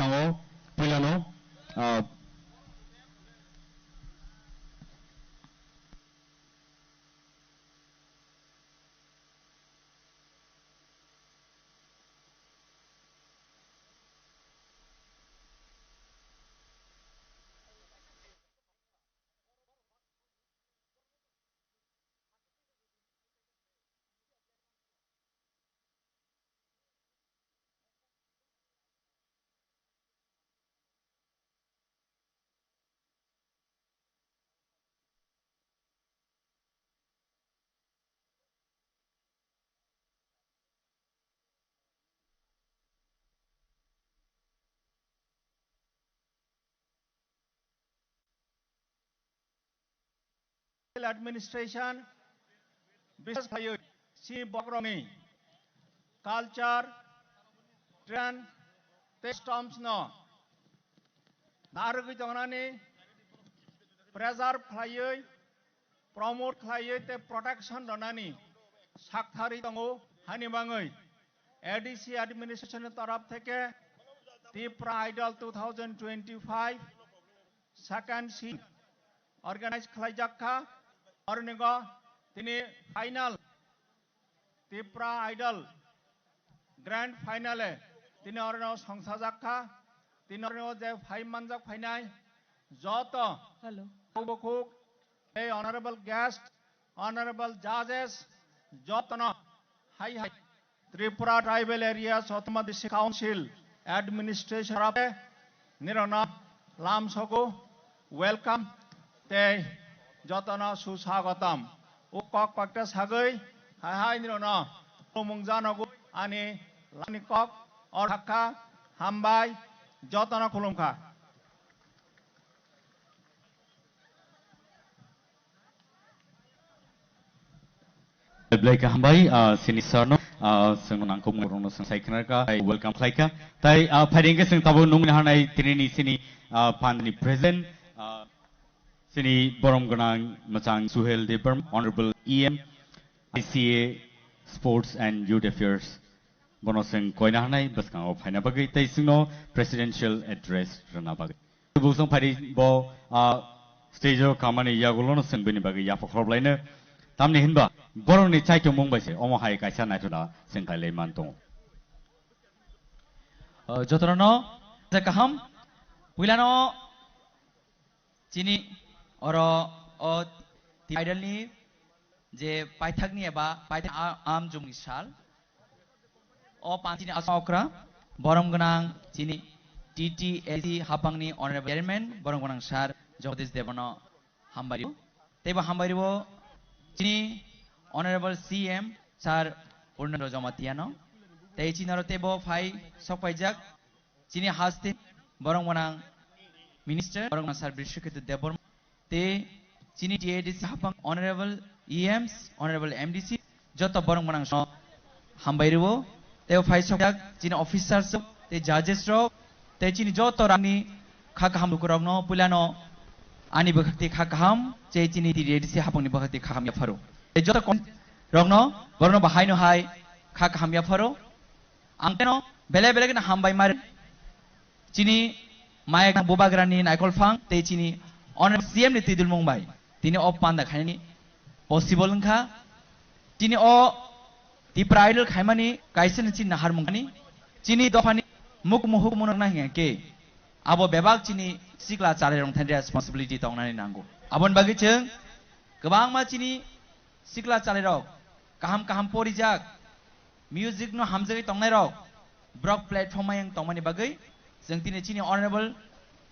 boskango puilano administration business phayu si bakroni culture trend storms no narugui tongnani preserve khlaiui promote khlaiui te protection donani sakthari tongo hani bangui ADC administration taraf theke Tripura Idol 2025 second scene organize khlaijakha ornigo tini final Tripura Idol grand finale tini orno songsajakha tini orno je five manjak phainai joto Hello. bukuk hey honorable guest honorable judges jotono hi Tripura tribal areas Autonomous District Council administration rape nirona lam sogo welcome te jotono susagatam ukok pakta sagai hai nirona mungjanogo ani lani kok or hakka hambai jotono khulumkha Blaika hambai sini sarno sing nangkum ngurung sing saiknaka welcome klaika tai phading ke sing tabu nung hanai trini sini pandani present sini borom gunang machang Suhel Debam honorable EM ICA sports and youth affairs bono sing koina hanai baskang of haina bagai tai singno presidential address rana bagai busong phadi bo stage kamani yagulono sing bini bagai ya pokroplaina tamni hinba borong ni chai tong mongbai se omo hai kaisa naithuna singkai leiman tong jotono je kaham puilano chini oro o idol ni je paithak ni eba paithak am jung sal o panchini asokra borom gunang chini TTAC hapang ni honorable chairman borom gunang sar Jagdish Debano hambari teba hambari bo chini honorable CM sar Purnaro Jamatiano tei chinaro tebo phai sokpaijak chini haste borong wanang minister borong sar Bishketu Debor te chini TADC hapang honorable EMs honorable MDC joto borong wanang so hambairibo tebo phai sokjak chini officers te judges ro te chini joto rangni khak ham kurogno pulano ani bakhti khakam che chini TADC hapang ni bakhti khakam ya faru e joto rogno borno bahaino hai khakam ya faru angteno bele bele na hambai mar chini mayak bubagrani naikol phang te chini honor CM ni tidul mumbai tini op panda khaini possible kha tini o ti pride khaimani kaisen chin nahar mungani chini dofani muk muhuk munang na ke abo bebak chini sikla chale rong than responsibility tongnani nango abon bagi cheng gobang ma chini sikla chale rok kaham porijak music no hamjai tongnai rok brok platform yang tongmani bagai जों दिनै chini honorable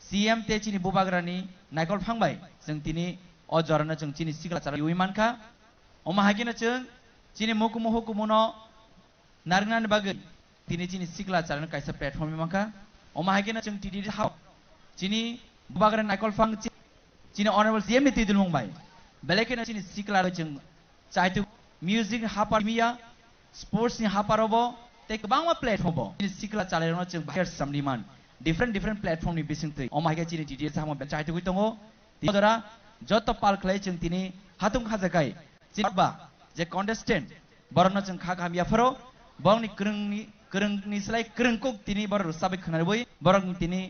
CM te chini bubagrani naikol phangbai जों दिनै o jorana जों chini sikla chara yuimanka oma hakina जों chini mukumu hukumuno nargnan bagai दिनै chini sikla chara kaisa platform manka oma hakina जों TDD ha chini bubagrani naikol phang chini honorable CM ni tidul mungbai belekena chini sikla जों chaitu music haparmiya sports ni haparobo te bangma platform bo chini sikla chara जों bahir samliman different platform ni bising tei omai ga chini details hamo benchai tu tongo tidora joto pal khlai chung tini hatung khajakai chikba je contestant borno chung kha kham ya pharo bongni krungni kerengni selai kerengkuk tini borok sabai khanar boi borok tini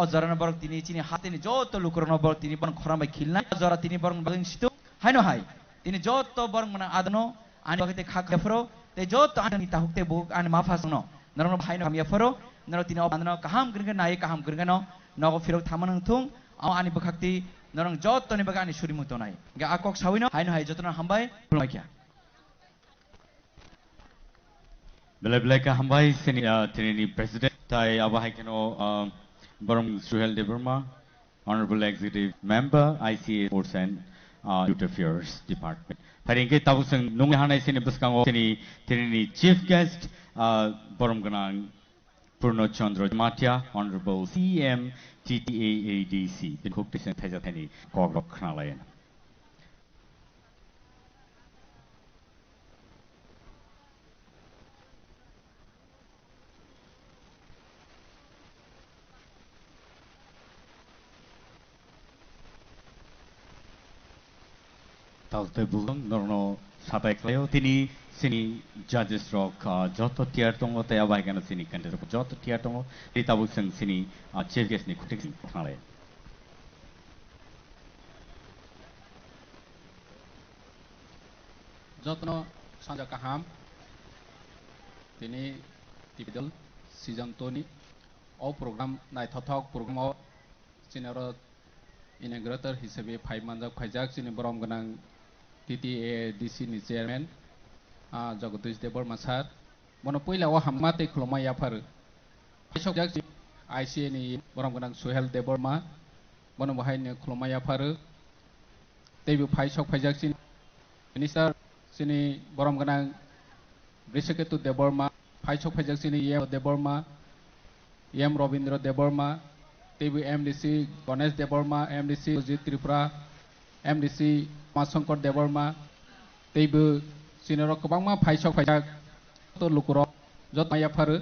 ojara borok tini chini hatini joto lukurno borok tini borok khoram bai khilna ojara tini borok bagin situ haino hai tini joto borok mana adno ani bagite khak yafro te joto ani tahukte buk ani mafasno narno haino kam yafro naro tini obandno kaham gringa nai kaham gringa no nogo firok thamanang thung ani bakhakti narong joto ni bagani suri muto nai ga akok sawino haino hai jotona hambai pulmaikya Belai ka hambai sini tini president tai abahai keno Barom Suhel Deburma, Honorable Executive Member, ICA Sports and Youth Affairs Department. Paringke tabu seng nung hanai sini buskango sini tini chief guest Barom Ganang Purno Chandra Matya, Honorable CM TTAADC. Bin hukti sen thaja thani kogrok khnalayan. Talte bulung norno sabai kleo tini sini judges rock joto tier tongo te abai kana sini kante joto tier tongo ti tabu seng sini chief guest ni kutik sing khale jotno sanja kaham tini tibidal season toni o program nai thothok program o sinero inaugurator hisabe 5 manjak khaijak sini borom ganang TTAADC ni chairman Jagadish Deborma sir mono poila o hammate khuloma yafar sok ICA ni borom ganang Suhel Deborma mono bahai ni khuloma yafar tebu phai sok phajak sin minister sini borom ganang Brishketu Deborma phai sok phajak sini Yem Deborma Yem Robindra Deborma tebu MDC Ganesh Deborma MDC Sujit Tripura MDC Masongkor Deborma tebu sinero kobangma phaisok phaijak to lukuro jot maya pharu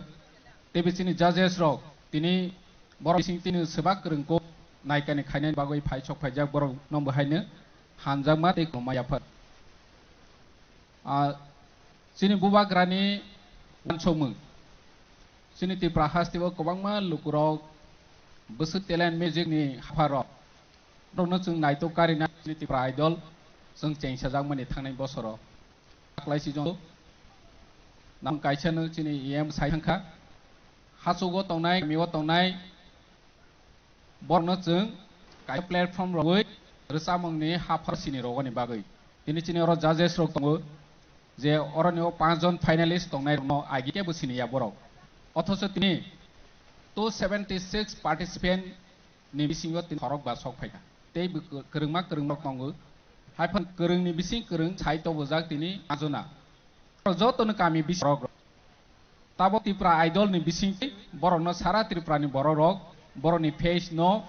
tebu sini judges rok tini borok sing tini sebak rengko naikani khainai bagoi phaisok phaijak borok nombo haine hanjama te maya phar sini bubak rani wansomung sini ti prahas tibo kobangma lukuro besut talent music ni hafaro rokno chung naito karina sini ti pra idol जों change जागमानि थांनाय बोसोराव आख्लायसि जों नाम कायसानो चिनि M साइथांखा हासुगो तंनाय मिव तंनाय बरनो जों काय platform रगै रसामंनि हाफार सिनि रगनि बागै दिनि चिनि अर जजेस रग दङो जे अरनियाव 5 जन फाइनालिस्ट दंनाय न आगिके बोसिनिया बरक अथस तिनि 276 पार्टिसिपेंट नि बिसिङो तिन खरक बा सक फायगा तै गोरोंमा गोरोंमा दङो हाइफान गोरोंनि बिसिं गोरों साहित्य बजाक दिनै आजना जतनो गामि बिसरक ताबो त्रिपुरा आइडलनि बिसिं बरनो सारा त्रिपुरानि बर रक बरनि फेस न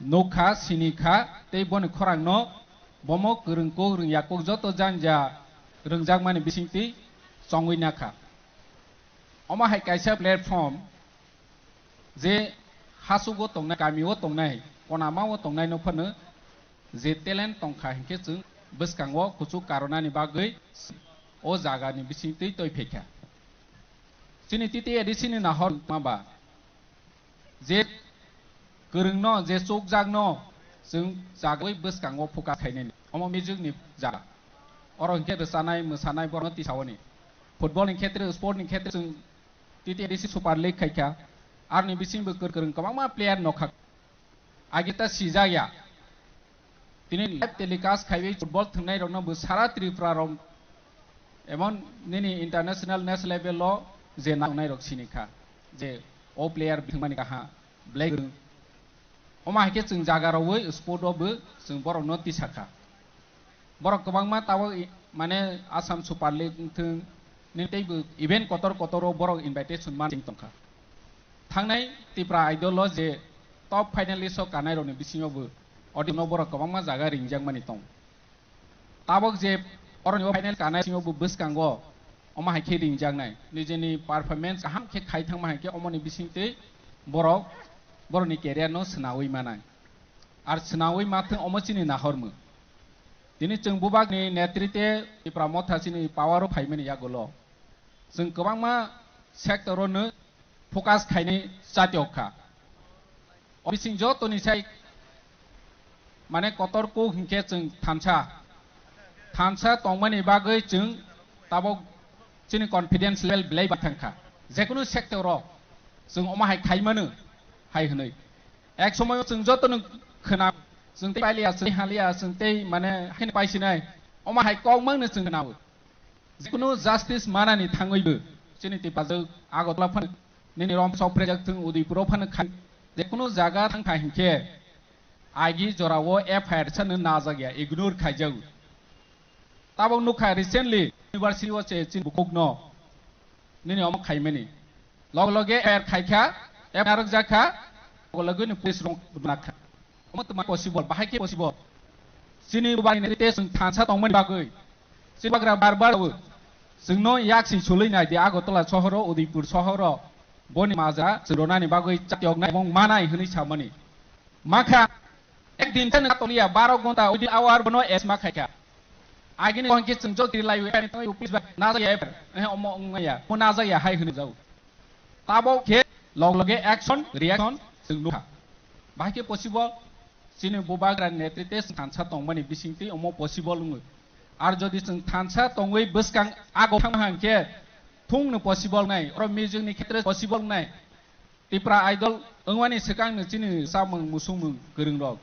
नखा सिनिखा तै बनि खरां न बमो गोरोंको रोंयाको जतो जानजा रोंजाक मानि बिसिंति संगैनाखा अमा हाइ कायसा प्लेटफर्म जे हासुगो तंनाय गामिओ तंनाय कनामाओ तंनाय नफोरनो जे टेलेन्ट तंखा हिंखे जों बोसकांगो कुचु कारनानि बागै ओ जागानि बिसिंति तयफेखा सिनि TTAADC नाहर माबा जे गोरोंनो जे चौक जागनो जों जागै बोसकांगो फुका थायनायनि अमा मिजुगनि जा अर हिंखे रसानाय मोसानाय बरनो तिसावनि फुटबलनि खेत्र स्पोर्टनि खेत्र जों TTAADC सुपार लीग खायखा आरनि बिसिंबो गोरों गोबांमा प्लेयार नखा आगिता सिजाया तिनि लाइव टेलिकास्ट खाइबे फुटबल थंनाय रनो बो सारा त्रिपुरा रम एमन निनि इंटरनेशनल नेशनल लेवल लो जे नांनाय रक सिनिखा जे ओ प्लेयार बिथांमानि काहा ब्लेक अमा हाइके जों जागारावबो स्पोर्टआवबो जों बर नोटिसाखा बर गोबांमा ताबो माने आसाम सुपार लीग थों नितैबो इभेन्ट कतर बर इनभाइटेशन मान तंखा थांनाय त्रिपुरा आइडल जे टप फाइनालिस्ट कानाय रनि बिसिङावबो अदिनो बर गोबांमा जागा रिंजां मानि दं ताबक जे अरनियाव फाइनाल कानाय सिङावबो बोसकांगो अमा हाइके रिंजांनाय निजेनि पारफरमेन्स गाहाम खे खायथां माहाइके अमनि बिसिंते बरनि केरियार न सनावै मानाय आर सनावै माथों अमचिनि नाहरमो दिनै जों बुबागनि नेतृत्वे त्रिपुरा मथासिनि पावार फाइमेनि यागोल जों गोबांमा सेक्टरनो फोकास खायने जातियखा अबिसिं जतनि साइ माने कतरको हिंखे जों थानसा तंमानि बागै जों ताबो जोंनि कन्फिडेन्स लेभेल बिलाइ बाथांखा जेकुनु सेक्टराव जों अमाहाय खायमानो हाय होनै एक समय जों जतनो खोना जों पाइलिया जों हालिया जों ते माने हाय पाइसिनाय अमाहाय कौमांनो जों खोनाबो जिकुनु जास्टिस मानानि थाङैबो जोंनि तिपाजों आगतला फान निनि रमसौ प्रेजेक्ट जों उदयपुराव फान खाय जेकुनु जागा थांखा हिंखे आगि जरावो एफआईआर सन नाजा गया इग्नोर खायजौ ताबो नुखा रिसेंटली यूनिवर्सिटी वचे चिन बुकुगनो निनि अम खायमेनि लग लगे एफआईआर खायखा एफआईआर जाखा लगे नि पुलिस रं नाखा अम तमा पसिबल बाहायके पसिबल सिनि बानि नेते जों थानसा दंमोन बागै सिबाग्रा बारबारबो जोंनो याक्सि सुलैनाय दे आगरतला सहराव उदयपुर सहराव बनि माजा जरनानि बागै चातियगनाय मं मानाय होनै सामनि माखा एक दिन तक तलिया 12 घंटा उदी आवार बनो एस मा खायखा आगिनि वंके जोंजो दिलाय वे पानि तो पुलिस ना जाया ए अमया मो ना जाया हाय होनो जाऊ ताबो के लग लगे एक्शन रिएक्शन जों नुखा बाहायके पसिबल सिनि बुबाग्रा नेतृत्व थानसा तंमानि बिसिंति अमो पसिबल नु आर जदि जों थानसा तंगै बसकां आगो थांहांके थुंनो पसिबल नाय अर मिउजिकनि खेत्र पसिबल नाय तिप्रा आइडल अंवानि सिगांनो चिनि सामं मुसुमु गोरों रग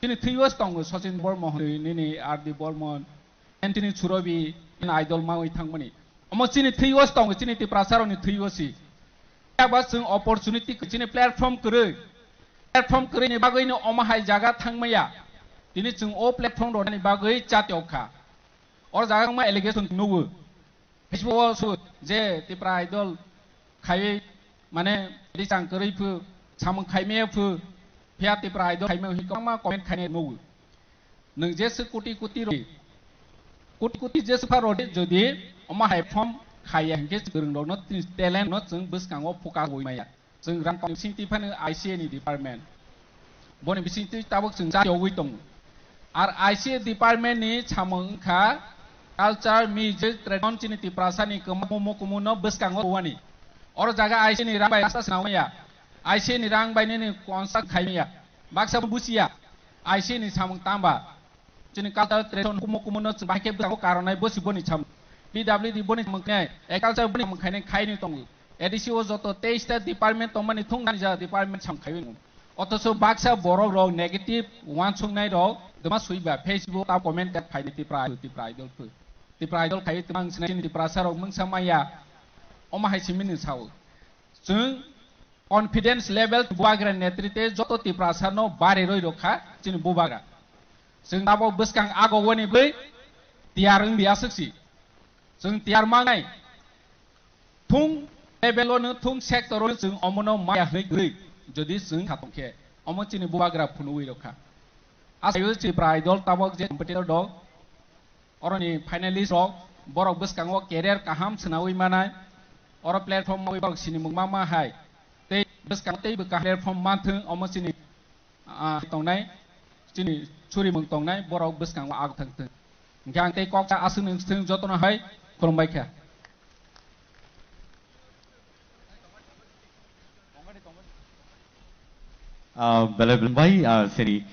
चिनि थैवस दङ सचिन बर्मन निनि आरडी बर्मन एन्टनी छुरबि इन आइडल मावै थांमनि अमो चिनि थैवस दङ चिनि तिप्रा सारनि थैवसि याबा जों अपरचुनिटी चिनि प्लेटफर्म करे बागैनो अमाहाय जागा थांमया दिनै जों ओ प्लेटफर्म रनि बागै चातियखा और जागा मा एलिगेशन नुवो फेसबुक जे तिप्रा आइडल खायै माने रिचां करैफो सामं खायमेफो फिया तिप्रा आइडल खायमे हिकमा कमेन्ट खायने नुवो नों जेसे कोटि कोटि जेसे फारदे जदि अमाहाय फर्म खाया हिंके गोरों न टेलेन्ट न जों बसकाङाव फोकास होयमाया जों रां सिंति फानो आईसीए नि डिपार्टमेन्ट बनि बिसिंति ताबक जों जातियावै दं आर आईसीए डिपार्टमेन्ट नि सामंखा कल्चर म्यूजिक ट्रेडिशन चिनि तिप्रासानि कमो कुमुनो बसकाङाव वानि और जागा आईसीए नि रां बाय सासनावया आईसीए नि रां बायने नि कनसा खायमिया बाक्सा बुसिया आईसीए नि सामं तांबा चिनि कल्चर ट्रेडिशन कुमुनो बाके बसाव कारनाय बसिबनि साम पीडब्ल्यूडी बनि मंखनाय एग्रीकल्चर बनि मंखनाय खायनि दं एडिसिओ जतो 23 डिपार्टमेंट तंमानि थुंगानि जा डिपार्टमेंट सामखायनि अथस बाक्सा बरग रग नेगेटिव वान सुंनाय रग दमा सुइबा फेसबुक ता कमेन्ट टेक फाइनि तिप्रा आइडल खाय तमां सिनायनि तिप्रा सारग मंसामाया अमाहाय सिमिनि साव जों कॉन्फिडेंस लेवल बुवाग्रा नेतृत्व जतो तिप्रा सारनो बारे रय रखा जों बुबागा जों दाबो बसकां आगवनि बै तियारं बियासि जों तियार मांनाय थुं लेभेलनो थुं सेक्टरनो जों अमनो माया हनै जदि जों थाथंखे अमचिनि बुवाग्रा फुनुवै रखा आसायो तिप्रा आइडल ताबक जे कम्पिटिटर दग अरनि फाइनालिस्ट रग बरक बसकाङाव केरियार काहाम सनावै मानाय और प्लेटफर्म मावै बरक सिनि मुंमा मा हाय ते बसकां ते बका प्लेटफर्म माथों अमचिनि तंनाय चिनि छुरि मुं तंनाय बरक बसकाङाव आग थांथों गां ते कक्का आसुन थों जतन हाय खुलुमबायखा belai belai sini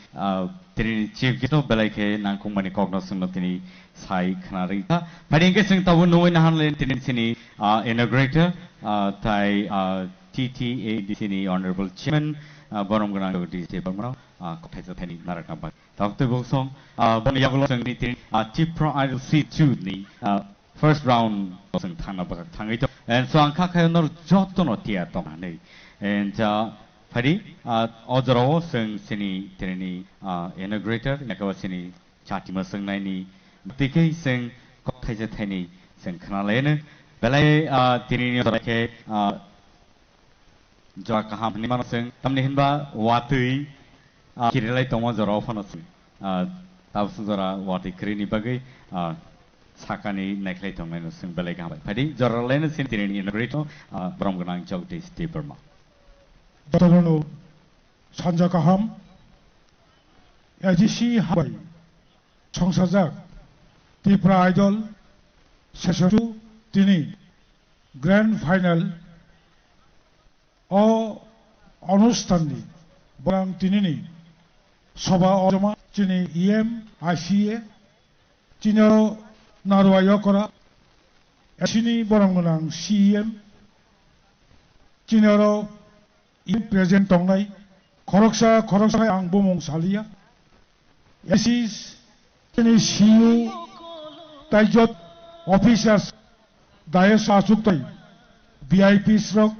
tiri chief gitu belai ke nangkung mani kognos semua tini sai kenari ta. Pada yang keseng tahu nuwai nahan lain tini sini integrator tai TTA di sini honorable chairman borom genang di table mana kotai seteni narak apa. Tahu tu bosong bon yang belum seng ni tini chief pro idol C2 ni first round bosong thang apa thang itu. And so angka kaya nor joto no tiada tong ni. And Padi, Ozoro sing sini tini integrator, nakawa sini chati masang nai ni, tikai sing kotai jetani sing kenalain, belai tini ni orang ke jawab kaham ni mana sing, tamni hinba watui kirilai toma Ozoro fana sing, tahu suzara wati kiri ni bagai sakani naklai toma ni sing belai kaham. Padi Ozoro lain sini tini integrator, berom genang jauh di Steperma. Datono Sanja Kaham AGC Habai Chongsajak Tipra Idol Sesatu Tini grand final ও অনুষ্ঠাননি বরং তিনি সভা অজমা চিনি EM আইসিএ চিনির নারুয়ায় করা এসিনি বরং গোনাं CM চিনির প্রেজেন্ট দंनाय খরকসা आं बुमुं सालिया एसिस चिनि सिइउ ताइजत ऑफिसर्स दायस आसुक्तै VIPs रक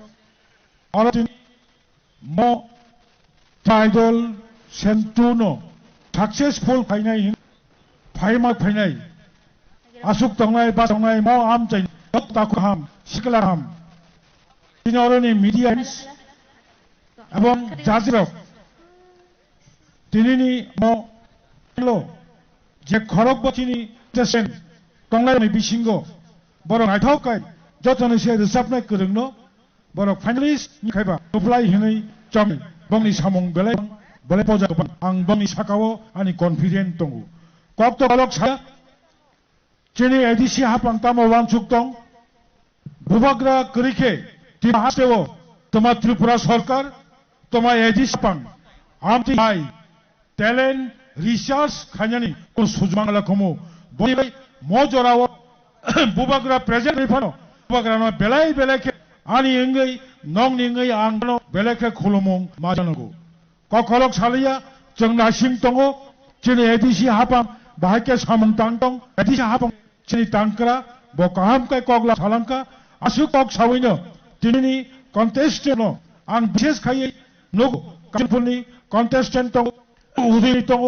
और मो टाइडल सेंटुनो सक्सेसफुल फाइनाय फाइमा फाइनाय आसुक दंनाय बा दंनाय मो आम चाइ ताकुहाम सिकलाहाम चिनिरनि मिडियास এবং জাজরক তিনিনি মলো যে খরক বচিনি দেশেন টংলাইনি বিসিঙ্গ বড় নাইথাवखाय যতনে সে রোजाबनाय गोरोंनो বড় फाइनालिस्ट निखायबा अप्लाय हिनै जम बंनि सामं बेलाय बेलाय पजागोबां आं बंनि साकाव आनि कन्फिडेंट दङ कक्त बालक सा चिनि एडिसि हापां तामो वानसुक दं बुबाग्रा करिखे ति हासेव तमा त्रिपुरा सरकार তোমার এডিসপাং আমতি হাই ট্যালেন্ট রিসার্চ খাইনানি কোন সুজমাংলা কমু বনিবাই মজরাও বুবাগ্রা প্রেজেন্ট রিফানো বুবাগ্রা ন বেলাই বেলাকে আনি এঙ্গই নং নিঙ্গই आंनो बेलेके खुलुमुं माजानगौ कखलक सालिया जों नासिं दङ चिनि एडिसि हापां बाहायके सामं तां दं एडिसि हापां चिनि तांक्रा बकाहामकाय कगला सालांका आसु कक सावैनो दिनैनि कन्टेस्टेन्ट आं बिसेस खायै नुगौ कानपुरनि कन्टेस्टेन्ट दङ उदैनि दङ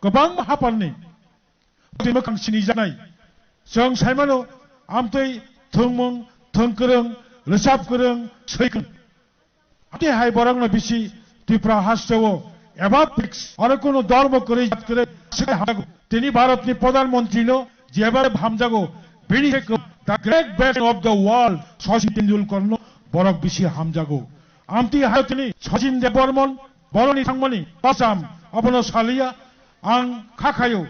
गोबां हापाननि मोखां सिनायजानाय जों सायमानो आमतै थोंमों थोंगोरों रोजाब गोरों सैगोन आमते हाय बरंनो बिसि त्रिपुरा हास्टेव एबा फिक्स आरो कोनो धर्म करे जात करे सै हागौ तिनि भारतनि प्रधानमन्त्रीनो जेबारे हामजागौ बेनि the great batsman of the world Sachin तेंदुलकरनो बरक बिसि हामजागौ आमति हायतिनि सचिन देबबर्मन बरनि थांमोनि पासाम अबनो सालिया आं खाखायो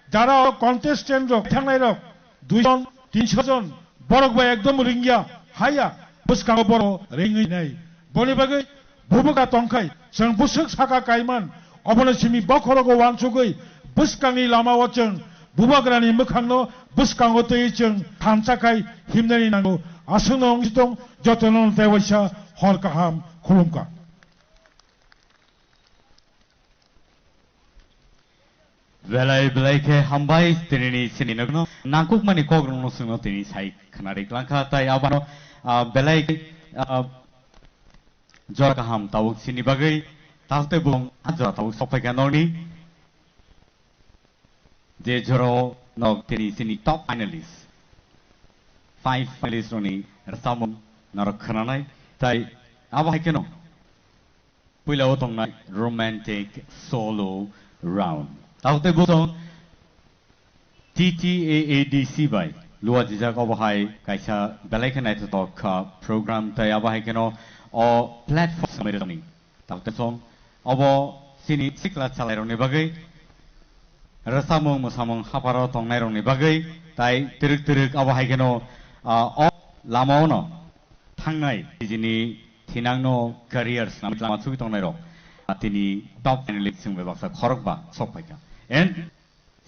যারা কন্টেস্টেন্ট রক থাংনাই রক 2 জন 300 জন বরকবা একদম রিঙ্গিয়া হাইয়া বুসকাও বড় রিঙ্গি নাই বনি বাগै बुबुगा तंखाय जों बुसुक साका कायमान अबनो सिमि बखरगो वानसुगै बुसकांनि लामाव जों बुबाग्रानि मोखांनो बुसकांगो तै जों थानसाखाय हिमनानि नांगौ आसुनो अंजिदं जतनो देवैसा हर गाहाम खुलुमका Belai belai ke hambai tini sini nagno nangkuk mani kogno sungno tini sai kanari klangka tai abano belai jor kaham tau sini bagai taute bung ajra tau sopai kanoni je joro nog tini sini top finalist 5 finalist roni rasamung narok khananai tai abahai keno puila otongnai romantic solo round taute butong TTAADC by luar jejak abahai kaisa belai kenai tok program tai abahai keno o platform semeroni taute song abo sini sikla chalai roni bagai rasamung musamung haparo tongnai roni bagai tai tirik abahai keno o lamao no thangnai jini thinangno careers namit lama chugi tongnai rok tini top finalist sing bebaksa khorokba sokpaika and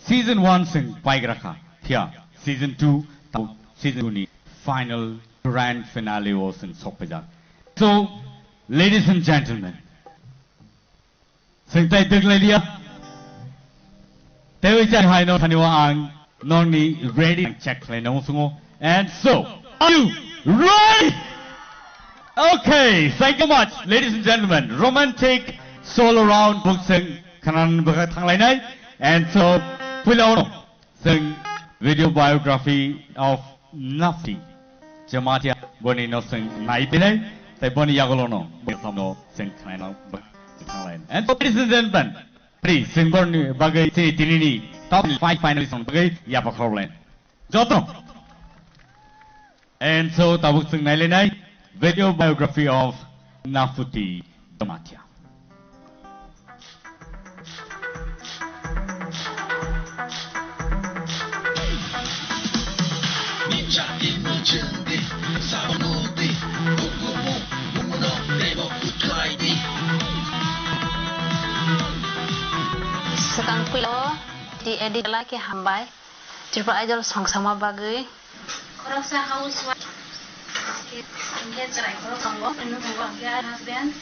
season 1 sing paigraka thia season 2 tau season 2 ni final grand finale was in sokpaja so ladies and gentlemen sing tai deglelia tewi chai hai no thaniwa ang nong ni ready check le no sungo and so are you ready okay thank you much ladies and gentlemen romantic solo round boxing kanan baga thanglai nai and so Pulau sing video biography of Nafti Jamatia Boni no sing Naipine they Boni Yagolono Bono sing kind of and so ladies and gentlemen please sing Boni Bagai Tinini top 5 finalists on Bagai Yapakorland Joto and so Tabuk sing Nailinai video biography of Nafuti Jamatia Minja inocente, sábado di edit lagi hambai coba aja song sama bagai korang sahau swa ini cerai korang tanggo ini tanggo dia husband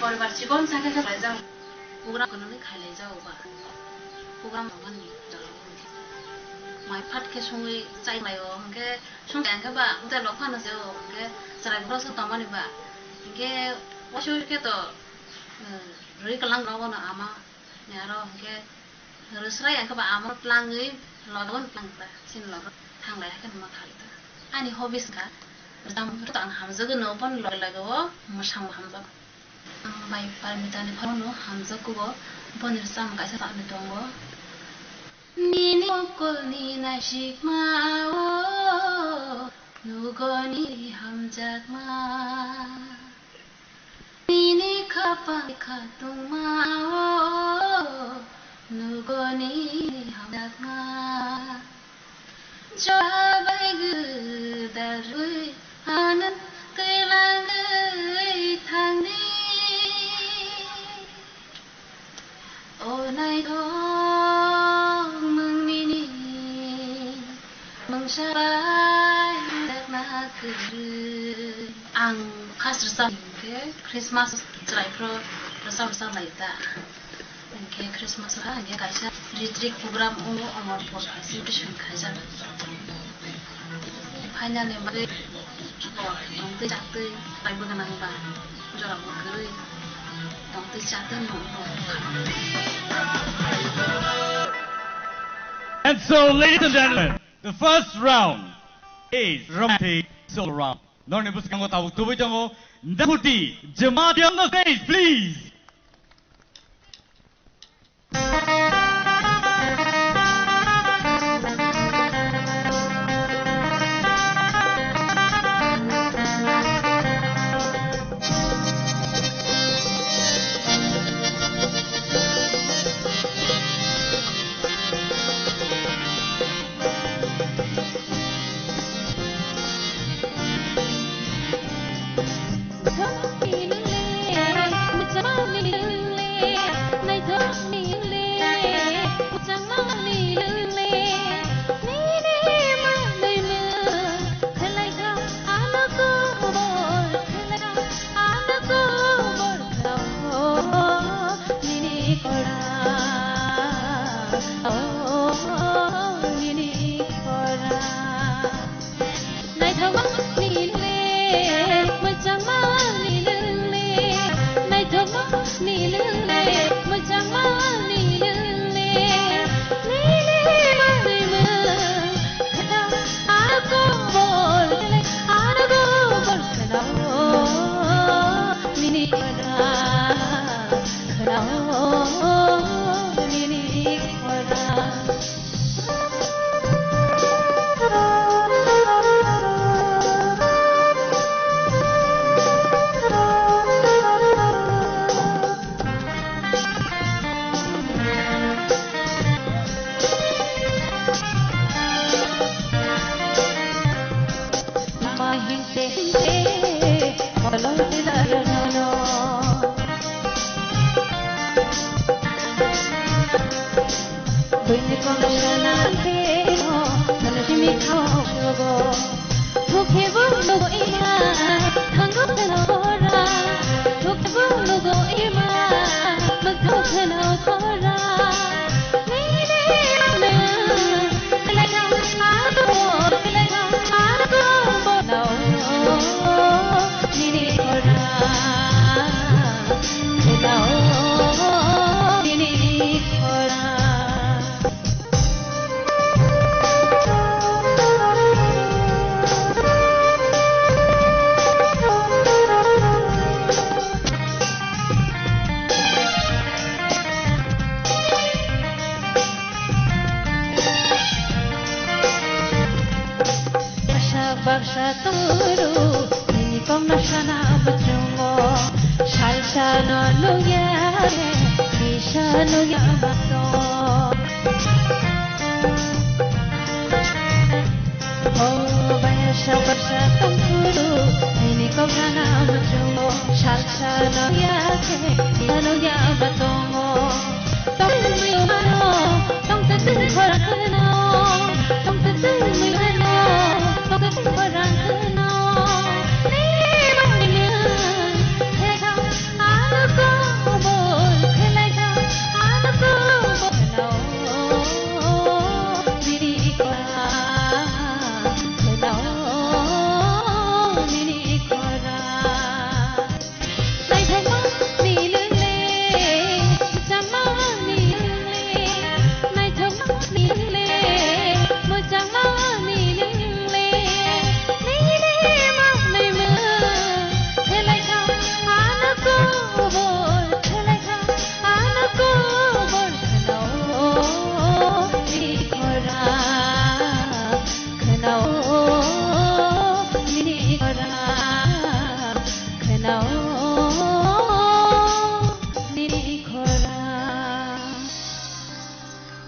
poribar cikon sangat cerai jauh program kono khalai jauh ba program tanggo ni mai phat ke songai chai mai o ke song kan ka ba ja lo phan se o ke cerai korang so tanggo ni ba ke wasu ke to rui kalang ro na ama nyaro ke Rusrai yang keba amor pelangi lawan pelang ta sin lawan thang lai kan ma khali ta ani hobbies ka dam tang hamza go no pon lo lagawo musam hamza bai parmita ni phono hamza ko go bonir sam ka sa ni tongo ni ko ni na shikma o nugo ni hamza ma ni khapa khatung ma o Nugoni hamdakma Jabai gudarui anan kelangai thangni Onai dong mengmini mengsabai dakna kiri ang khasrsa ke Christmas cerai pro rasa laita ke Christmas ha dia kaisa retreat program ungu amor post exhibition kaisa final ne mari tong te jakte pai benang ba jora bo gere tong te jakte no And so, ladies and gentlemen, the first round is romantic solo round. Norne bus kango tahu tubuh jango Nahuti Jemaat on the stage, please. Tong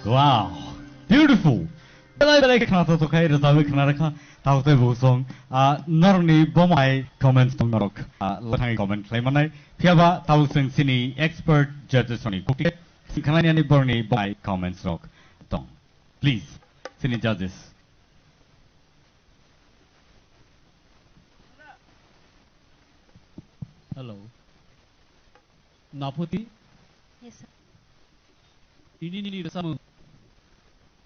Wow, beautiful. Belai kenapa tu kai rezawi kenapa kah tahu tu busong. Narni bomai comment tu narok. Letangi comment klaim mana? Siapa tahu sini expert judges ni. Kukti kenapa ni borni bomai comments rok. Tong, please sini judges. Hello. Naputi? Yes, sir. Ini resam.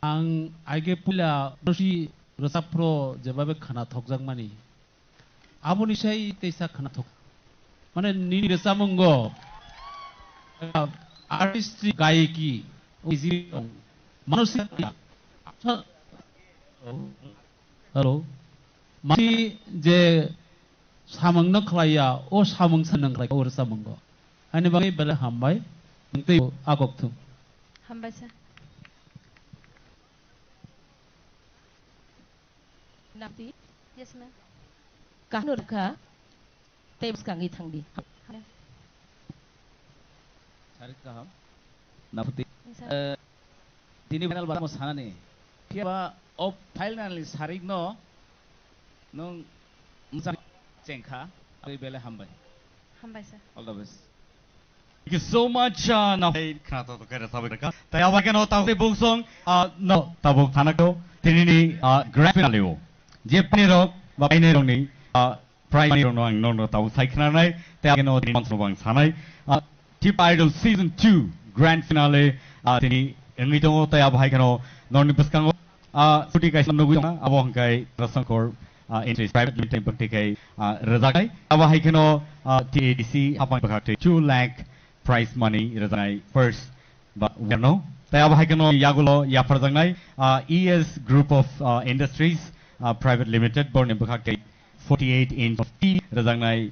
Ang age pula rosi resapro jawabe khana thokjang mani. Aboni sai teisa khana thok. Mane nini resamunggo. Artistry gaiki. Easy. Manusia. Hello. Masi je samang nak kelaya, oh samang senang kelaya orang samang go. Ane bagi bela hambai, nanti agak tu. Hambai sir. Nanti, Yes, ma'am. kahur ka, tebus kangi thangdi. Sarit kaham. Naputi. Yes, sir. Dini panel baru sana ni. Siapa op file nanti sarik no, nung musang cengkha, abi bela hambai. Hambai sir. All the best. Thank you so much. Now, kenapa tu kai rezawi mereka? Tapi awak kan tahu tu busong. No, tahu thana ko. Tini ni grand finale o. Jepni rok, bapak ini rong ni. Primary rong ang non tahu saya kenal nai. Tapi kan tini monster bang sanai. Tip Idol Season 2 grand finale. Tini engi tu tapi awak kan non ni peskan. Suti kai samno gui. Awak kai rasang kor. Interest private limited bukti kai rezai. Awak kan TADC apa yang berkata 2 lakh prize money rezai first. But we know. Tapi awak kan yagulo ya perjangai. ES Group of Industries Private Limited born in berkata 48 inch of T rezai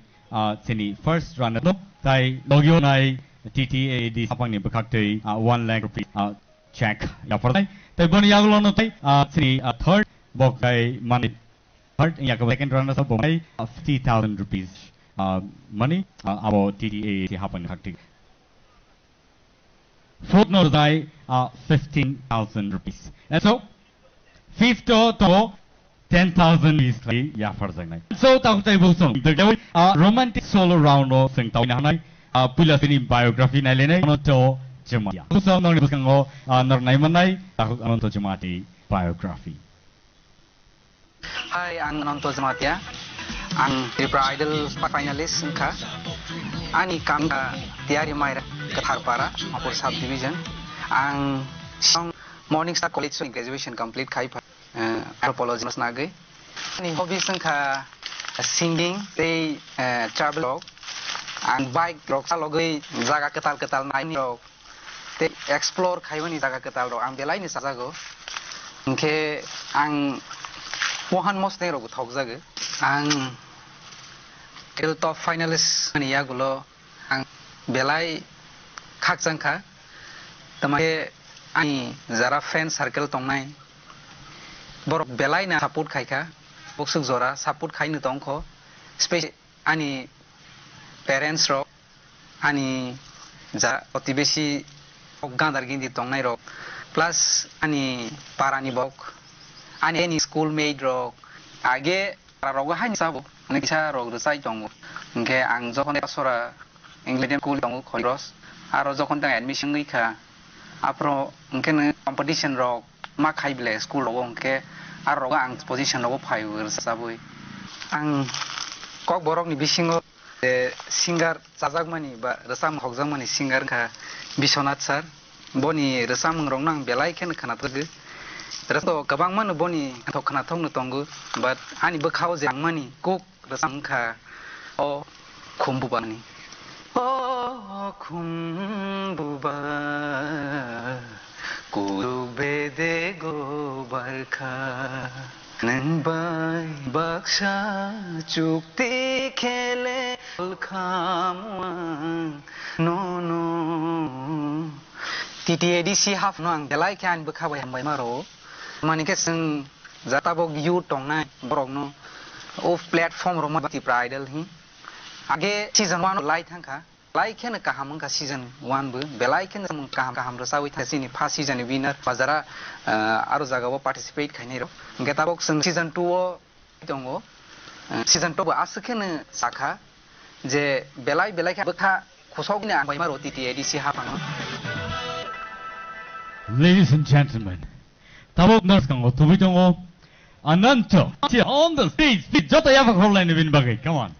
sini first runner no. Tapi logio nai TTAD apa yang berkata 1 lakh rupees check ya perjangai. Tapi born yagulo no tapi sini third bokai money. Third, yang second runner sah bomai 50,000 rupees money about TTA happen hakti. Fourth no dai 15,000 rupees. And so fifth to 10,000 is like ya farzang nai. So tahu tay busong. The romantic solo round o sing tahu nai pula sini biography nai lenai no to jemaah. Busong nong ni busong o nor nai manai tahu anon to jemaah biography. Hai, ang nonton Jematia, ang Tripura Idol finalist ka, ani kami tiari mai Katharpara, Mapur Subdivision, ang Morning Star College graduation complete kai anthropology mas nagai, ani hobbies ka singing, they travel log, ang bike log sa logai jaga ketal nai ni log, they explore kai wani jaga ketal log, ang belai ni sajago, ke ang Mohan most nero gut hokjage ang el top finalist ani yagulo ang belai khakjangkha tamake ani jara fan circle tongnai borok belai na support khaika boksuk jora support khainu tongkho special ani parents ro ani ja oti beshi gandar gindi tongnai ro plus ani parani bok ani schoolmate rok age rogo hain sabo ani kisa rog rusai tongo ngke ang jokon sora English school tongo khoros aro jokon tang admission ngikha apro ngke competition rok ma khaible school rogo ngke aro ang position rogo phai saboi ang kok borok ni bisingo singer sajagmani ba rasam hokjangmani singer kha Biswanath sir boni rasam rong nang belai khen khana tge Resto kabang mana boni atau kena tahu nutonggu, but ani berkau jang mani kuk resangka oh kumbuba ni. Oh kumbuba kudu bede go barka nembai baksa cukti kele kamang no TTADC half noang belai kan berkau yang baik maro. Manike sing jata bog you tongnai borok no of platform roma Tripura Idol hi age season 1 light hangka belai kena kaham ka season 1 bu belai kena kaham kaham rasawi thasini first season ni winner bazara aro jaga bo participate khaini ro geta bok season 2 o tongo season 2 bo askhene sakha je belai belai kha bkha khosok ni angbai maro TTADC hapano. Ladies and gentlemen, tabok nurse kango tubi tongo Ananto on the stage, please jota yafa khorla ni bin bagai, come on.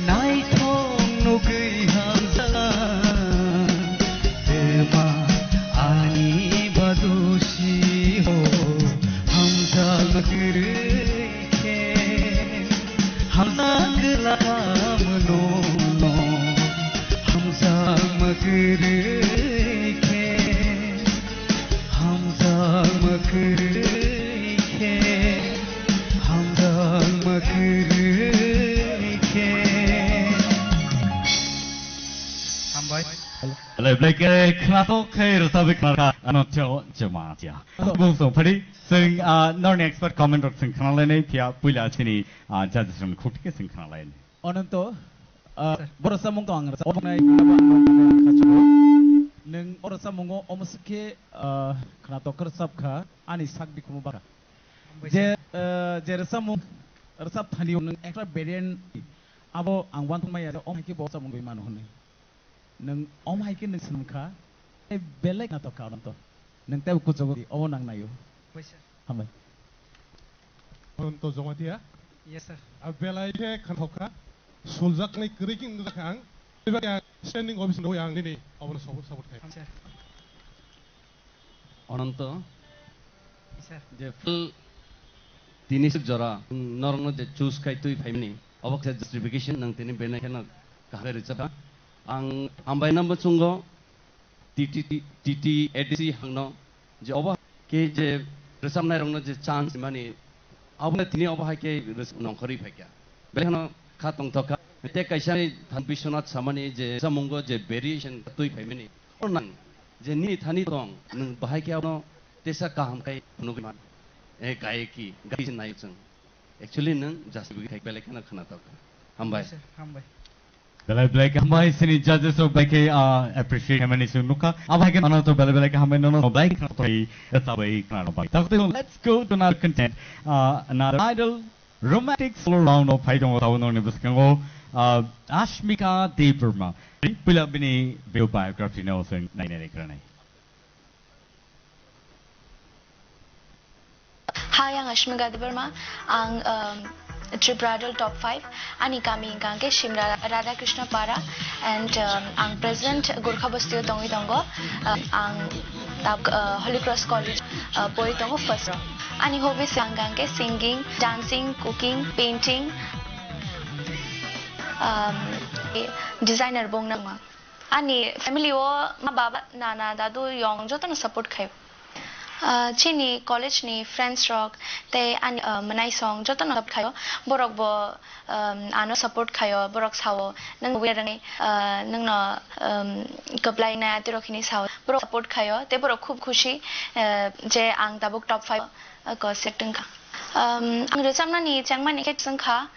Night home Belai kenato kai resabi kenaka anocho jemaja. Bung song padi sing non expert comment rok sing kenalane pia puila sini judges from kutik sing kenalane. Ononto borasa mong ang rasa omnai kunaba kachulo neng borasa mongo omsuke kenato kersap ka ani sak di kumubaka. Je rasa mong resap thani neng extra variant abo ang wan thumai ada om ki borasa mong imano hone. Neng om hai ki neng senka belek na to ka onto neng tayo kujogo o nang nayo hamai onto zomatia yes sir abelai ke khanhoka soljak nei kriking zakang iba standing office no yang ni obon support kai sir onto sir je full tinisuk jora norno je choose kai tui family obok se justification nang tini benai kana kahre richapa ang ambai number chungo TT ADC hangno je oba ke je resam nai rongno je chance mani abne tini oba ke nongkhari phakya belhano khatong thoka te kaisa than biswanath samani je samungo je variation tui phaimani onang je ni thani tong nung bahai ke abno tesa kaham kai nugiman e kai ki gai nai chung actually nung just bi kai belekana khana thoka hambai Belai hambai sini judges of belai appreciate hamani sunuka. Abai ke mana to belai hambai nono belai kai tabai kana bai. Takto let's go to another content. Another idol romantic solo round of fight on tawon ne buskango Ashmika Deeparma. Pila bini biography no sing nai ne kranai. Hi, ang Ashmika Deeparma ang Tribradal top 5 ani kami ingkangke Shimra Radha Krishna Para and ang present Gorkha Bastio Tongi Tongo ang Holy Cross College Poi Tongo first row ani hobbies angkangke singing, dancing, cooking, painting, designer bong nang ani family o ma baba nana dadu yong joto na support khayo chini college ni friends rock te an manai song joto na khayo borok bo ano support khayo borok sawo nang werangi nang na kaplai na te rokhini sawo borok support khayo te borok khub khushi je ang tabuk top 5 ko secting ka ang rechamna ni changma ni ke sangkha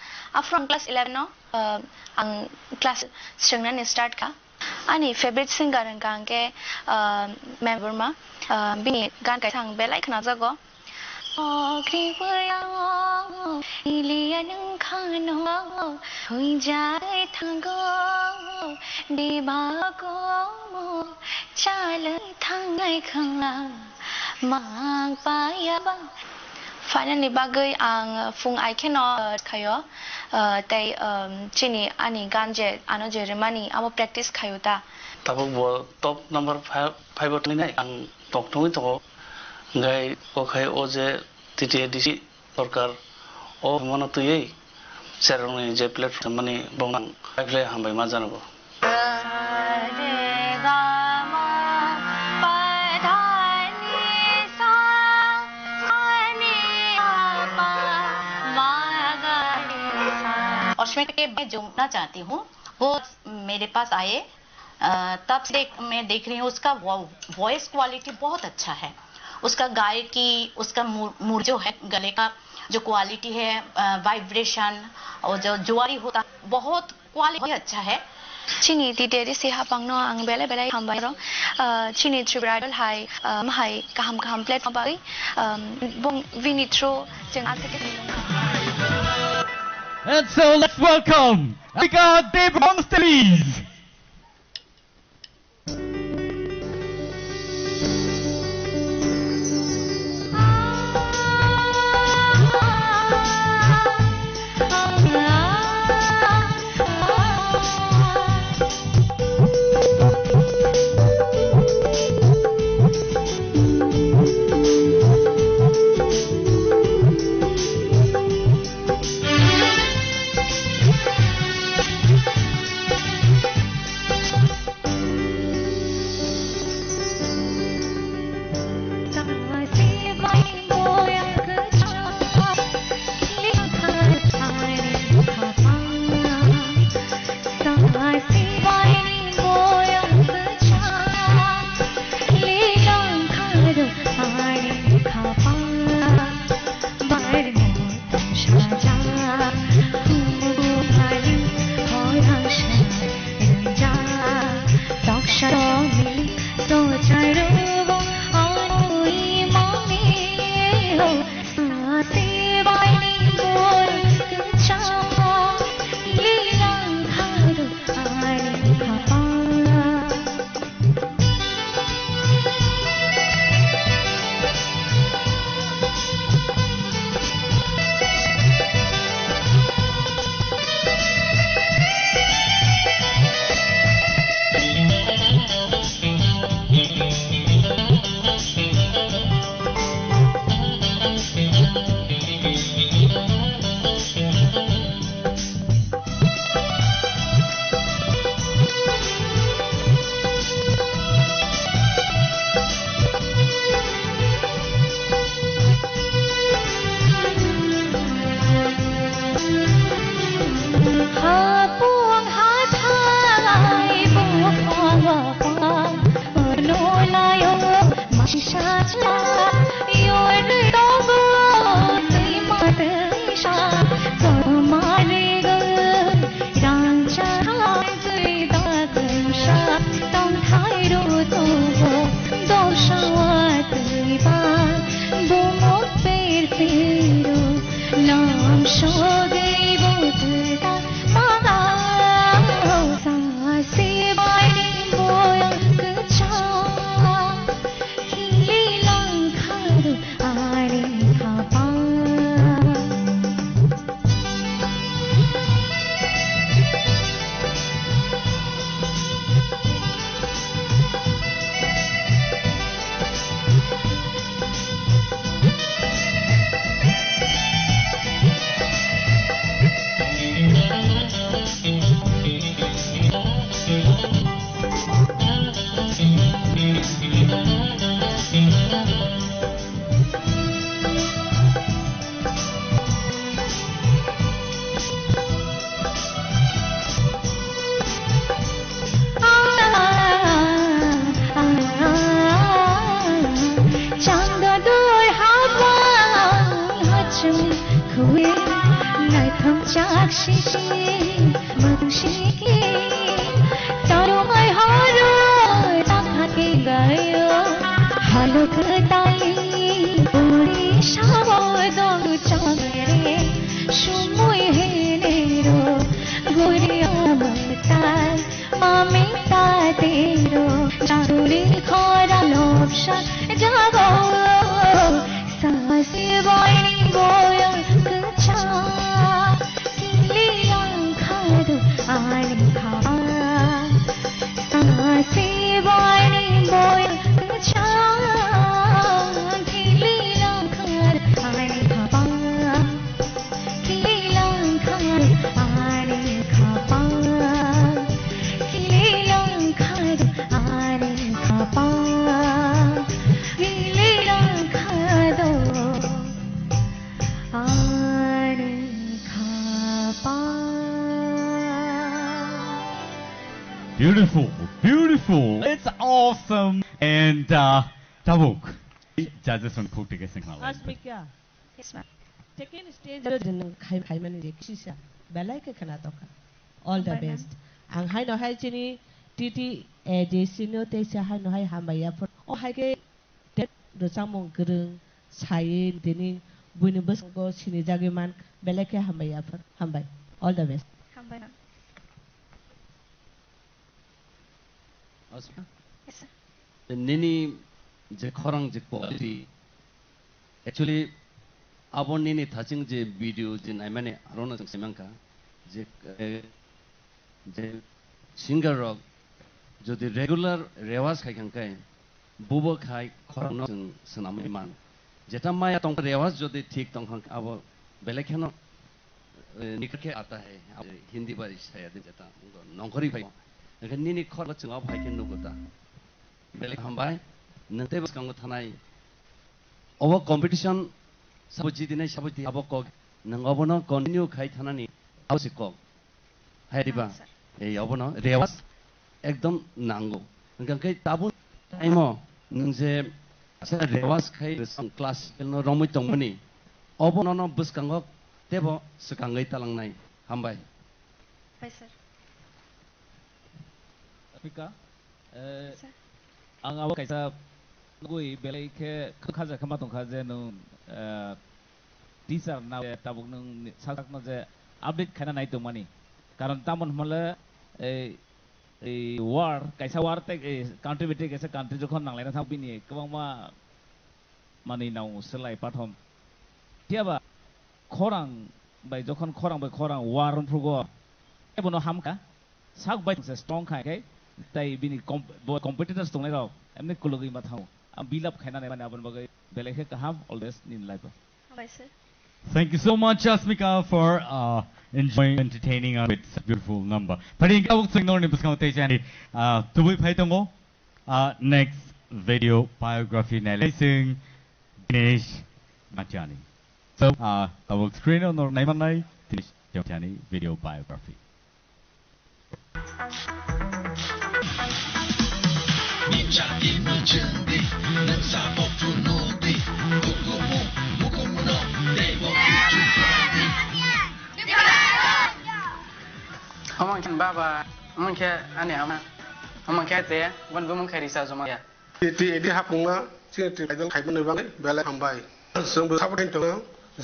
from class 11 no ang class sengna ni start ka ani favorite singer ang ke member ma bini gan kai thang belai khna jago o kriya iliya nang khano hoi jai thango deba ko chal thangai khangla mang pa ya ba finally bagai ang fung ai keno khayo tai chini ani ganje ano je remani amo practice khayo ta tabuk bo top number 5 otni nai ang tok thoi to ngai o khai o je TTADC sarkar o mono tuyei serong je platform mani bongang play hambai ma janabo और मैं जुड़ना चाहती हूँ वो मेरे पास आए तब से मैं देख रही हूँ उसका वॉइस क्वालिटी बहुत अच्छा है उसका गायकी उसका मूड जो है गले का जो क्वालिटी है वाइब्रेशन और जो जुआरी होता बहुत क्वालिटी अच्छा है chini ti deri si ha pangno ang bele bele hambai ro chini tribradal hai hai kaham platform bai bong vinitro jeng asake And so let's welcome Ashmika Deeparma on the stage. बख्शिशी बख्शिकी तारोमाय हारो ताके गायो हालुक ताली उड़ी शाबोदो चांगरे शुमुय हेनेरो गुरिया मताल मामी तातेरो चारुरी खोरा लोपशा जागो सासी बोइनी बोयो कचा किलियां खादो आनी खा सासी बोइनी बोयो कचा किलियां खादो आनी खा किलियां खादो आनी खा किलियां खादो आनी खा Beautiful, beautiful. It's awesome. And Tabuk, judges on cook tickets in Malaysia. Asmika. Yes, ma'am. Second stage din khai mani rekisha. Balai ke kana toka. All the best. Ang hai no hai chini titi desino te sa hai no hai hamaya for. O hai ke tet rosamong gerung sai dini buini bus ko chini jageman balai ke hamaya for. Hambai. All the best. Hambai. Yes, sir. The nini je khorang je quality. Actually, abon nini thaching je video je nai mane arona sang semangka je singer rock jo the regular rewas khai kangkai bubo khai khorang no sanam man jeta maya tong rewas jo the thik tong khang abo belekhano nikhe aata hai hindi barish hai jeta nongkori bhai nini khorang chunga bhai ken nugota belek hambai nante bas kang thanai over competition sabuji dinai sabuji abok nang obono continue khai thanani ausiko hairiba ei obono rewas ekdom nango ngang kai tabun aimo nungje asa rewas khai class no romoi tongmani obono no buskangok tebo sukangai talangnai hambai Bye, sir. Afrika, ang awak kaisa gui belai ke khaja khama tong khaje no teacher na tabuk nung sakak na je update khana nai to mani karon tamon mala war kaisa war te country bete kaisa country jokhon nanglai na thapini kabang ma mani nau selai pathom tiaba khorang bai jokhon khorang bai khorang war phrugo ebono hamka sak bai se strong khai kai tai bini competitors tongai rao emne kulogi mathau am bilap khaina ne mane abon bagai belekhe kaham always nin life. Bye, sir. Thank you so much, Asmika, for enjoying, entertaining us with such a beautiful number. Pari ka buk sing nor ni buskang te chani tubui phai tongo next video biography na lesing Dinesh Machani. So tabuk screen on nor nai manai Dinesh Machani video biography. Amang kan baba, amang kaya ane amang kaya te, wan bumang kaya risa zoma ya. Di hapung na, sih di idol kai mana bang, bela hambai. Seng berapa kan tu,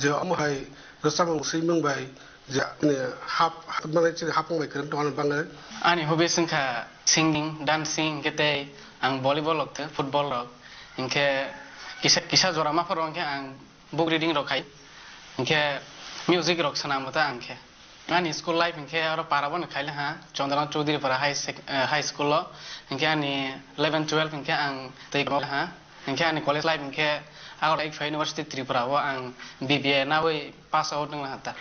jauh amah hai, resam si mung bai, jauh ni hap mana sih hapung bai keren tuan bang. Ane hobi sengka singing, dancing, kita ang volleyball waktu, football lok, ingke kisah zora mah perong ke ang book reading rokai, ingke music rok senam betul angke. Ani school life ingke orang parabon kailah ha, Chandran Chaudhary para high school lo, ingke ani 11, 12 ingke ang tayik ha, ingke ani college life ingke agak ek university Tripura wa ang BBA na we pass out nang hata.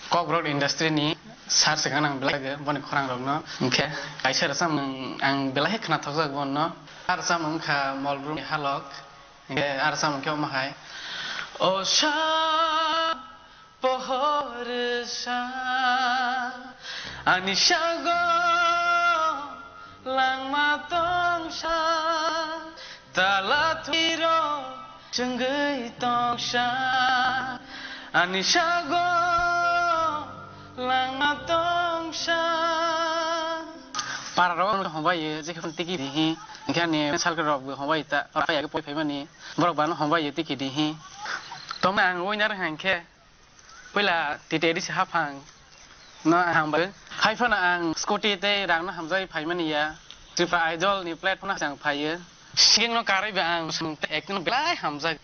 Corporate industry ni sar sekarang ang belag bon korang rok no, ingke kaisa rasa ang belag kena thasa bon no, arsa mungka malbrum halok, ingke arsa mungke omahai. Osha pohorsa anishago lang matong sha talatiro cenggai tong sha anishago lama tongsa para rawa hombai je khon tiki dihi ngani sal ka rok hombai ta pa ya ke poi mani borok ban hombai tiki dihi tom ang oinar hangke pela tite di hafang no hang ba hai phana ang scooty te rang na hamjai phai mani ya Tripra Idol ni platform na sang phai ye sing no karai ba ang sung te ek no blai hamjai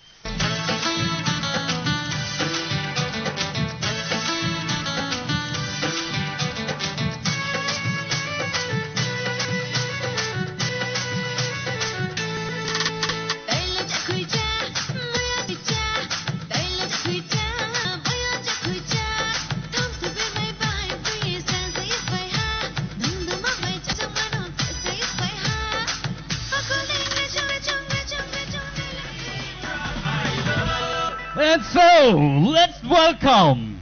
And so, let's welcome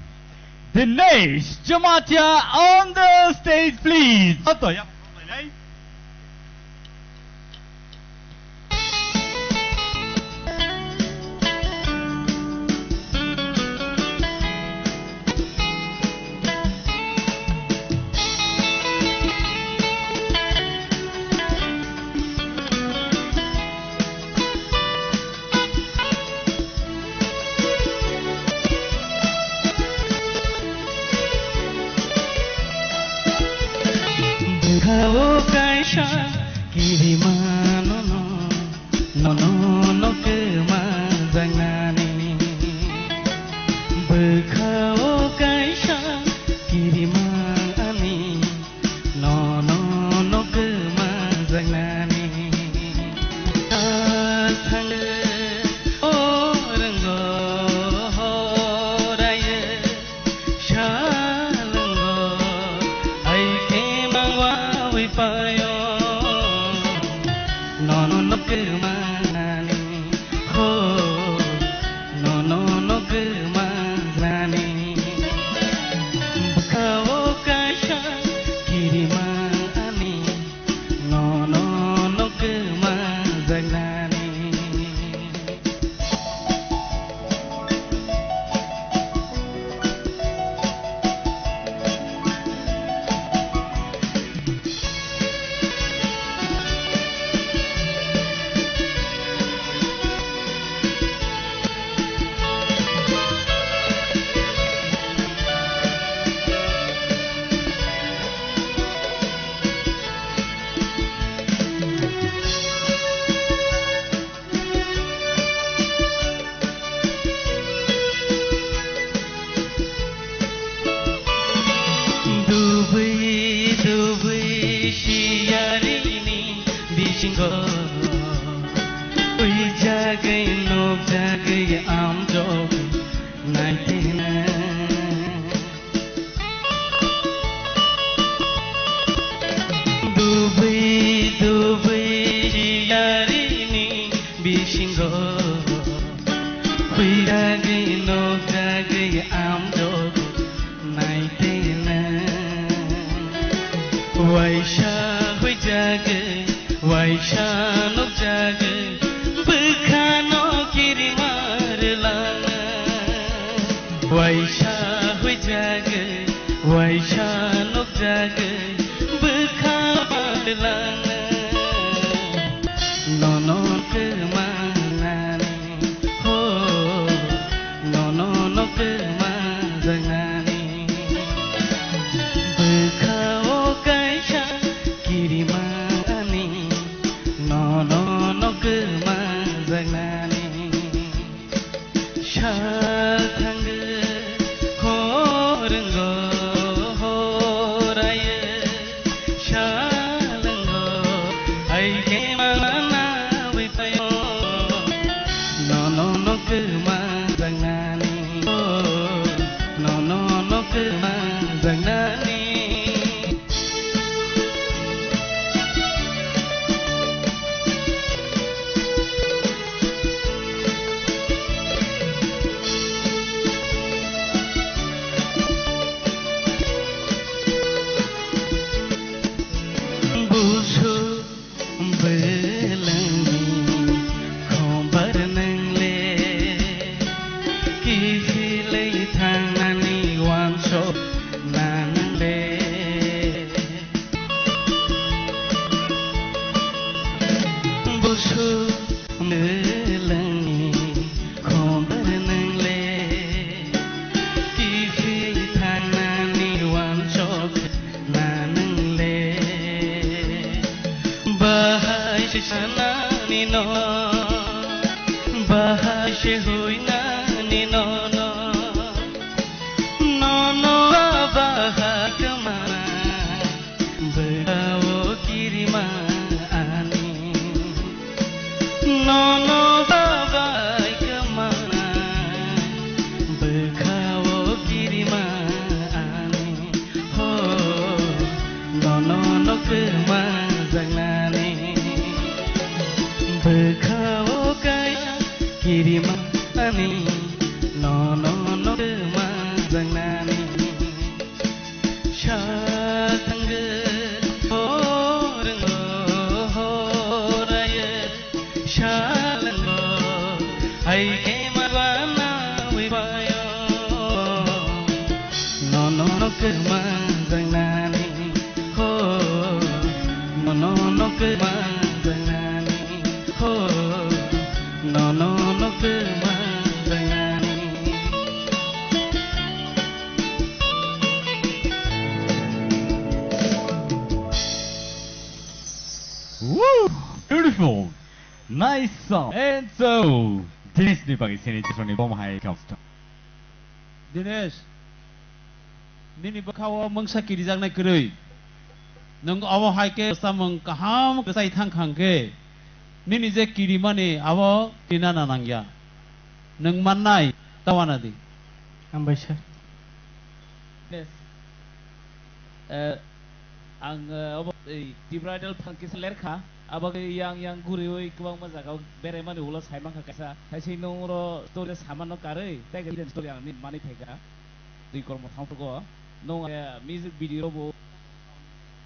Dinesh Jamatia on the stage, please. Kau kaisa kirimano no no kemanjangani Bekau kaisa kirimani no kemanjangani Athang orang raya shalango ai kemangwa payo no kemanani ho no kemanani kau kaisa kirimani no kemanani Dubai siarini bisingo ui jagai nok jagai am jog naitina Dubai siarini bisingo ui jagai nok jagai am jog naitina Waisha hui jaga, waisha nok jaga, bekhano kiri marlana. Waisha hui jaga, waisha nok jaga, bekhano marlana. No kemanani, ho, no kemanani. Bekau kaisa kirimani no ngelangi khombar nangle kifi thanani wan chok nanangle bahai shana ni no bahai she hoina ni no no no no bahai kamana bawo kirima ani no no bahai kamana bawo kirima ani ho no no no kema jangnani bawo kaya kirima ani no no no kema jangnani Shatanga Horango Horaya Shalango I came Avana Vivayo No no no Kama Zanani Ho No no no Kama Zanani Ho No no no Kama Zanani Woo! Beautiful! Nice song! And so, Dinesh Dipagi sini Tiffany Bom Hai Kausta. Dinesh, nini bakawa mangsa kiri jang nai kerui. Nung awo hai ke samang kaham kesai thang khang ke. Nini je kiri mani awo tina nanangya. Nung manai tawana di. Ambaisar. Yes. Ang abo di bridal phangkis lerkha abag yang gurioi kubang mazakau bere mani ulas haimang kakasa haisi nongro story saman no karei tega hidden story ang mani phega dui kormo thangpgo nong music video bo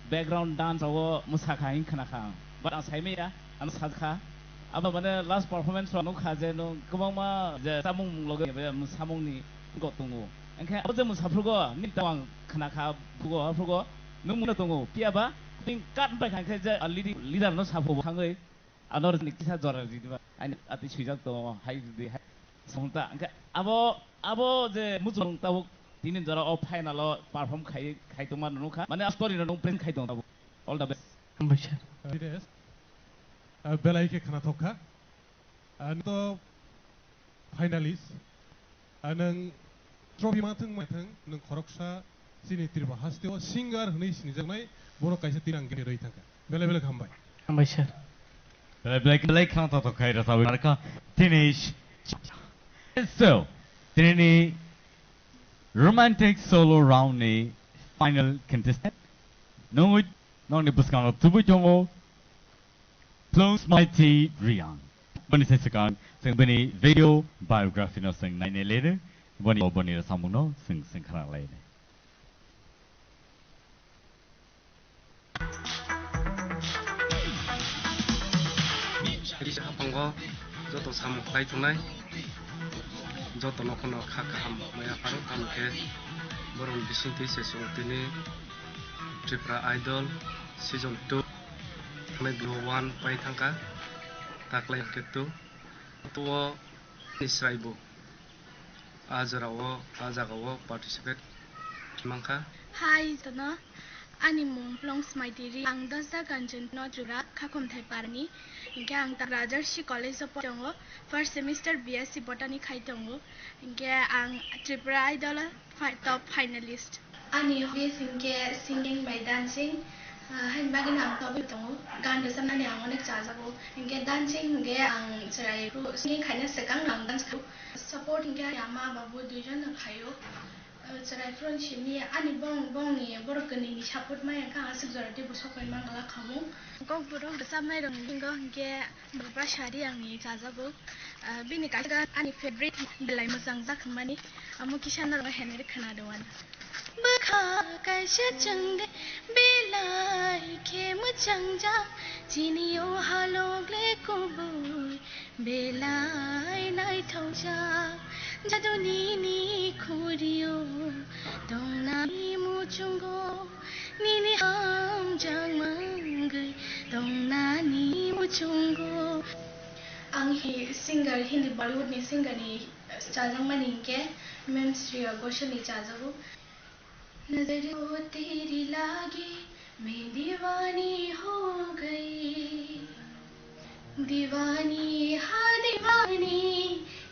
background dance awo musakha hin khana kha but ang saime ya ang sadkha aba mane last performance no khaje no kubang ma samung loge samung ni gotungu engkha abo je musafrugo ni tawang khana kha bugo afrugo nung muna tungo piaba ting kat ba kan khaje leader no sapo khangai anor ni kisa jora di ba ani ati sujak to hai di sonta abo je mujung tabu tinin jara o final perform khai to man no kha mane story no plan khai to tabu all the best Ambaisar. Dinesh belai ke khana thokha to finalist nang trophy mathang nang khoroksa sini tirba hasteo singer hni sini jangnai boro kaisa tirang ge roi thangka bele bele khambai Ambaisar. Belai khana to khai ra sawi marka Dinesh. So, Dineni romantic solo round ni final contestant. Nong ni buskang tubu jongo Close Mighty Riang. Bani sesakan sing bani video biography no sing nine later. Bani ra samung no sing khana later. Risa hapanggo joto samuk lai tunai joto nokono khakam maya paru tamke borong bisinti sesung tini Tripura Idol season 2 thanai Glow 1 pai thangka taklai ketu tuo nisraibu ajarawo participate mangka Hi Tana Ani mung plong smaitiri ang dasa kanchen no jura khakom thai parni inke ang ta Rajarshi College of Tongo first semester BSc Botany khai tongo inke ang Tripura Idol top finalist Ani hobbies inke singing by dancing hain bagin ang top tongo gan dasa nani ang onek chajabo inke dancing inke ang charai ru singing khaina sekang ang dance support inke yama babu duijon khayo Cerai friendship ni ani bong ni borokani ni support mai ka asik jara de busokoi mangala khamu ko borok de samnai rong dingo ge baba shari ang ni jajabo bini ka ani favorite belai mojang jakhmani amu kisana ro henere khana doan bakha kaise changde belai ke mojang ja jinio halogle ko boy belai nai thauja Jadu nini kurio dong nami muchungo nini ham jang manggai dong nani muchungo ang singer Hindi Bollywood ni singer ni chajang mani ke Mem Shreya Ghoshal ni chajabu नजर वो तेरी लागी मैं दीवानी हो गई दीवानी हाँ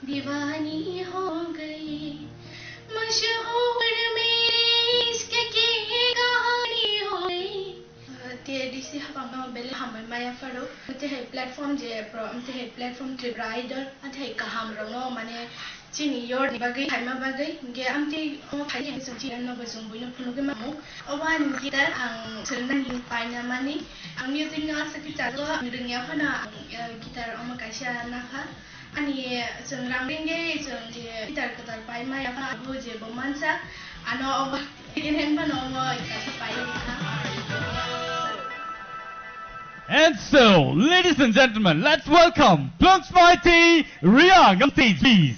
दीवानी हो गई मशहूर मेरे इश्क की कहानी हो गई ते डिसी हवा बेले हम माया फरो ते है प्लेटफॉर्म जे प्रो ते है प्लेटफॉर्म ट्रिप्रा आइडल अते है कहाम रंगो माने Chini yor ni bagay haima bagay nge amti o khai yang sanchi no bajung buino phunu ke mamu awan gitar ang selna ni paina mani ang music nga sakit chago ang ringya phana gitar oma kaisha na kha ani sengrang ringe seng gitar katar pai ma ya pha bo je bomansa ano oma inen pa no mo ikasa pai ha. And so, ladies and gentlemen, let's welcome Plunks Mighty Riyang on stage, please.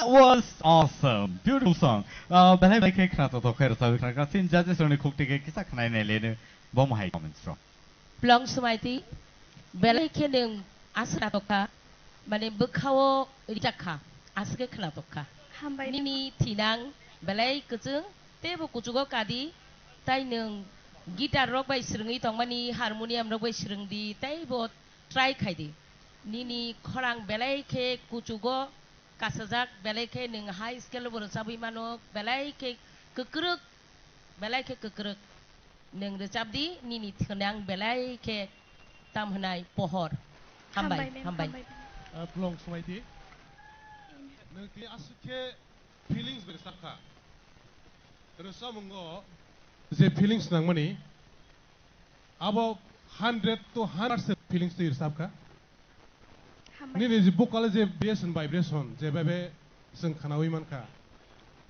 That was awesome. Beautiful song. Belai ke khana to khair sa khana sin judges oni khukti ke kisa khana ne le bom hai comments from. Plong sumaiti belai ke neng asra toka mane bekhawo rijaka aske khana toka. Nini tinang belai kejeng tebo kujugo kadi tai neng gitar rock bai srungi tongmani harmonium rock bai srungdi tai bo try khaidi. Nini khorang belai ke kujugo kasajak belai ke neng high scale bor sabi mano belai ke kekruk neng recabdi nini thenang belai ke tamhnai pohor hambai Plong sumaiti nang ti asuke feelings bersaka rasa mungo je feelings nang mani abo 100 to 100 feelings to irsabka ni ni bukal je vibration je bebe sing khanawi manka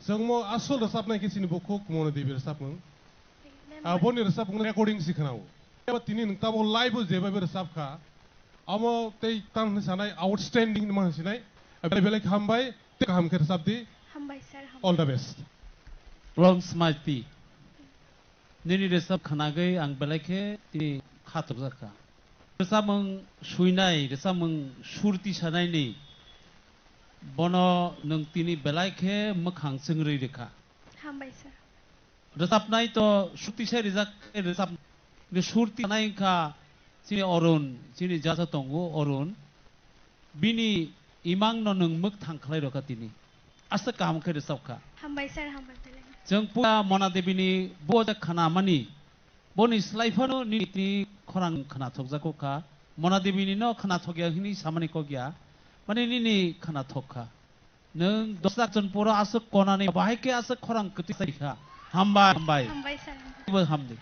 sangmo asol rasap nai kisini bukuk mono de bersap mung aboni rasap mung recording sikhanawo eba tini nang tabo live je bebe rasap kha amo tei tam sanai outstanding man sinai bele hambai te ham ke rasap di all the best Wrong smarty. Nini resap khanagai ang belake ti khatok zaka. Resamang suinai, resamang surti sanai ni. Bono nung tini belake makhang sengri rekha. Hambai sir. Resap nai to surti sai resap ne surti nai ka sini orun sini jasa tongo orun bini imang no nung mak thang khlai ro ka tini. Asa kam ke resap ka. Hambai sir hambai. जों पुरा मना देवीनि बोजा खाना मानि बनि स्लाइफानो निति खरां खाना थकजाको का मना देवीनि न खाना थगिया हिनि सामानि को गया माने निनि खाना थका नों दसला जन पुरा आस कोनानि बाहाय के आस खरां कति साइखा हामबाय sir हामदे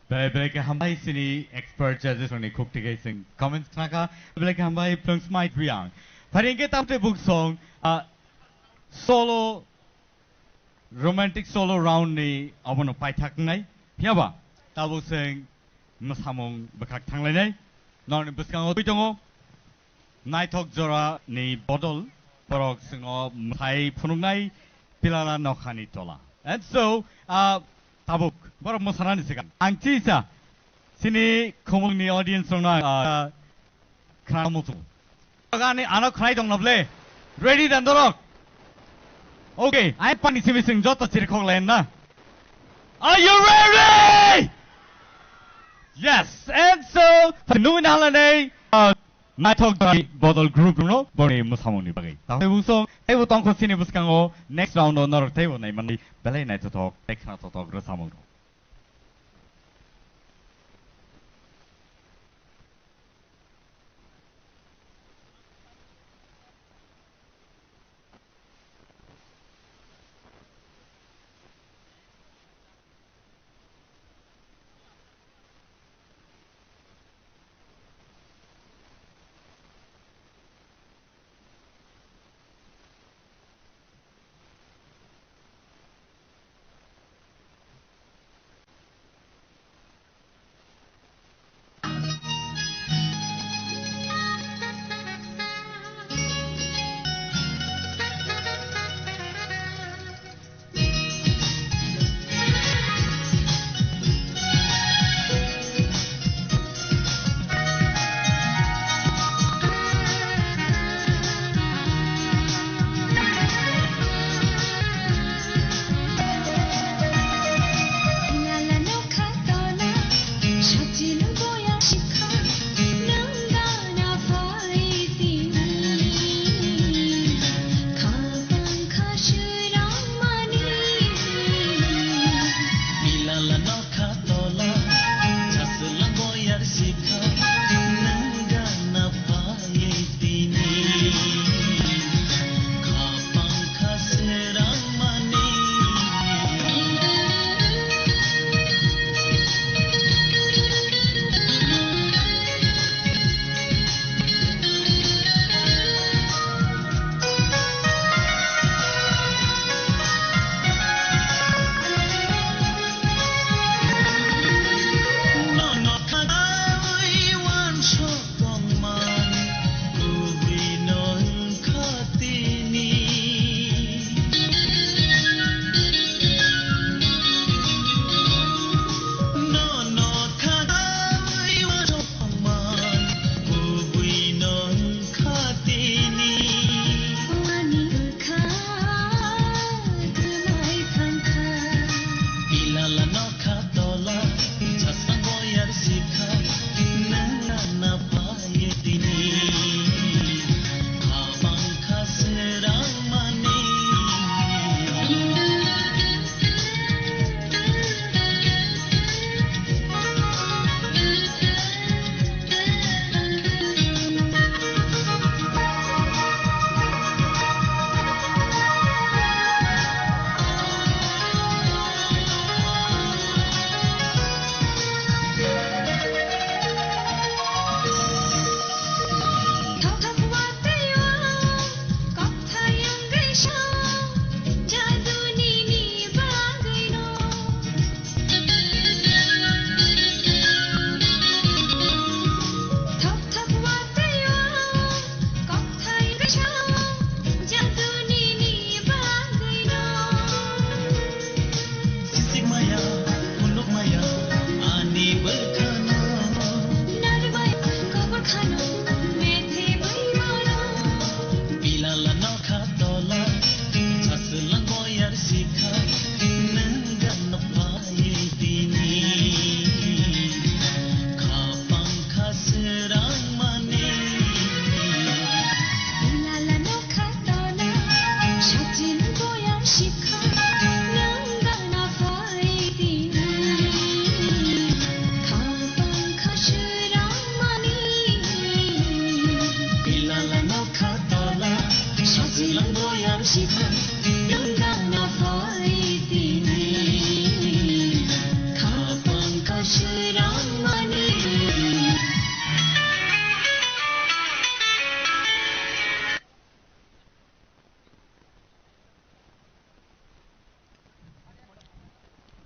Belai ke hambai sini expert judges oni khukti ke sing comments naka belai ke hambai plong smite riang Paringke tamte book song solo romantic solo round ni abono paithak nai hiaba tabo sing masamong bakak thanglai nai non buskang opitongo naithok jora ni bodol porok singo thai phunungnai pilala nokhani tola and so tabuk borok mosanani sikan angchisa sini khomungni audience rongna khramutu Gani anak khnai dong noble ready dan dorok okay I pani simi sing joto chirkhok len na are you ready yes and so nuin halane naithok bodol group no boni musamoni bagai ta busong ei butong khosini buskango next round on nor tebo nai mani belai nai totok ekha totok rasamong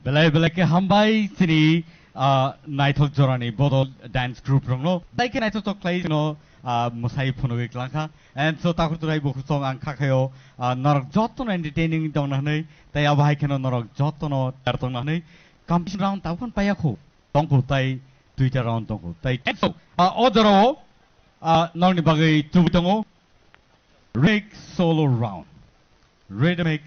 belai belai ke hambai sini naitok jorani bodol dance group rongno belai ke naitok tok play no musai phono ge klangkha and so takur turai boku song ang khakhayo norok jotto entertaining dong na nei tai abai keno norok jotto no tar tong na nei competition round tapon payakho tongko tai Twitter round tongko tai so odoro nongni bagai tubutongo rhythmic solo round rhythmic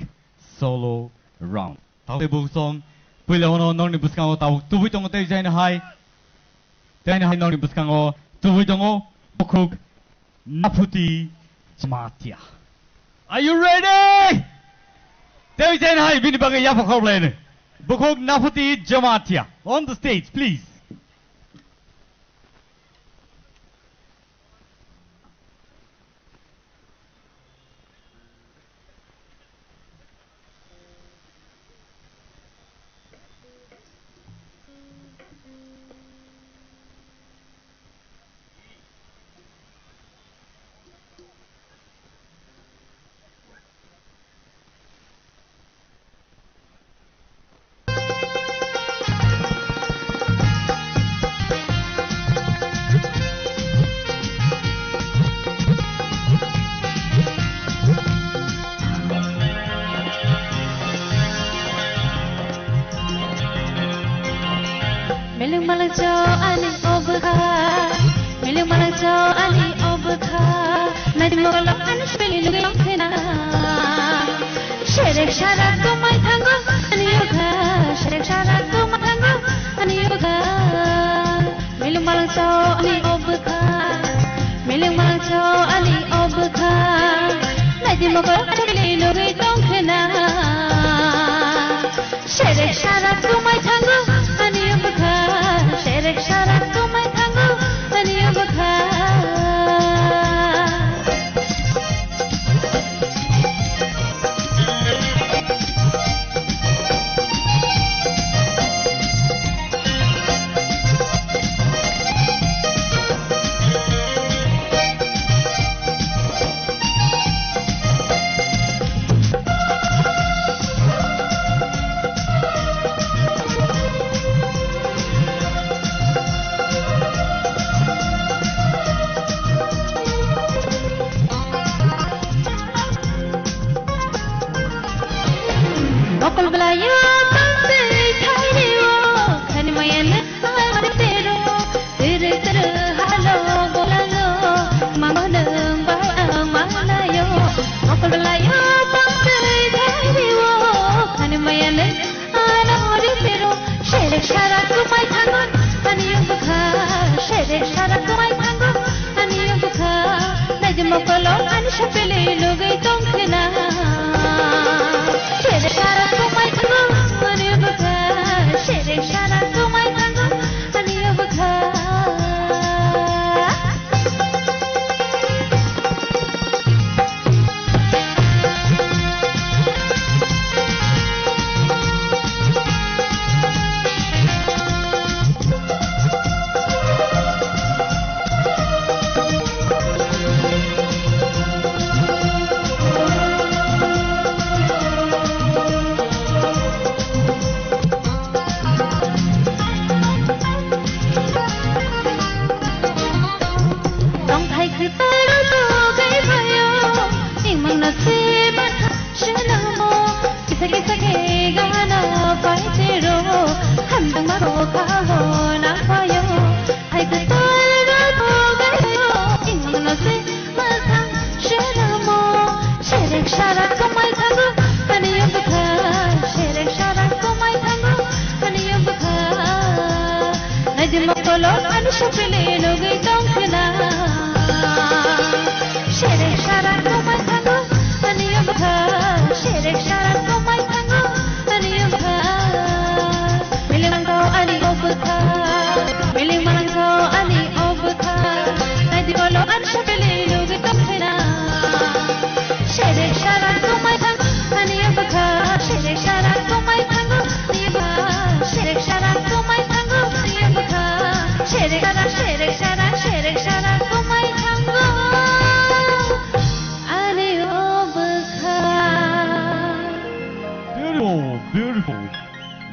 solo round tau boku song pula hono nongni buskango tau tubutongo tai jaina hai nongni buskango tubutongo bukuk naputi jamatia. Are you ready? There is an high bini bagai yafa koblen. Bukuk naputi jamatia on the stage, please.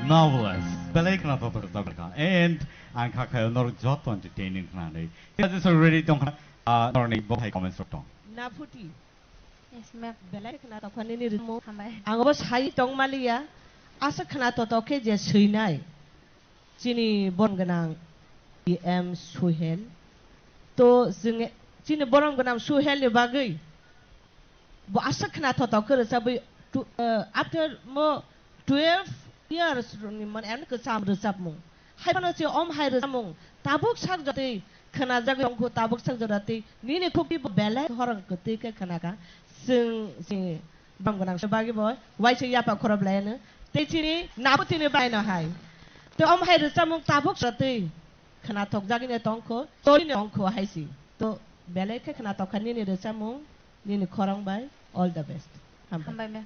marvelous. Belai kana to to ka. And ang kakay nor jot entertaining kana nei. This is already tong norni bo hai comments to. Na phuti. Yes, ma'am. Belai kana to khani ni mo. Ang bo sai tong malia. Asa kana to ke je suinai. Chini bon ganang em Suhel. To जोङो chini borong ganam Suhel ni bagai. Bo asa kana to ke sabai after mo 12 years ni man em ke sam resap mong. Hai pano si om hai resap mong. Tabuk sak jati kana jag yong ko tabuk sak jati ni ne khopi belai horang ke te ke kana ka sing si bang ganang sebagai boy wai se ya pa khorab lain te chini na puti ni bai na hai. To om hai resap mong tabuk jati kana tok jagi ne tongko to ni tongko hai si. To belai ke kana tok ni resap mong ni khorang bai all the best. Hambai ma'am.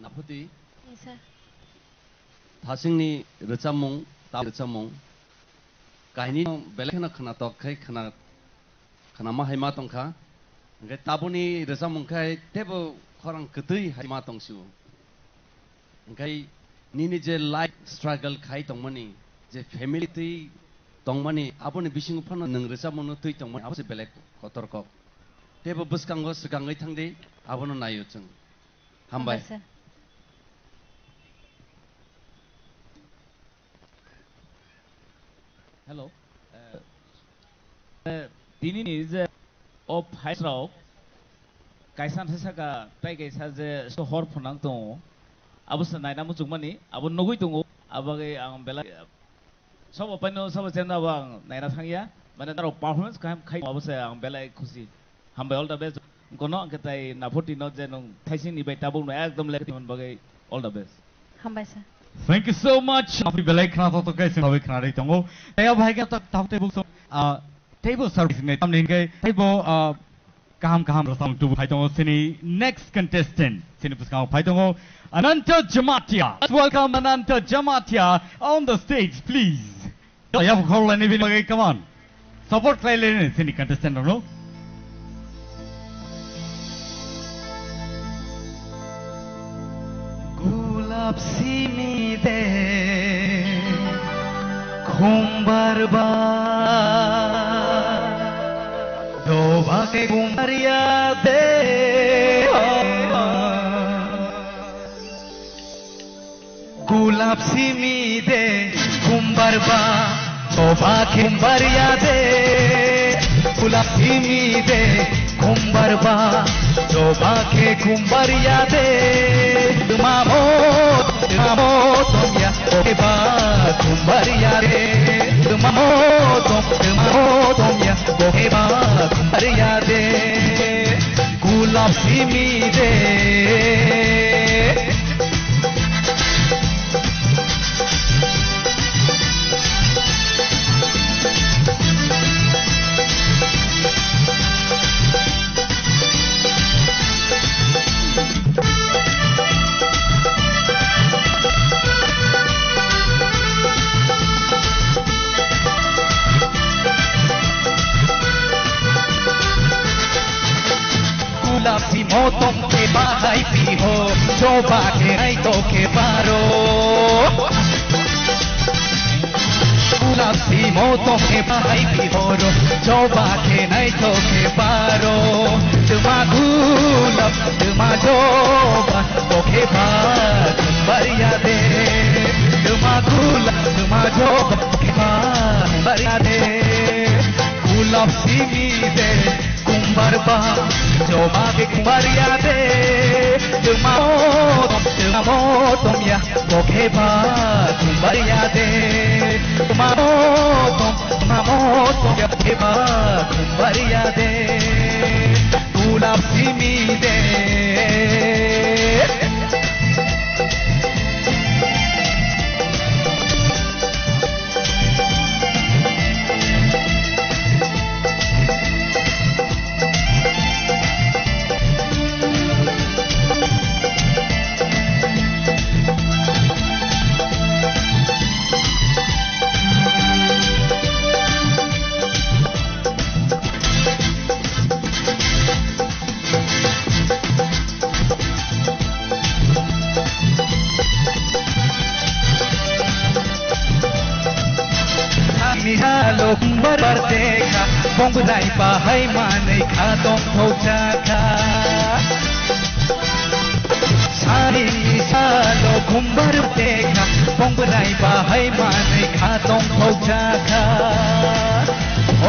Naputi. Yes, sir. Thasingni recamung, ta recamung. Kahini belai kena tok kai kena ma hai ma tong kha. Ngai tabuni recamung kai tebo khorang ketui hai ma tong siu. Ngai ni je life struggle khai tong mani je family tui tong mani aboni bising phano nang recamung no tui tong mani abse belai kotor kok. Tebo buskango sekangai thangde abono nayo chung. Hambai. Hello. Dini ni je of high rock. Kaisan sesaka tai kaisa je so hor phonang tong. Abu sanai namu chungmani abu nogui tong abagai ang bela sob apano sob chena bang naina thangya mane taro performance khai abu se ang bela khushi. Hambai all the best. Kono ketai naputi no je nong thaising ni bai tabung no ekdom lekti man bagai all the best. Hambai sir. Thank you so much. Api belai kana to kai sing awi kana ri tongo. Taya bhai ka tak table so table service ne tam ning kai table kaham rasam tu bhai tongo sini next contestant sini puskang bhai tongo Ananta Jamatia. Let's welcome Ananta Jamatia on the stage please. Ya khol lani bin bagai come on. Support kai le sini contestant no. Lapsimide khumbarba dobake khumbaria de gulapsimide khumbarba dobake khumbaria de gulapsimide khumbarba dobake khumbaria de Mamotom ya okeba kumbaria re Mamotom ya okeba kumbaria de Gulab simi de Si motom ke bahai piho coba ke ai to ke paro si motom ke bahai piho coba ke nai to ke paro tuma gulab tuma coba to ke par bariya de tuma gulab tuma coba ke par bariya de gulab si mi de kumbarba coba ke kumbaria de tumamotom ya kokeba kumbaria de tumamotom ya kokeba kumbaria de gulab simi de देखा बंगराई बाहाय मानै खादं फौजाखा सारी सालो कुम्बार देखा बंगराई बाहाय मानै खादं फौजाखा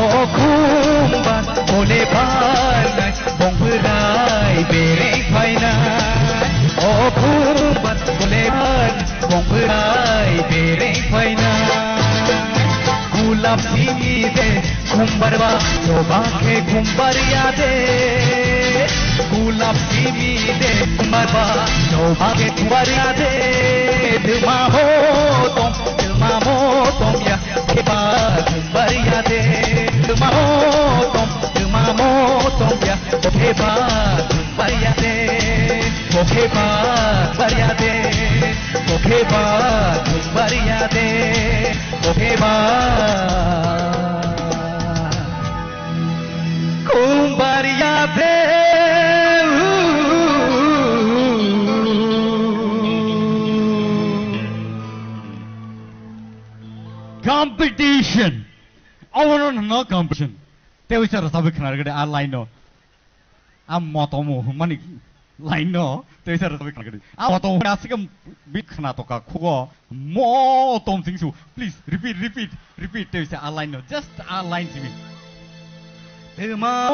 ओ कुम्बार ओले बारनाय बंगराई बेरे फायनाय ओ कुम्बार ओले बारनाय बंगराई बेरे फायनाय गुलाब सिमी दे कुम्बारबा शोभाखे कुम्बार यादे गुलाब सिमी दे कुम्बारबा शोभाखे कुम्बार यादे धमा हो तुम या केबा कुम्बार यादे धमा हो तुम या केबा कुम्बार यादे केबा कुम्बार यादे केबा कुम्बार यादे केबा कुम्बार यादे competition. Oh no competition. They wish I was a big I line no. I'm motomo money line no. They wish I was a big I want to ask him big Kanatoka Kugo more Tom things you please repeat. They wish I line no. Just a line to me. Dema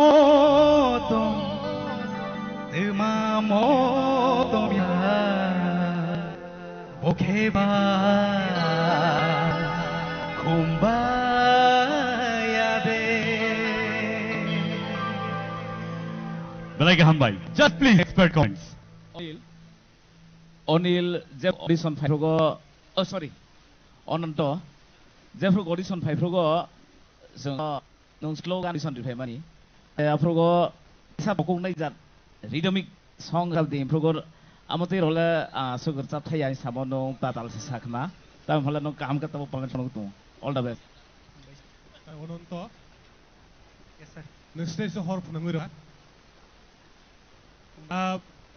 motom ya Bokeba kumbaya de Balaika Hambai, just please expert comments. Onil Jeff audition Fairogo sorry Onanto Jeff audition Fairogo so nung slogan audition di Femani Afrogo sa bokong na jat rhythmic song of the improgo amateur rola sugar chap thai samono tatal sakma tam hola no kam ka tabo palan chonu tu all the best Ononto Yes sir. next day so hor phunangura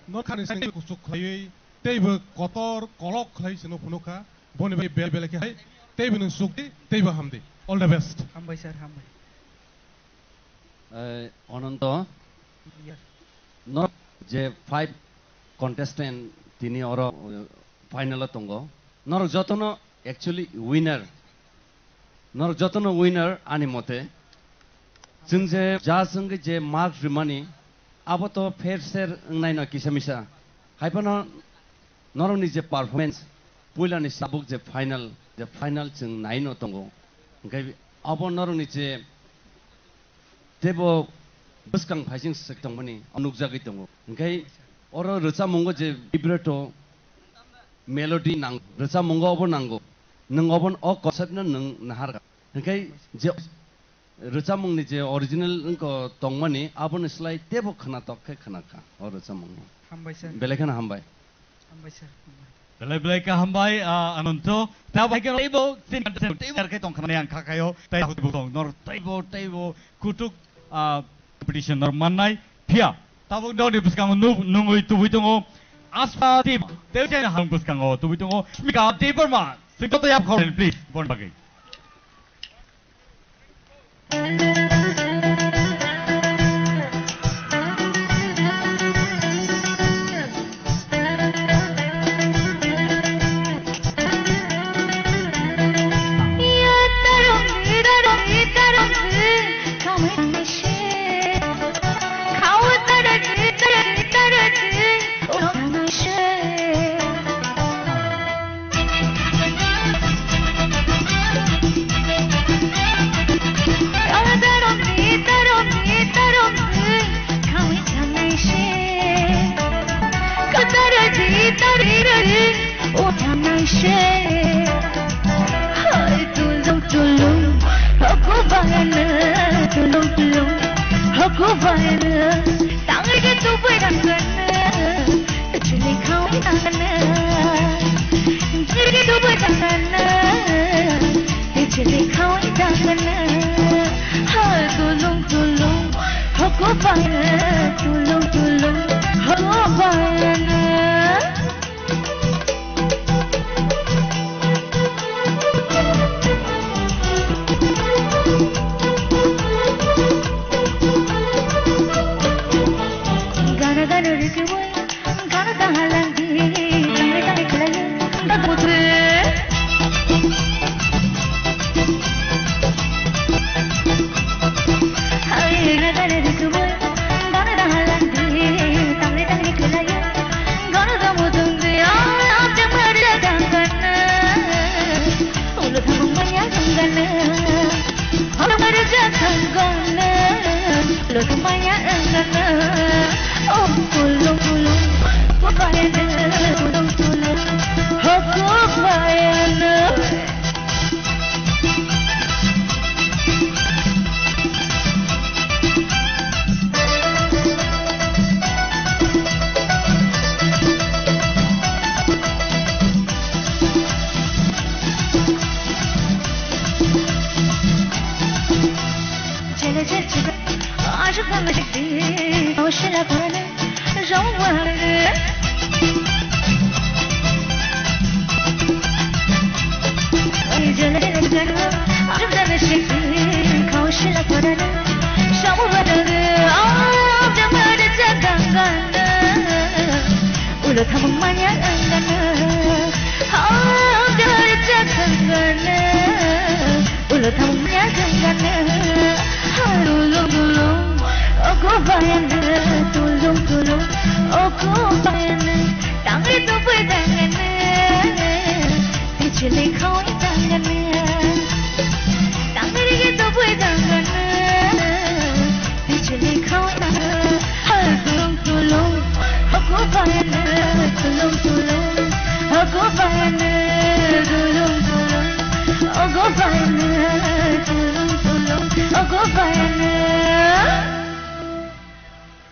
no khani sai ku suk khlai teibo kotor kolok khlai sino phunuka boni bai bel ke hai teibo nu sukti teibo hamdi all the best Hambai sir, hambai. অনন্ত যে 5 contestant তিনি or final তঙ্গ নর যতন actually winner নর যতন winner আনি মতে जों जे जा जों जे मार्क रिमानि आबो तो फेर सेर नायनो किसामिसा हाइपन नरनि जे परफॉर्मेंस पुइलानि साबुक जे फाइनल जों नायनो तंगो ओंखाय आबो नरनि जे Tebo buskang phasing sektang mani anuk jagai tongo. Engkai oro recha mongo je vibrato melody nang recha mongo obo nango. Nang obon o concept na nang nahar. Engkai je recha mongni je original engko tongmani abon slai tebo khana tokke khana ka o recha mongo. Hambai sir. Belekana hambai. Hambai sir. Belai ka hambai anonto tabai ke tebo tin tebo ke tong khana yang khakayo tai hu tong nor tebo kutuk competition nor manai pia tabuk do di buskang nungui tubuh tungo aspa tip teu chen hang buskang o tubuh tungo mika tiper ma sikto yap khol please bon bagai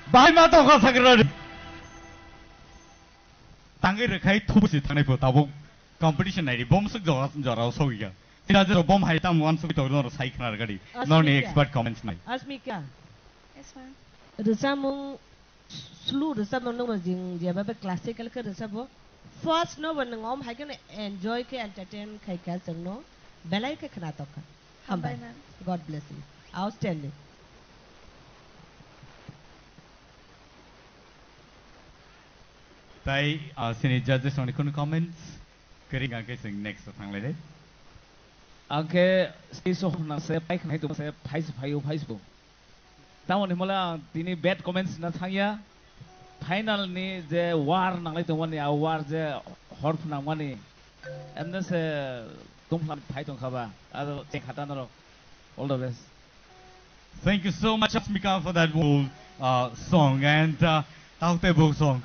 Bahai mata kau sakral. Tanggai rekai tu bersih tangai pun tahu competition ni bom suk jorau sogi ya. Tidak ada bom hai tam one suk itu orang sai kena regadi. No ni expert comments mai. Asmika. Yes ma'am. Resamung seluruh resamung nong majing dia apa classical ke resabo. First no benang om hai kan enjoy ke entertain kai kai sengno. Belai ke kena toka. Hambai. God bless you. Outstanding. Tai sini judges on ikut comments. Kering angke sing next tang lede. Angke so na saya baik na itu saya Facebook. Tahu ni mula tini bad comments na thangya. Final ni je war nang itu wani war je horf nang wani. Anda se tumpang phai tong khaba. Ado cek hata naro. All the best. Thank you so much Asmika for that whole song and tahu tebo song.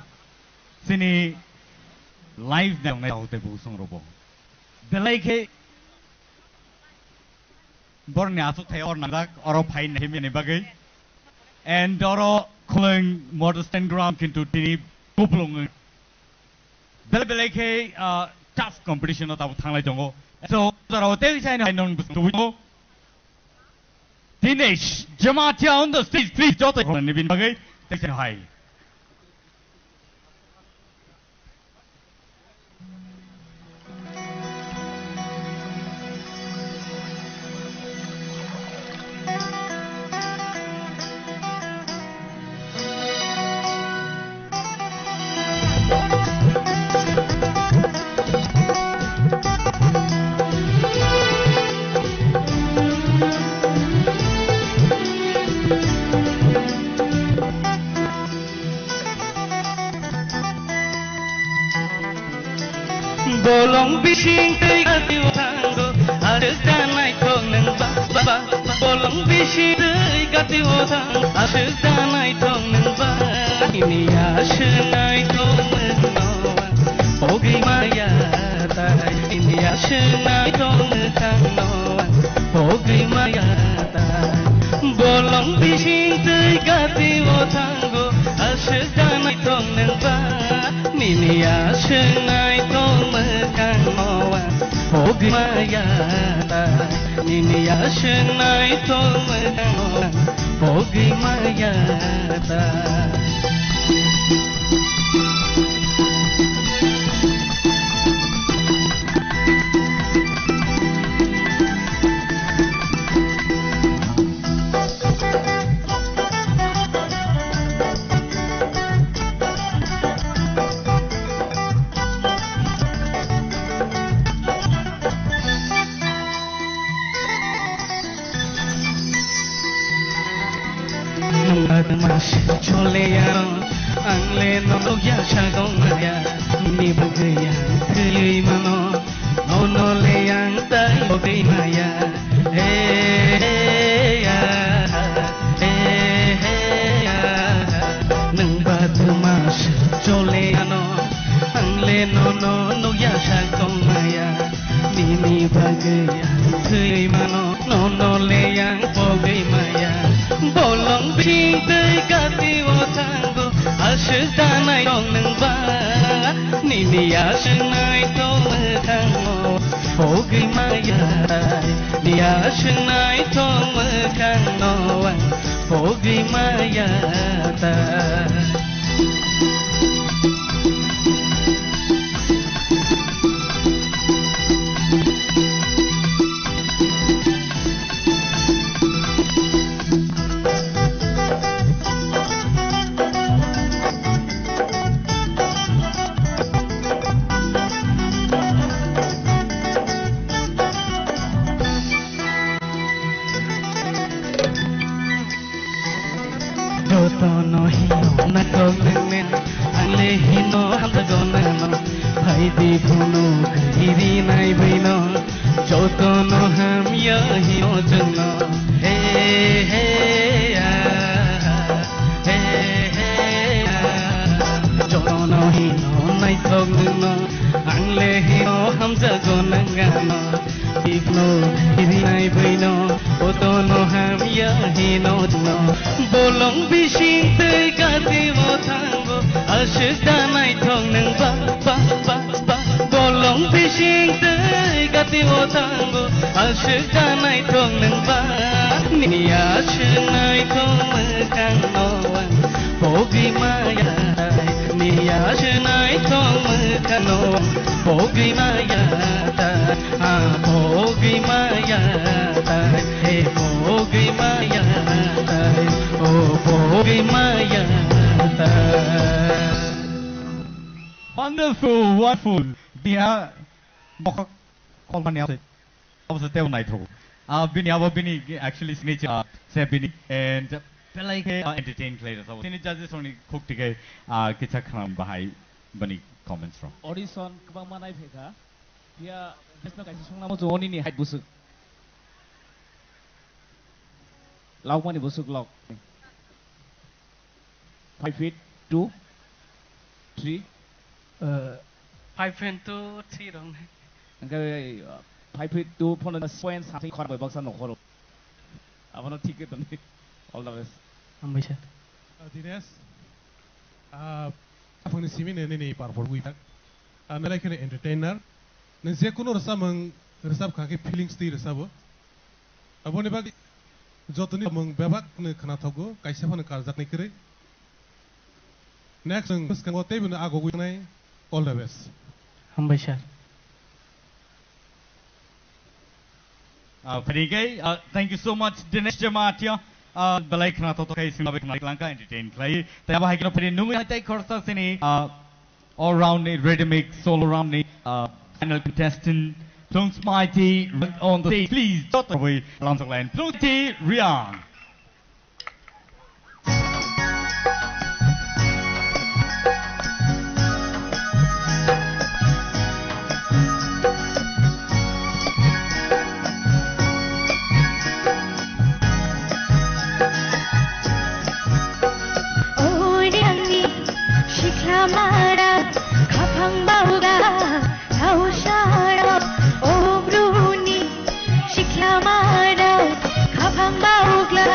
Sini live na ngai tahu tebo song robo. Belai ke borne asuk thai or nadak oro phai nahi me ne bagai and oro khuleng model stand ground kintu tini kuplong belai ke tough competition na tahu thanglai jongo so zaro te sai na non tu Dinesh Jamatia on the stage please jota ni bin bagai te sai hai Bolong bising tega tiwanggo ada danai thong nang ba bolong bising tega tiwang ada danai thong nang ba ini asenai thong nawa ogi maya ta ini asenai thong kang nawa ogi maya ta bolong bising tega tiwanggo ada danai thong nang ba ini asenai thong Hogi maya ta nini asenai thong hogi maya ta ya shagong maya ni bagaya thei mano no le yang tai bogai maya ya nang ba mas jole ano ang le no ya shagong maya ni bagaya thei mano no le yang bogai maya bolong bing tei kati o tango asdanai dong nang ba ni asnai dong tango bogai maya ni asnai dong tango bogai maya ta bolong bising tei kati mo tango asdanai thong nang ba bolong bising tei kati mo tango asdanai thong nang ba ni asnai thong kang noan bogi maya ni asnai thong kang noan bogi maya ta bogi maya ta he bogi maya ta bogi maya ta wonderful wonderful dia mokok kolman ya apa teu nai tho bini abo bini actually signature se bini and pelai ke entertain players so tini judges only cook tige kicha kham bahai bani comments from audition kabang manai pheka dia besno kaisi songna mo joni ni height busuk lauk mani busuk lauk 5 feet 2 3 5 feet 2 3 dong angkai 5 feet 2 phone point something khon boy box no khoro abono thik ke tani all the best ambaisha Dinesh apang simi ne perform wi tak like an entertainer ne je kono rasamang rasab khake feelings ti rasabo abone bag jotoni mong bebak ne khana thogo kaisa phone karjak ne kre next ng kango tebi na ago nai all the best ambaisha thank you so much Dinesh Jamatia balai khana to kai sim babe khana langka entertain klai ta ba haikino phari nungu tai khorsa sini all round rhythmic solo round final contestant Plunks Mighty on the stage please dot away along the line Plunks Rian Mara khapang bauga haushara o bruni shikla mara khapang bauga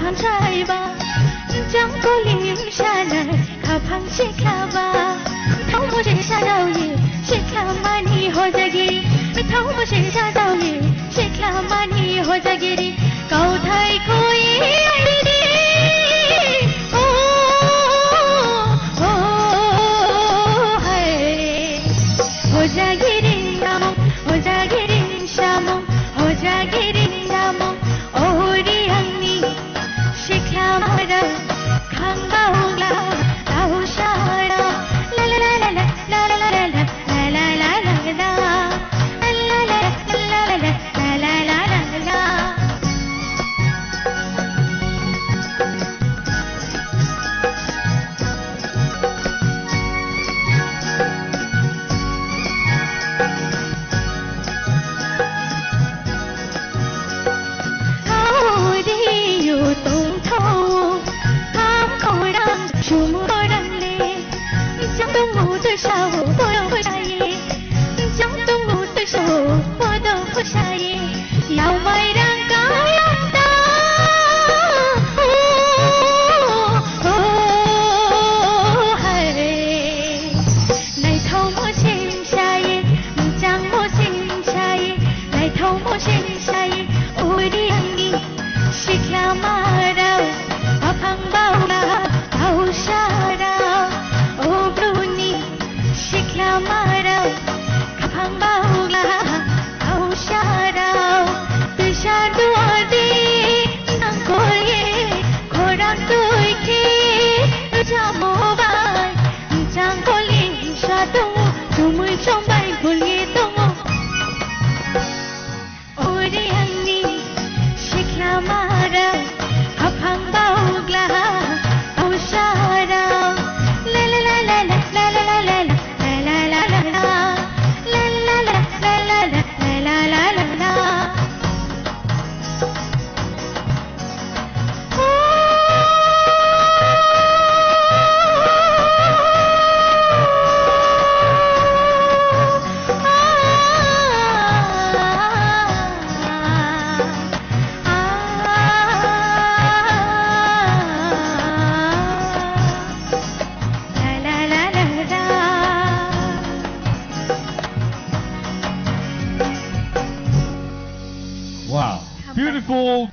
फांसायबा जंगलिम शानार खाफां शिख्लाबा थाव मोसे साजावये शिख्ला मानि हजागिरि थाव मोसे साजावये शिख्ला मानि हजागिरि गावथाय कोई आइदि ओ ओ हाय हजागिरि नाम हजागिरि शाम हजागिरि नाम ओहरि आंनि शिख्ला मारा खांबावला दावसारा ला ला ला ला ला ला ला ला ला ला ला ला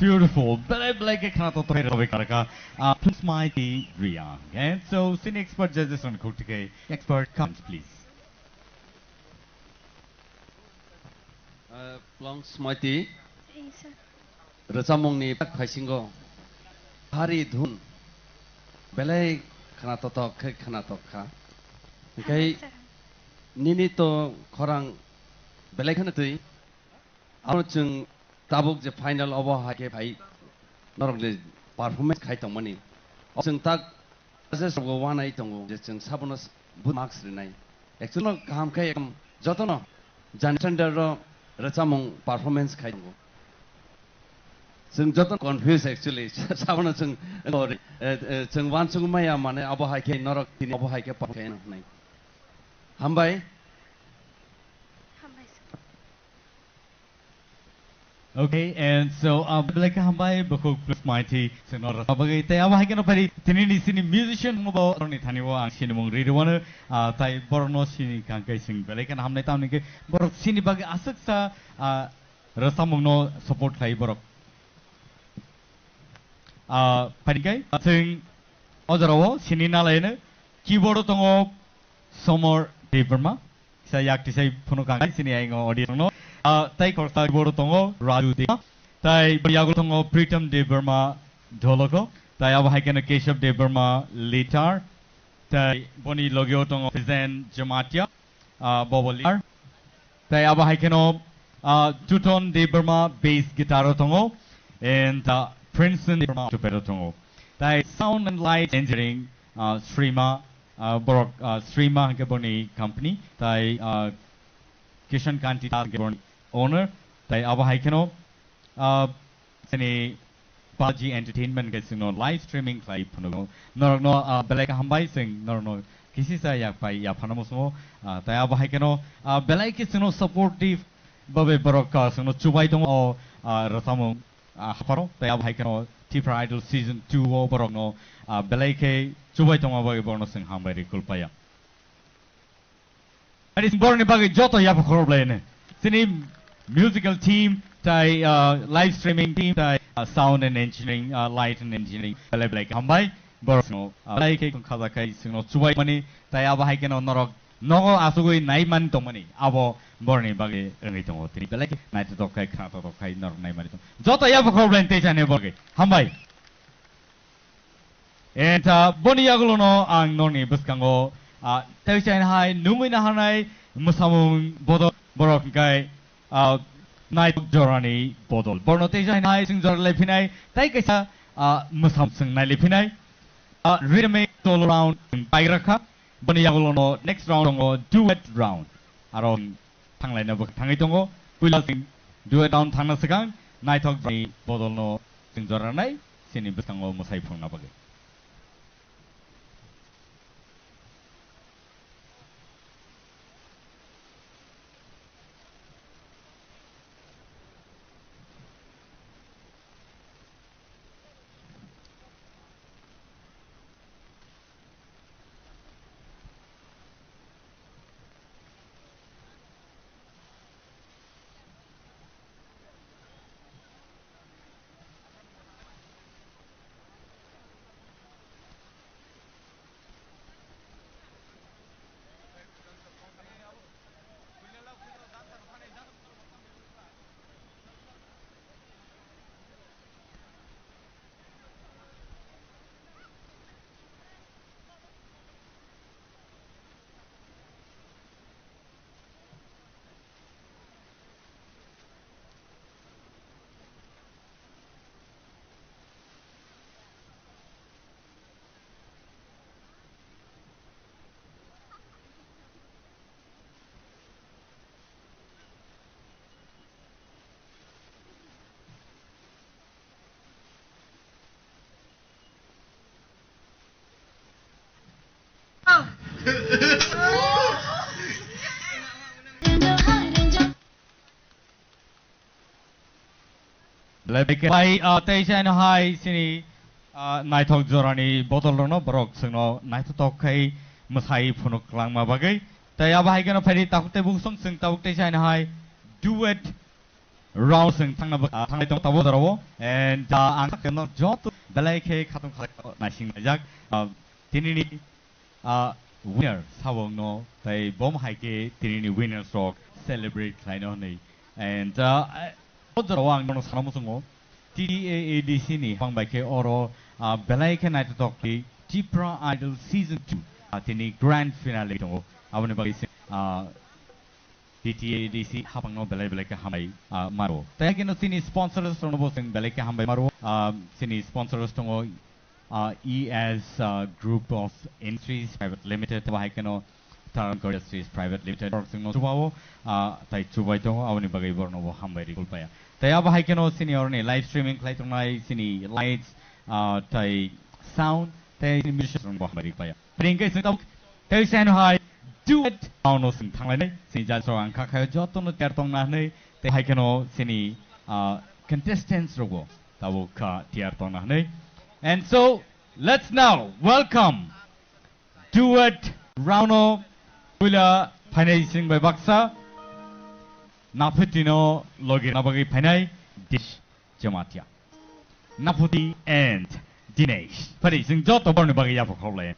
Beautiful. Belai khana to thoi robe karaka. Prince Mighty Riyang. And so, senior expert judges on Kutike. Expert comes, please. Plongs Mighty. Rasamong ni Paisingo. Hari Dhun. Belai khana to khana to kha. Okay. Nini to khorang belai khana tui. Aro chung tabuk je final over hake bhai norok le performance khai tong mani chung tak just go one ai tong je chung sabona bu marks re nai actually kam khai ekam jotono jan tender ro rachamong performance khai tong chung joton confuse actually sabona chung chung wan chung maya mane abo hake norok tin abo hake pa khai nai hambai Okay, and so belai hambai bako Plus Mighty senor abagai tai aba haikeno pari tinini sini musician ngobo roni thani wo ang sini mong riri wana tai borno sini kangkai sing belai kan hamnai tamni ke borok sini bagai asak sa rasamong no support khai borok pari kai sing ojarawo sini nalaina keyboard tongo somor deverma sa yakti sai phuno kangkai sini aingo audience no tai korta keyboard tongo Raju de tai bariago tongo Pritam de Burma dholoko tai aba haikena Keshav de Burma litar tai boni logyo tongo Fizen Jamatia boboliar tai aba haikeno Tuton de Burma bass guitar tongo and Princeton de Burma trumpet tongo tai sound and light engineering Srima borok Srima hanke boni company tai Kishan Kanti boni owner tai aba haikeno sini Baji Entertainment ke sing no live streaming klai phuno norok no belai ka hambai sing norok no kisi sa yak pai ya phanamo so tai aba haikeno belai ke sino supportive babe borok ka sino chubai dong o rasamong haparo tai aba haikeno Tipra Idol Season 2 o borok no belai ke chubai tongma bagi borno sing hambai ri kulpaya. Ari borni bagi joto ya pokroble ne. Sini musical team tai live streaming team tai sound and engineering light and engineering belai ke hambai borok no belai ke khaza kai sing no chubai mani tai aba hai ke no norok nogo asugui naiman tongmani abo borni bagi ngai tongo tini belai ke nai to kai khata to kai nor naimani to joto ya pokroble te jane borge hambai. And boni yagulo no ang noni buskango teuchain hai numina hanai musamung bodol borok kai night jorani bodol borno teuchain hai sing jor lepinai tai kaisa musam sing nai lepinai rhythm all round pairakha boni yagulo no next round ngo duet round aron thanglai na buk thangai tongo puila sing duet round thangna sakang night hok bodol no sing joranai sini buskango musai phungna bage. Lebih bai teuchain hai sini naitok jorani botol rono borok singno naitok kai musai phunuk langma bagai tai aba hai kena phari takute bungsong sing tabuk teuchain hai duet round sing thangna thangai tong tabo darawo and ang keno jot belai ke khatung khalak nasing najak tinini winner sawong no tai bom hai ke tinini winners rock celebrate khaino nei and Odrawang no sanamusungo TDAADC ni pangbai ke oro belai ke night talk ki Tipra Idol Season 2 tini grand finale tongo abone bagi TDAADC hapang no belai ke hamai maro tay ke no sini sponsors tongo bosing belai ke hambai maro sini sponsors tongo ES Group of Industries Private Limited bahai ke no Taran Industries Private Limited singno chubawo tai chubai tongo abone bagai borno bo hambai ri kulpaya tai aba hai keno senior ni live streaming klai tongnai sini lights tai sound tai musician bo hambai ri paya pringkai sing tai sen hai duet auno sing thanglai nei sing ja so ang kha kha joto no ter tongna nei tai hai keno sini contestants rogo tabo ka tiar tongna nei. And so let's now welcome duet Rauno Wila Panay sing by Baksa Naputino Logi Nabagi Panay Dish Jamatia Naputi and Dinesh Panay sing Joto Born Bagi Yapokole.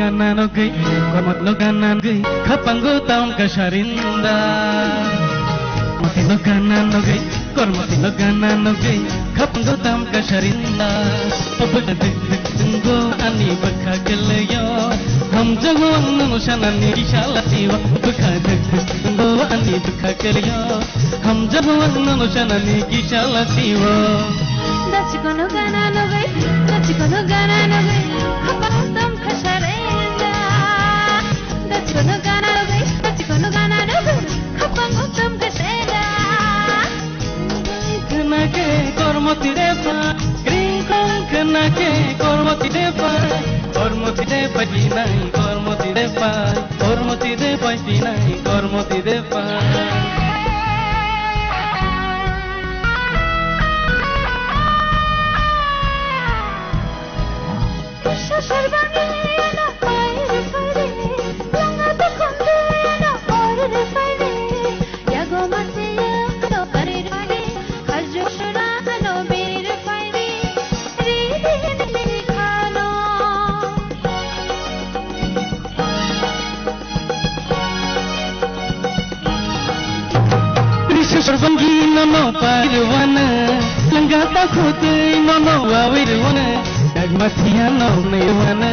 Kanan oke, komat lo kanan oke, kapanggo taong kasarinda. Mati lo kanan oke, kormati nagana nagay kapanggo tam kasharinda pabagdagdagdaggo ani bakagalayo ham jagwang nanusanani kishalatiwa bakagdagdaggo ani bakagalayo ham jagwang nanusanani kishalatiwa Dachikono gana nagay kapanggo tam kasharinda Dachikono gana nagay kapanggo tam kasharinda Kenake kormati depa kringkong kenake kormati depa dinai kormati depa dinai kormati depa Serbangi nono parwana langgata khutei nono wawirwana dagmathiano nirwana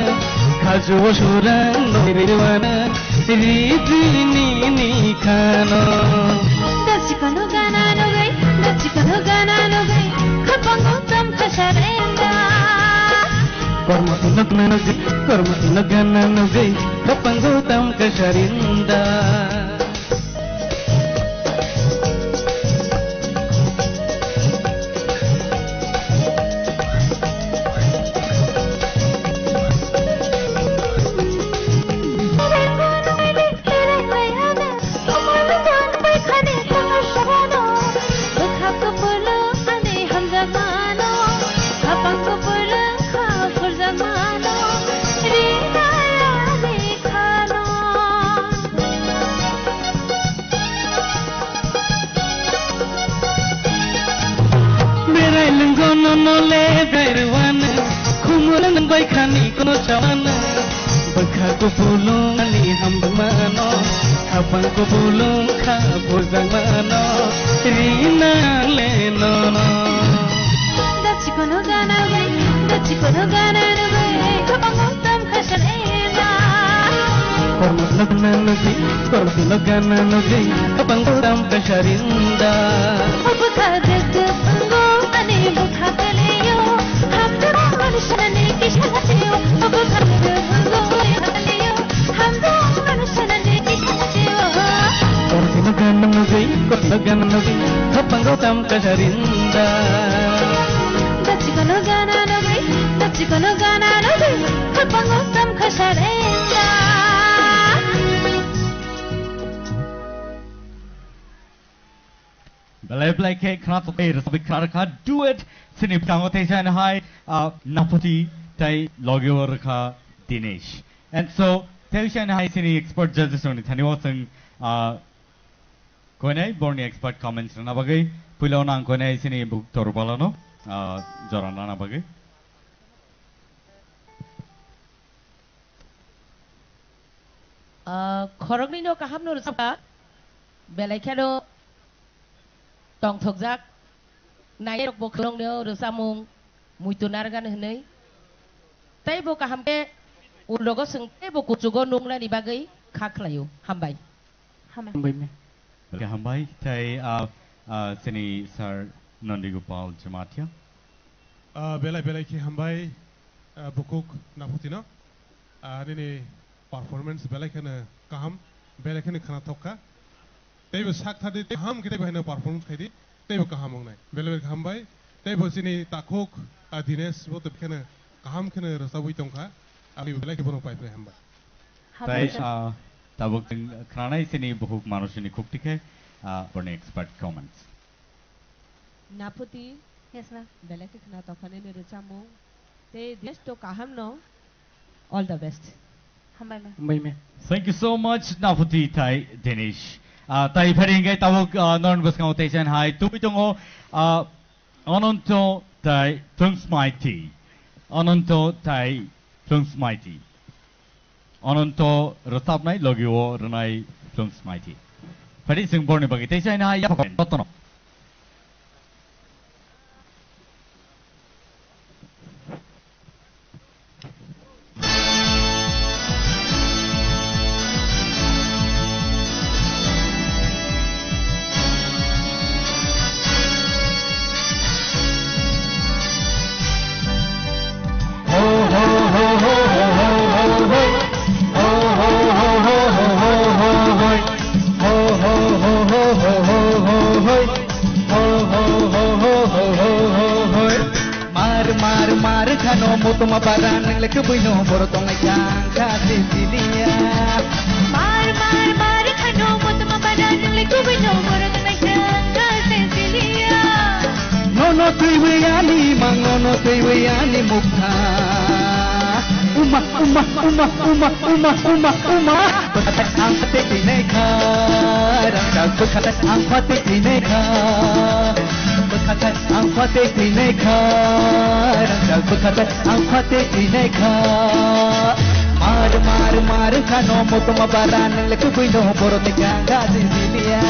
khajo surang nirwana ridini ni khano Dachikono gana nagay kapanggo tam kasharinda kormati nagana nagay kapanggo tam kasharinda khani kono chawana bakha ko pulung ani hambmano kapang ko pulung kha bojamano rina leno Dachikono gana nagay kapanggo tam kasharinda kormati nagana nagay kapanggo tam kasharinda bakagdagdaggo ani bakagalayo ham jagwang nanusanani kishalatiwa bakagdagdaggo bakagalayo ham jagwang nanusanani kishalatiwa kormati nagana nagay kapanggo tam kasharinda Dachikono gana nagay kapanggo tam kasharinda Belai ke krat sabi krat duet sini tango tesan hai napati tai logyor ka Dinesh. And so tesan hai sini expert judges oni thani wasang koinai borni expert comments na bagai pulau nang koinai sini buk torbalano jorana na bagai. Khorokni no kaham no sapa belai khano tong thokjak nairok bo khlong no rosamung muitunar gan hnei tai bo kahamke ulogo sengte bo kuchugo nungla ni bagai khaklayo hambai hambai tai sini sir Nandagopal Jamatia belai ki hambai bukuk naputina nini performance belai kana kaham belai kana khana thokka teibo sak thadi ham kite bahina performance khaidi teibo kaham ngai belai hambai teibo sini takhok Dinesh bo tepkana kaham khana rasabui tongkha ali belai ke bono pai hambai tai tabuk khranai sini bukuk manusini khuktikhe for an expert comments Naputi yes ma'am belai ke khana tokhane ne ruchamu te Dinesh to kaham no all the best Thank you so much Naputi tai Dinesh tai pharingai tabuk non buskau tesan hai tubitongo ononto tai Tungsmaiti ononto tai Tungsmaiti ononto rasapnai logio ranai Tungsmaiti phari singborni bagi tesan hai ya totono khano mutuma baran nang lek buino borotong ai kangka Cecilia mar khano mutuma baran nang lek buino borotong ai kangka Cecilia nono tuiweyani mang nono tuiweyani mukha Uma berkata ang pati bineka Rangkang berkata ang pati bineka Berkata ang pati bineka Rangkang berkata ang pati bineka Mar kano mo tumabaran ng lekubuy no Puro tiganga Cecilia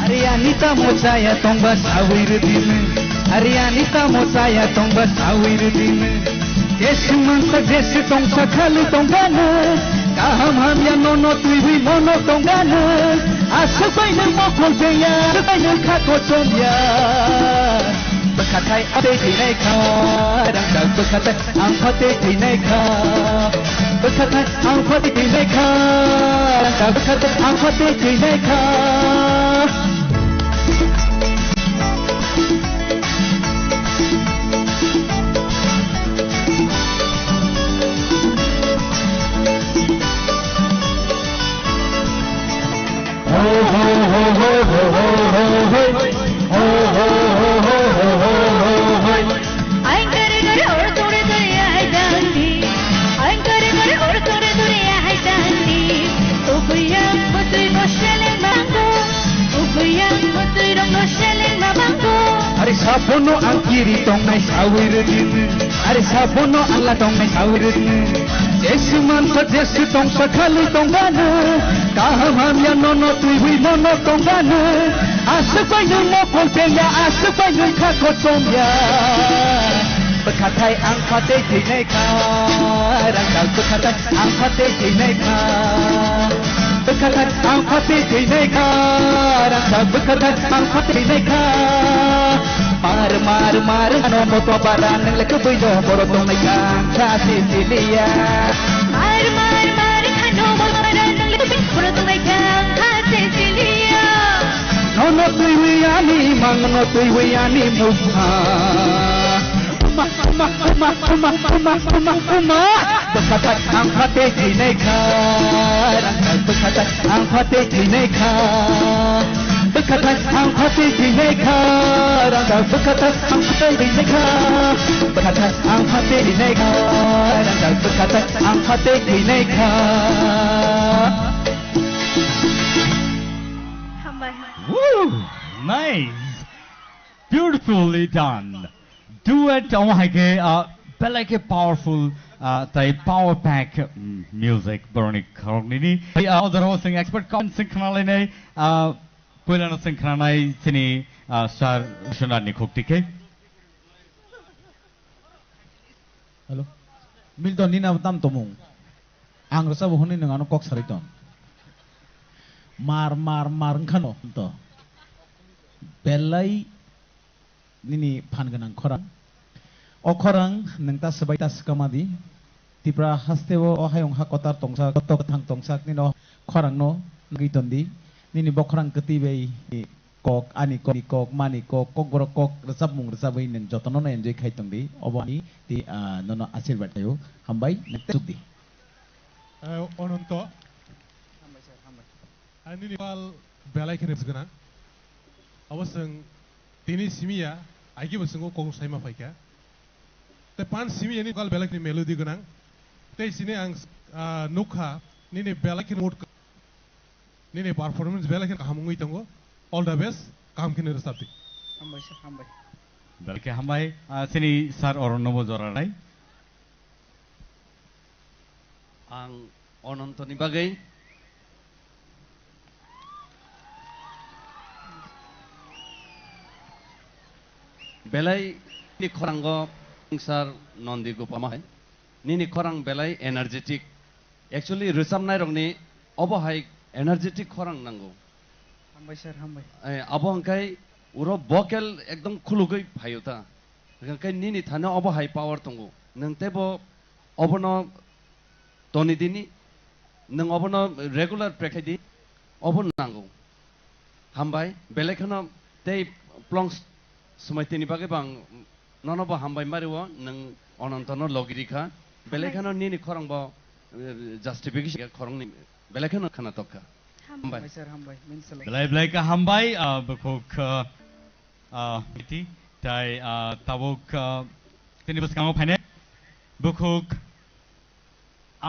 Arianita mochaya tong bas awir din Arianita mochaya tong bas awir din Jesu mansa jesu tong sakhalu tong gana Kaham ham ya nono tuiwi nono tong gana Asubay ng mokol jaya Asubay ng kako chomya Berkatai ade dinai ka Rangkang berkatai ang pati dinai ka Berkatai ang pati dinai ka Rangkang berkatai ang pati dinai ka Ari sabono ang kiri tong nai sawir din Ari sabono ang latong nai sawir din Jesu mansa Jesu tong sakhalu tong gana Kaham ham ya nono tuiwi nono tong gana Asubay ng mokol jaya asubay ng kako chomya Berkatai ang pati dinai ka Rangkang berkatai ang pati dinai ka Berkatai ang pati dinai ka Rangkang berkatai ang pati dinai ka Mar ano mo to baran ng lekubuy no borotong ay kangka Cecilia Mar khano mo baran ng lekubuy borotong ay kangka Cecilia Nono tuiweyani mang nono tuiweyani mukha Berkata ang pati dinai ka Rangkang berkata ang pati dinai ka Berkata ang pati dinai ka Rangkang berkata ang pati dinai ka Berkata ang pati dinai ka Rangkang berkata ang pati dinai ka Woo! Nice! Beautifully done! Duet, oh my god, like a powerful, power pack music, Bernie Cornini. Other hosting expert, Synchronalini, Pulano Synchronai, Sini, Star Shunani Kuktike. Hello? Milton Nina Tam Tomung. Angrasa Huni Nano Cox Hariton. Mar Kano. Belai Nini Panganang Korang. O Korang, Nanta Sabaitas Kamadi, Tipra Hastevo, O Hayong Hakotar Tongsa, Kotok Tang Tongsak, Nino Korang no, Gitondi, Nini Bokrang Katibe, Kok, Ani Kok, Mani Kok, Borokok, Resabung, Resabin, and Jotono and Jake Haitondi, Obani, the Nono Asirvatayo, Hambai, Nektuti. Ononto. Ani Nipal Belai Kerepsgana. I was Tini Simia, I give a single Kong Saima Faika. The Pan Simi and Nicol Belak Melody Gunang. They Sine Nuka, Nini Belak in Wood Nini performance Belak and Hamungi Tongo. All the best, Kamkin Resati. Belke Hambai, Sini Sar or Novo Zorai. Ang ononto ni bagay belai ni khorango sar nondi gopama hai ni khorang belai energetic actually rosamnai rongni obo hai energetic khorang nango हामबाय sir हामबाय abo angkai uro vocal ekdom khulugai phayota angkai ni thana obo high power tongo nang tebo obono toni dini nang obono regular practice obo nango hambai belekhono tei plongs sumaitini bage bang nonobo hambai mariwo nang onontono logirikha belekhono ni khorang bo justification khorang ni belekhono khana tokka हामबाय sir हामबाय मिनसलाय belai ka hambai bekuk iti tai tabuk tini boskango phane bekuk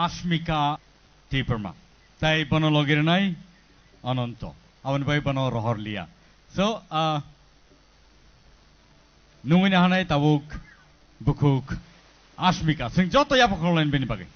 Ashmika Tiperma tai bono logirnai ananto awan bai bono rohorlia so nungina hanai tabuk bekuk Ashmika sing joto ya pokolain bini bagai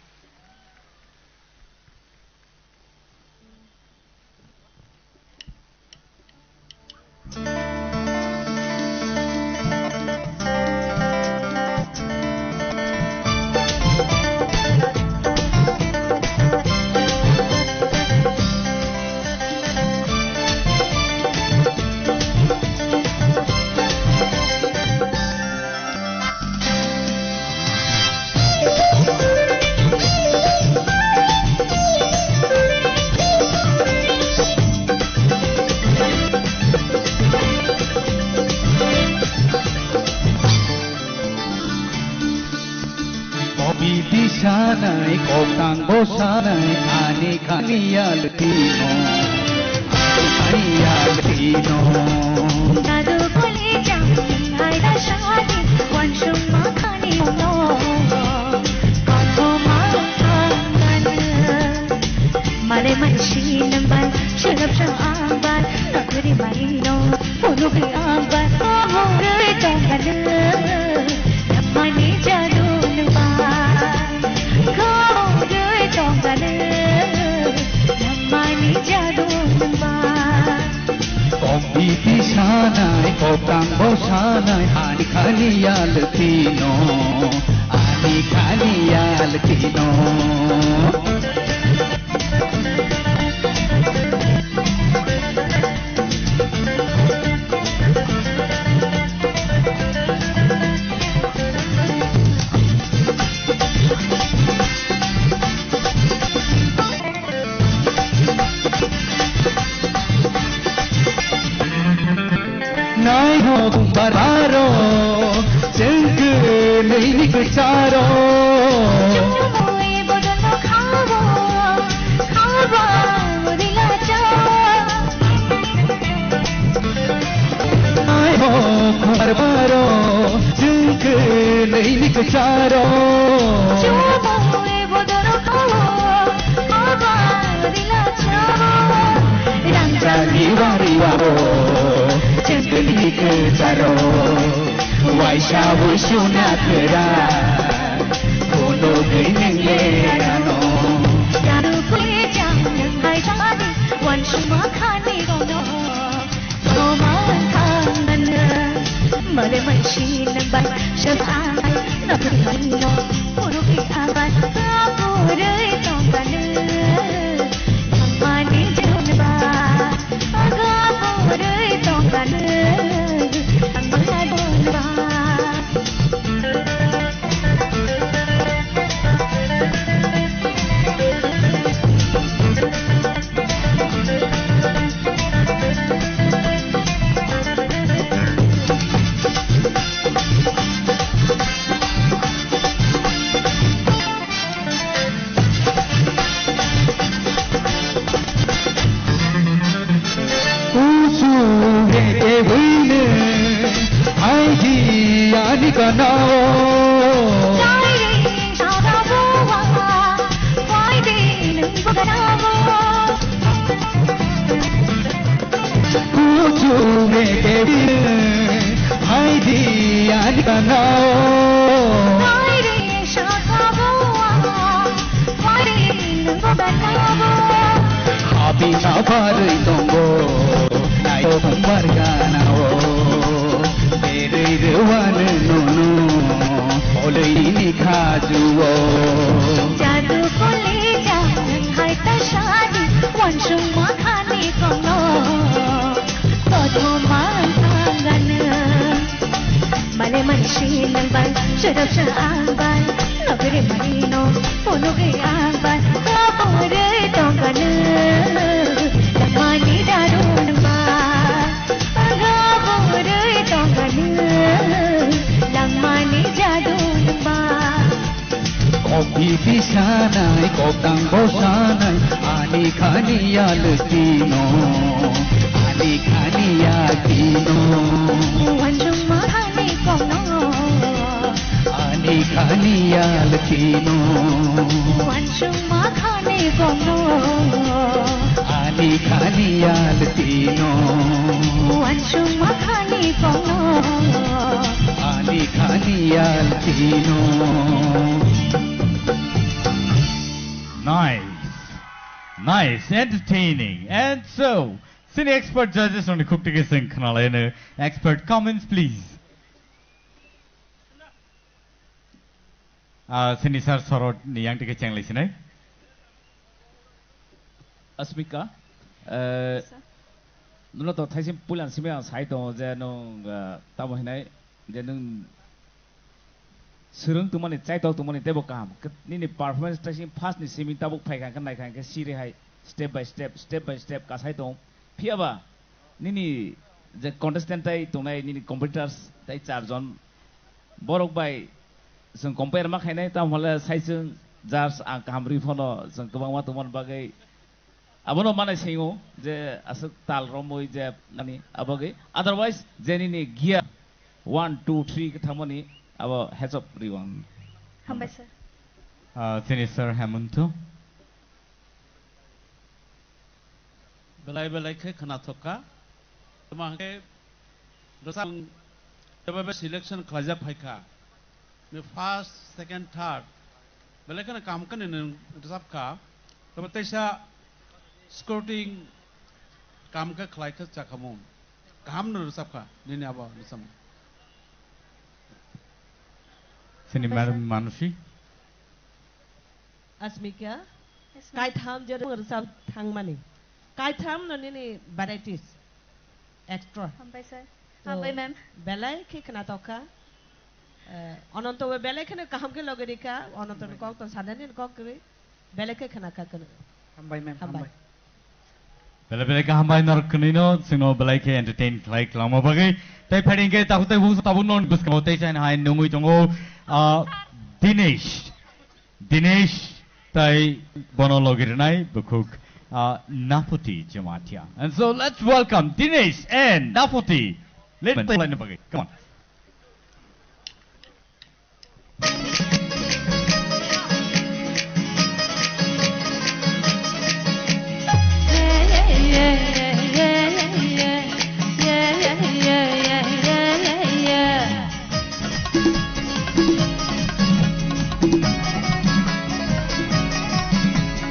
Sanai kokang bosanai ani kaniyal tino kaniyal tino Dadu bole jami hai da shadi wan shumma khani no Kato makan mare manshin ban shalab shaban nakuri marino puluki amban re tangan mani jadun ba Kompiti sanai kokang bosanai ani kaniyal tino ani kaniyal tino Nai ho bararo chengke nei nikcharo Chumuye bodono khawo khawa mudila cha Nai ho bararo chengke nei nikcharo Chumuye bodono khawo khawa mudila cha Ranjali wariwaro Cendeli kecaro Waisha wusuna kera Kono gaining lerano Daru kule jam hai jadi wan shuma khani gono Soma kangan mare manshin ban shabai napurino puruki aban apure tongan mani junba aga pure tongan ammadunba Barganao, Bere Ruan, no, दैनि खाजुओ जादू बोले जान हाय ता शादी वंशुम माखाने कोनो तोधो मांगान माले मनशी number शरफ आंबान नगरे Merino पोनुगे आंबान काबोरे तोंगन लमानी दारुण बा काबोरे तोंगन लमानी जादून बा Kopi pisanay, kopang bosanay, ani kaniya lutino, ani kaniya kino. Wanjung mahani kono, ani kaniya lutino, wanjung mahani kono, ani kaniya lutino, wanjung mahani kono, ani kaniya lutino. Nice, entertaining. And so, senior expert judges on the Kuptike Singh Kanalena. Expert comments, please. Senior Sir Sorot Niyang Tike Chang listener. Asmika, nuno to thaisim pulan simya sai to je no tamo hinai je nung surung tumani chai to tumani tebo kam ni performance tracing fast ni simi tabuk phai kan nai kan ke sire hai step by step ka sai to phiaba ni je contestant tai tumai ni competitors tai char jon borok bai जों compare ma khainai tam hola sai जों jars ang kamri phono जों gobang ma tumon bagai abono mane singo je asuk tal romoi je nani abogai otherwise jeni ni gear 1 2 3 ka thamoni abo heads up everyone. Hambai sir. Senior Sir Hemanto. Belai ke kena thoka. Tama ke dosang coba selection kelajak paika. Me first, second, third. Belai kena kam kan ini dosap ka. Tama tesa scouting kam ke kelai ke cakamun. Kam nu dosap ka. Ini apa dosam. Sini Madam Manushi. Asmika, kai tham je result thang mani. Kai tham no ni varieties extra. Hambai sir. Hambai ma'am. Belai ke kena toka. Ononto we belai kena kaham ke logeri ka. Ononto kok to sadani kok kiri. Belai ke kena ka kena. Hambai ma'am. Hambai. Belai ka hambai nor kenino sino belai ke entertain like lama bagai. Tai phading ke tahu tai bus tabu non bus kau tai chan hai nungui tongo Dinesh tai bono logirinai bukuk Nafuti Jamatia. And so let's welcome Dinesh and Nafuti. Let's play the bagai. Come on.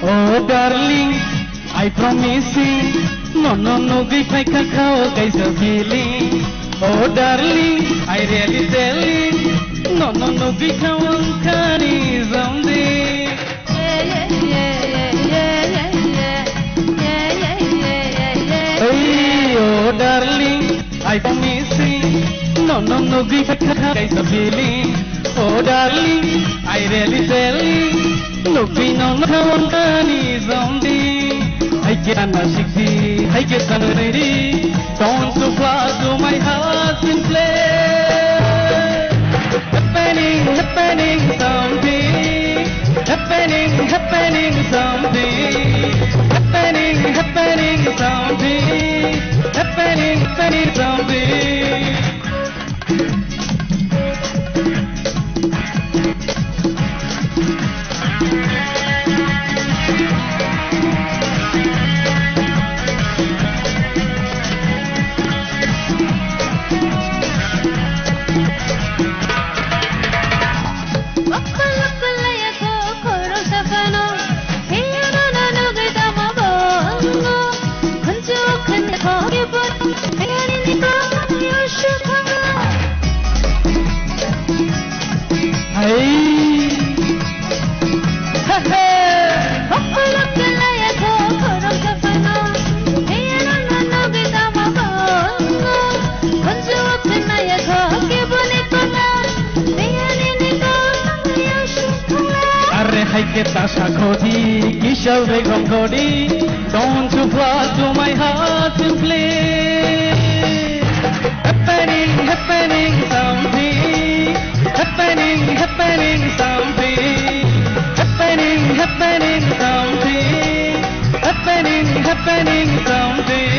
Oh darling, I promise you, no, give my cacao, guys are feeling. Oh darling, I really tell you, no, give my one carry someday. Hey, oh darling, I promise you, no, give my cacao, guys are feeling. Oh darling, I really tell you. Looking on how money someday I can shikti, I get ready. Don't so far to my heart in play. Happening someday. Happening someday. Happening someday. Happening someday. Shakoti, Kisha Begongodi, don't you fly to my heart to play. Happening, happening something, happening, happening something, happening, happening something, happening, happening something.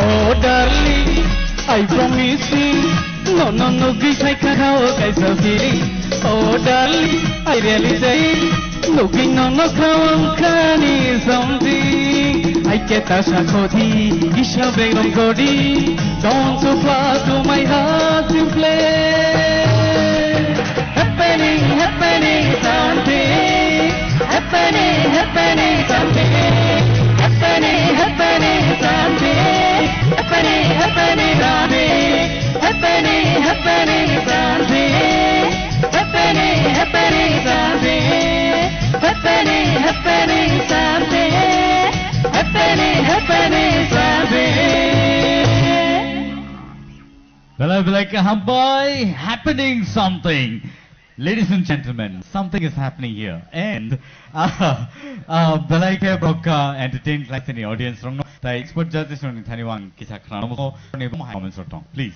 Oh darling, I promise you, no, guys, I can't how guys are feeling. Oh darling, I really say, looking no, can is something. I get a shakoti, Isha Begongodi, don't you fly to my heart to play. Happening, happening something, happening, happening something, happening, happening something, happening, happening something, happening, happening something, happening, happening something, happening, happening something, happening, happening something. Well, I'll be like, boy, happening something. Ladies and gentlemen, something is happening here. And, Belaike Broka entertained like the audience from the expert judges from Taiwan, Kisakran, comments or tongue, please.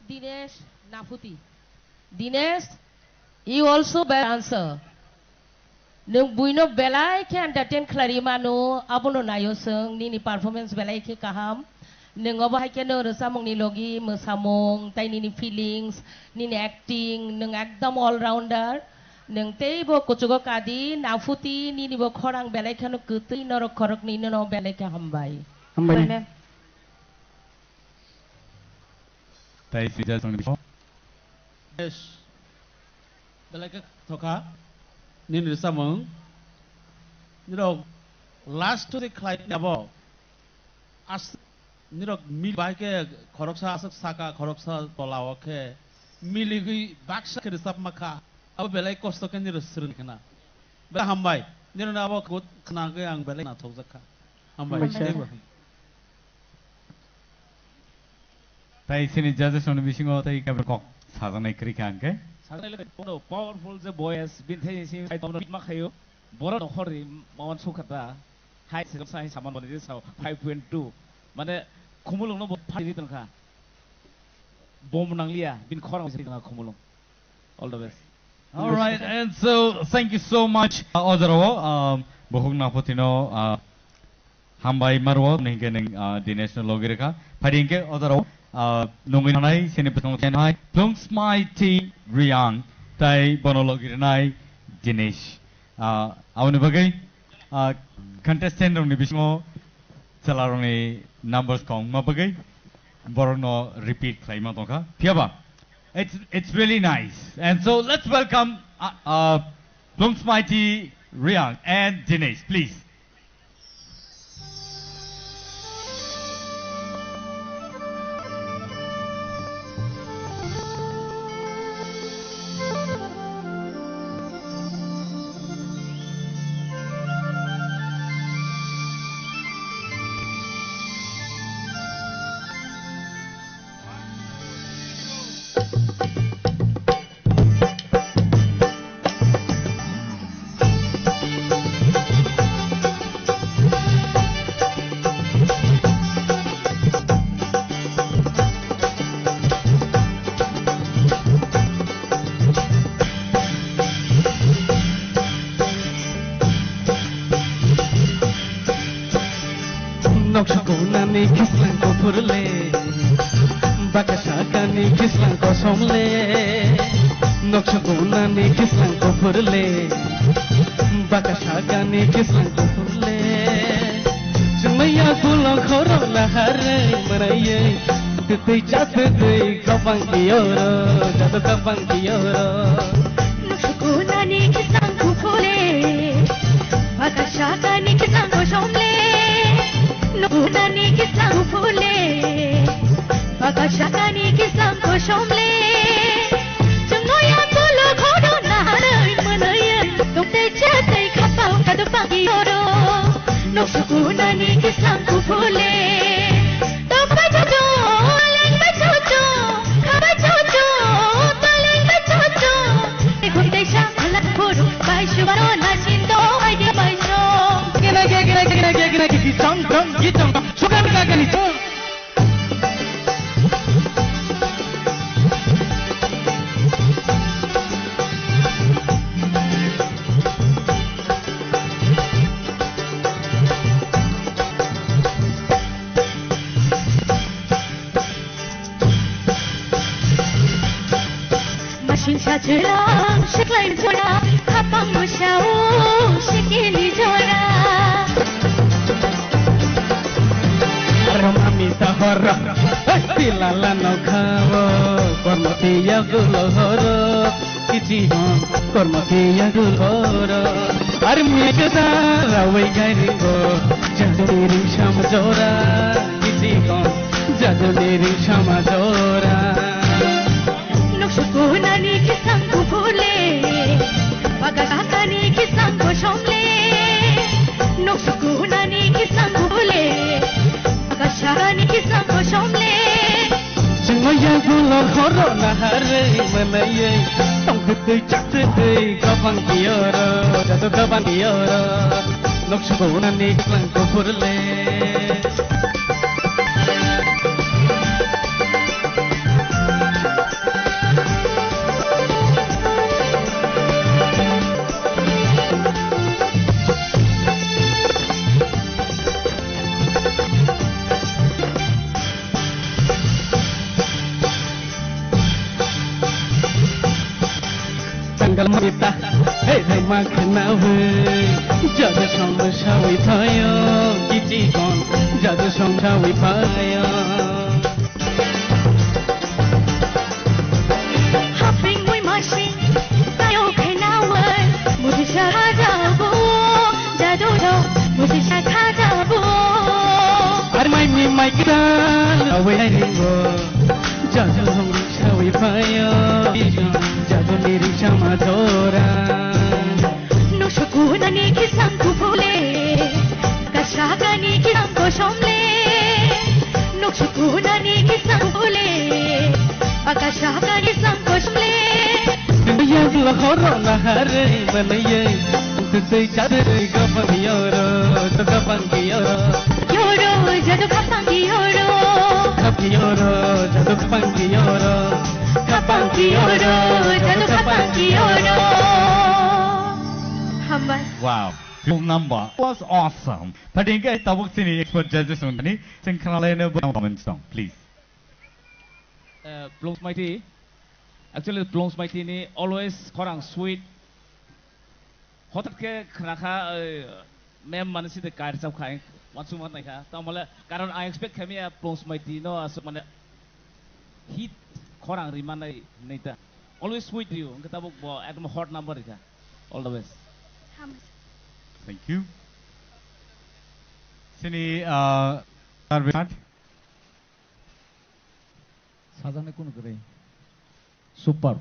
Dinesh Nafuti. Dinesh, you also better answer. Nung buino Belaike entertain Clarimano, Abono Nayosung, Nini performance Belaike Kaham. Nung obahake no resamong ni logi mesamong tay nini feelings nini acting nung ekdam all rounder nung tay bo kuchugo kadi nafuti nini bo khorang belai khano kutu noro khorok ni no belai ka hambai hambai tay sija song before yes belai ka thoka nini resamong niro last to the client abo as Nirok mil baike koroksa asak saka koroksa tolawa ke miligi baksa ke resap maka abu belai kosto ke nir srun kena bela hambai nir na abu kut kena ke ang belai na thok zakka hambai tai sini judges on bisingo tai ka kok sajanai kri kan ke sajanai le kono powerful the boys bin thai si ai tom bit makhayo bora no khori mawan sukata hai sai saman bani sa 5.2 mane kumulong no pari tengka bom nanglia bin khorang sini tengka kumulong all the best. All right, and so thank you so much Ozarawo bohong napotino hambai marwo ningke ning Dinesh no logireka paringke Ozarawo nunginanai sini petong tenai plungs mighty Riang tai bonologirinai Dinesh awani bagai contestant rong ni bismo salarong ni numbers kong mabagai borono repeat claim toka tiaba it's really nice and so let's welcome Plungs Mighty Riang and Dinesh please. Nokshakuni kislan ko purle, bakashakani kislan ko somle. Nokshakuni kislan ko purle, bakashakani kislan ko purle. Jumaya gulong khoro lahare maraye, titei chatei kapang kiyoro, jadu kapang kiyoro. Nokshakuni kislan ko purle, bakashakani kislan ko somle. Nunani kislang phule, bakashakani kislang ko somle. Jungnoya tulo khodo naharai manaya, tukte chatai khapau kaduk oro no sukunani kisang kupule to bajojo leng bajojo khaba jojo to leng bajojo ekhon deisha khala puru bai shubaro na chindo idea bai so gina ki song drum gitong sugan ka gani to Sajerang seklaim jora kapang musyau sikili jora Ramami tahara tilala no khavo kormati yagulohoro kichi hon kormati yagulohoro ar mekda rawai gairingo jaduri shamjora kichi hon jaduri shamjora sukunani kisang kupule pagakakani kisang koshomle nok sukunani kisang kupule pagashani kisang koshomle Sengoya gulo khoro na hare manaye tong tui chak tui kapang kioro jadu kapang kioro nok sukunani kisang kupule Kita hey sama kenawe jadi sama sawi payo kici kon jadi sama sawi payo hopping we machine tayo kenawe musi shahadabu jadu do musi shahadabu armai mi mai kita awe ringo jadi sama sawi payo jadu diri sama dora no sukunani kisang kupule kashagani kisang koshomle no sukunani kisang kupule kashagani kisang koshomle ya la khoro na hare manaye tui chade kapang yoro to kapang yoro yoro jadu kapang yoro jadu kapang yoro kapang yoro jadu kapang yoro hambai Wow, film number was awesome. Padingga tabuk sini expert judges untani sing khanalena comment song please. Blongs Mighty actually Blongs Mighty ni always korang sweet hotat ke khnakha mem manasi de kair sab khai watsu mat nai kha tamala karon I expect kami Blongs Mighty no as mane hit korang rimanai neita always sweet you kitabuk bo ekdom hot number ka all the best. Thank you. Sini Sarvijat. 사장님 꾸는 그래. Super.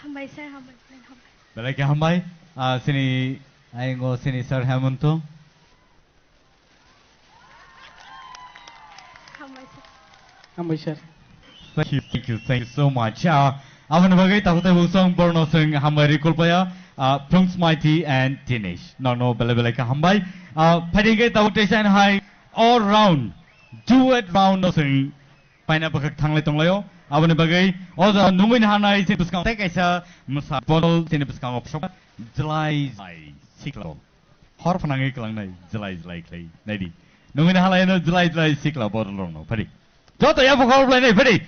Hambai sir, hambai. Balai ke hambai sini aingo sini Sir Hemanto. Hambai sir. Thank you so much. Awan bagai takut busong borno sing hambai rikulpaya Blongs Mighty and Dinesh. No balai ke hambai. Padingga takut desain hai all round duet round no sing paina bakak thanglai tonglayo. Awan bagai oza nungin hanai sini buskang tek aisa masa botol sini buskang opshop jelai siklo. Hor panangai kelang nai jelai klai nadi. Nungin hanai no jelai siklo botol rono. Padi. Joto ya pokok play nai padi.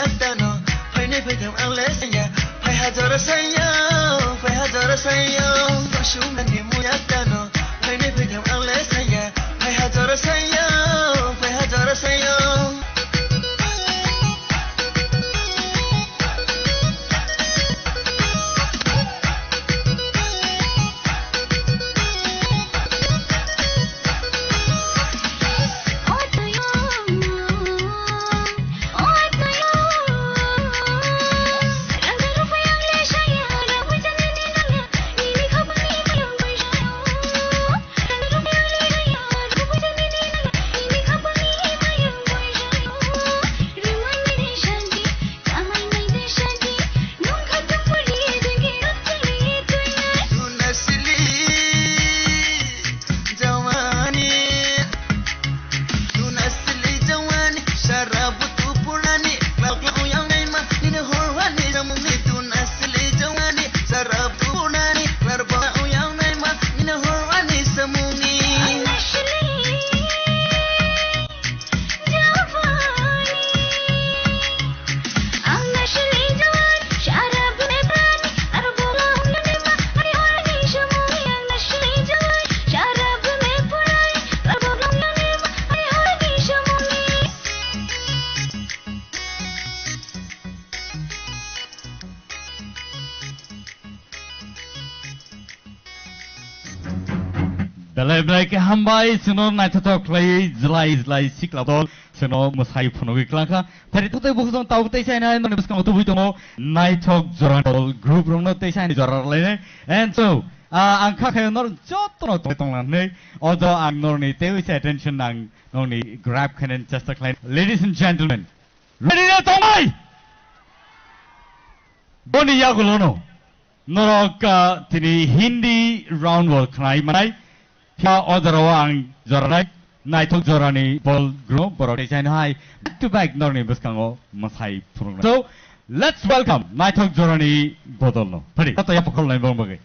muyaktano Fainai faitau angle saya Fai hajara saya Fai hajara saya Shumani muyaktano Fainai faitau angle saya Fai hajara saya Fai hajara saya Belai ke hambai seno naitotok lai zlai siklabol seno musai punogi klangka tadi tu bukan tahu teh saya nai mana bukan tu bukan naitok joran group rong teh saya joran lai and so angka kayak nor jotono tong lan ne odo ang nor ni teh wis attention ang nor ni grab kanen just like ladies and gentlemen ready na tongai boni yagulono norok tini Hindi round world khnai manai Pia odarawa ang joranai naitok jorani ball group borok design hai back to back norni buskango masai program. So let's welcome naitok jorani bodolno. Pari tato ya pokol lain bang bagai.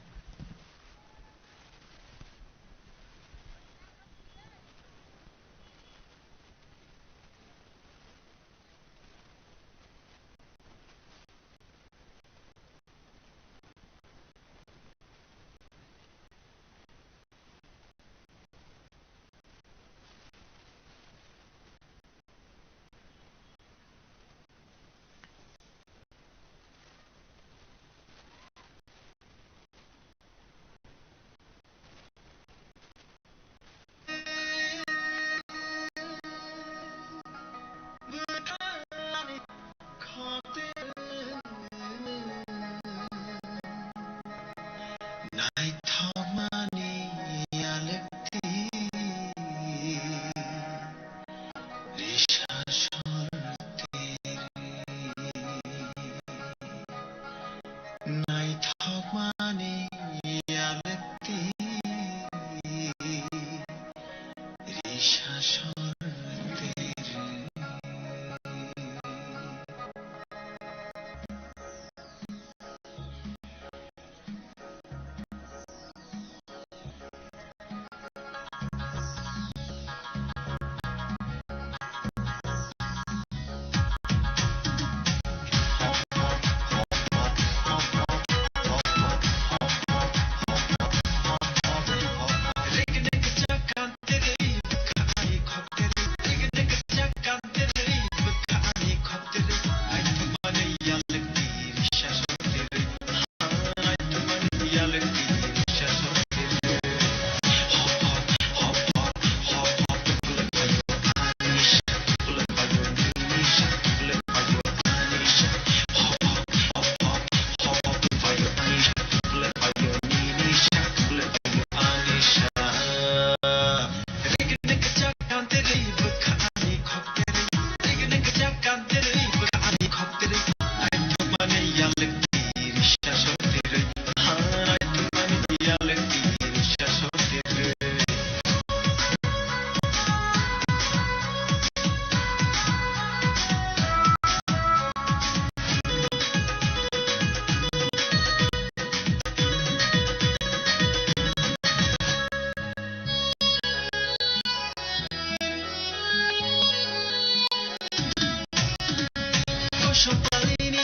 Somebody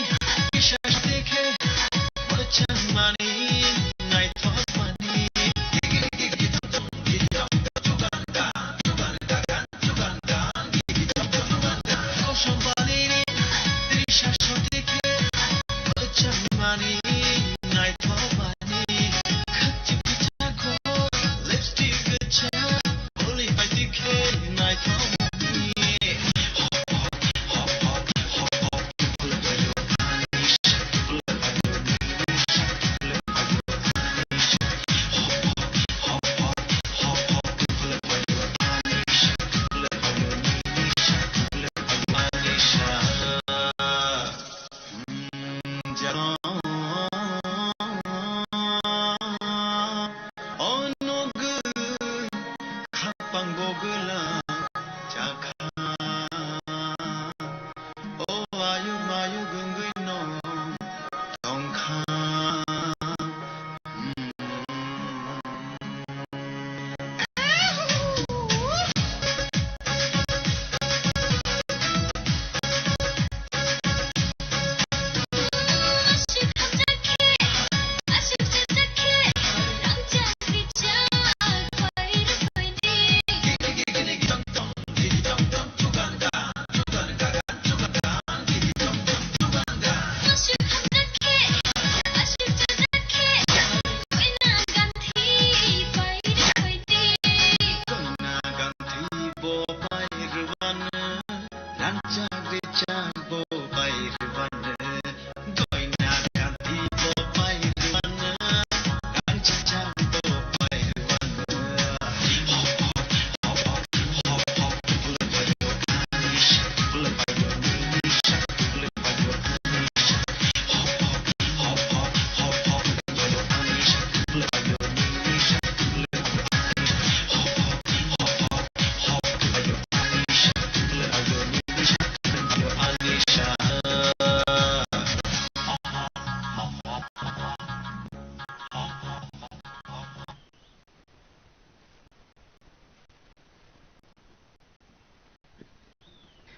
বিশ্বাস দেখে বলছেন মানি নাই তো মানি Somebody বিশ্বাস দেখে বলছেন মানি নাই তো মানি খাচ্ছি পিঠা খো লিপস্টিক গেছে বলি পাই দেখে নাই তো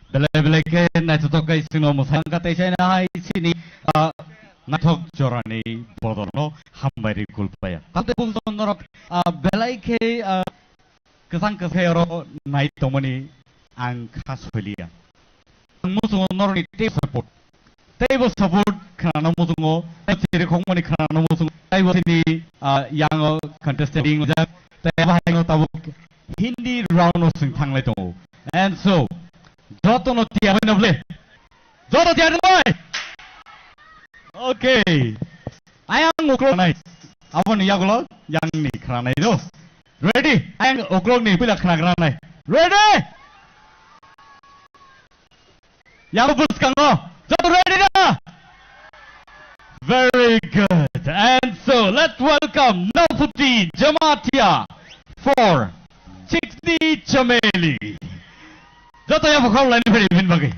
Bele-beleke naitotok kay sino mo sayang katay siya na hay sini natok jorani bodono hambari kulpaya. Kate bulton norok belai-ke kesang kesero naitomani ang kasulia. Ang musungo noroni table support kana musungo tiri kongmani kana musungo taibo sini yang contestant ding jak taibo hayo tabuk Hindi round of sing thang lai tongo. And so Joto no tiya hoy noble. Joto tiya noy. Okay. Ayang uklog nai. Apon yagulo yang ni khana nai do. Ready? Ayang uklog ni pila khana nai. Ready? Yang bus kango. Joto ready na? Very good. And so let's welcome Naputi Jamatia for 60 Chameli. Joto yang bakal lain beri bin bagi.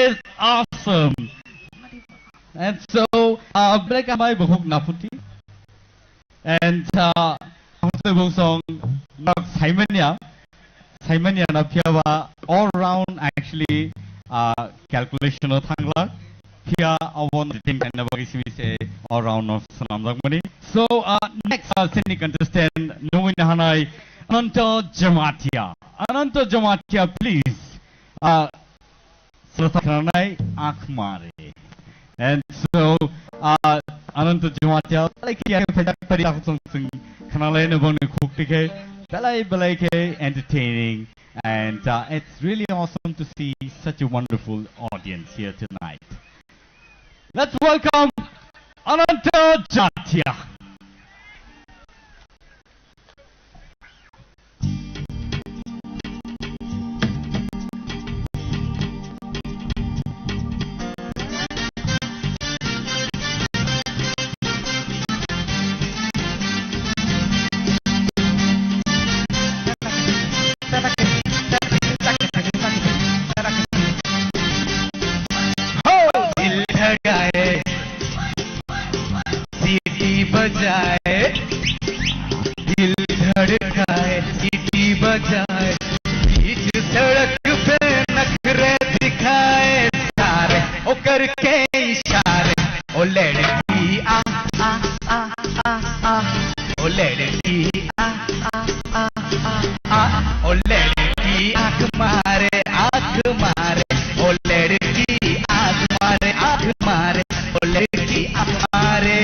is awesome. And so, Belai Kambai Buhuk Naputi. And also bung song Simon na piawa all round actually calculation of thangla pia awon the team kind of say all round of Sanam money. So next Sydney contestant Nuwin Hanai Ananto Jamatia. Ananto Jamatia, please. Selatanai Akmare. And so Ananto Jamatia like ya pari song kanalay na bang cook Belai entertaining, and it's really awesome to see such a wonderful audience here tonight. Let's welcome Ananto Jamatia. दिल धड़काए सीटी बजाए बीच सड़क पे नखरे दिखाए सारे ओ करके इशारे ओ लड़की आ आ आ आ आ ओ लड़की आ आ आ आ ओ लड़की आँख मारे ओ लड़की आँख मारे ओ लड़की आँख मारे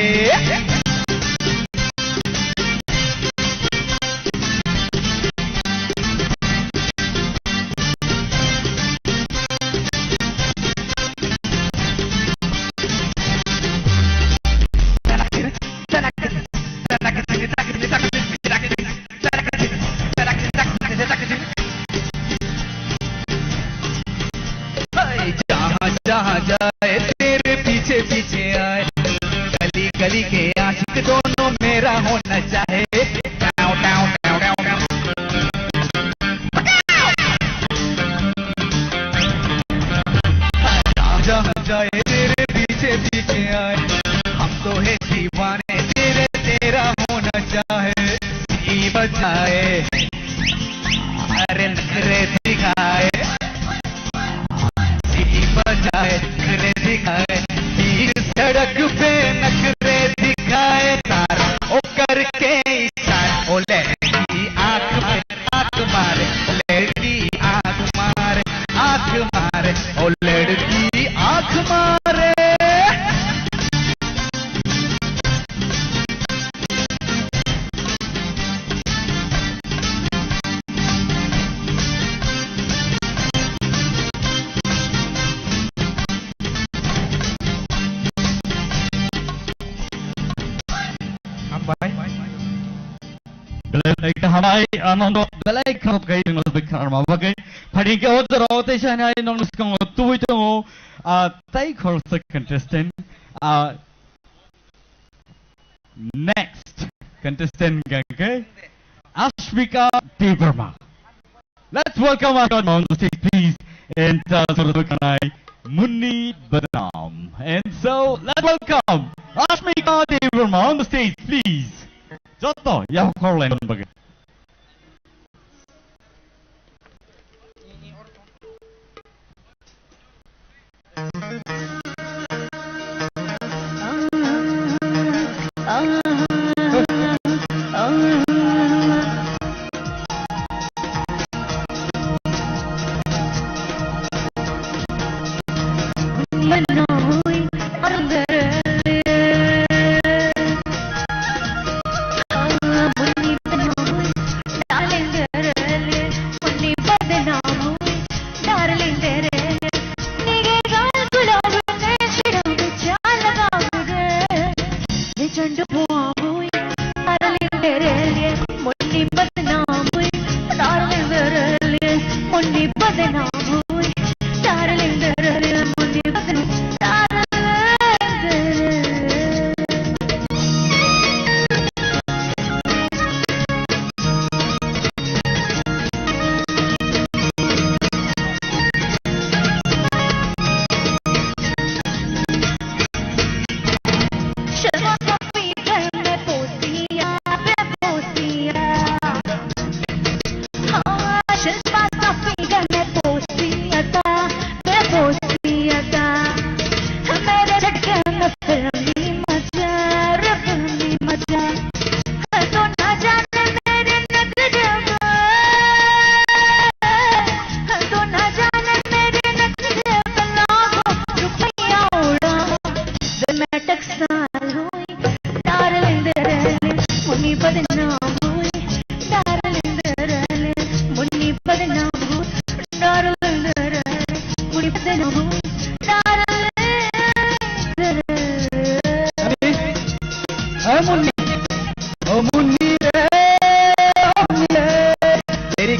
जहाँ जाए तेरे पीछे पीछे आए गली गली के आशिक दोनों मेरा होना चाहे जहाँ जाए तेरे पीछे पीछे आए हम तो है दीवाने तेरा होना चाहे सी बजाए अरे नखरे दिखाए बजाए नखरे दिखाए बीच सड़क पे नखरे दिखाए तारा ओ करके इशारा ओ लड़की आँख मारे लड़की आँख मारे ओ लड़की आँख मारे Belai Anando Belai kanot kay ng bigkan mabagay pari ka otro ote siya na nong skong tuwi to tay course contestant next contestant gangke Ashmika Deverma. Let's welcome our God on the stage please and Kanai Munni Badam. And so let's welcome Ashmika Deverma on the stage please. Joto, ya Corland bagay. Munni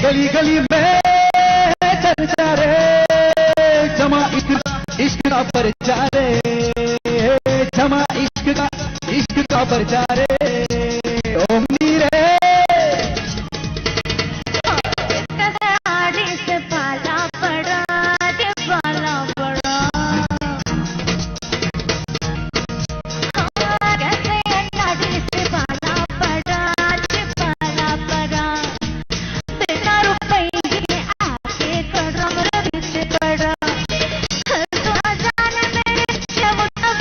गली गली में चर्चा रे जमा इश्क का परचा रे जमा इश्क का परचा रे ओमनी रे से पाला पड़ा दे पाला पड़ा कैसे नाड़ी से पाला पड़ा दे पाला पड़ा बिना रुपये आके करम रवि से पड़ा तो जान मेरे जब तक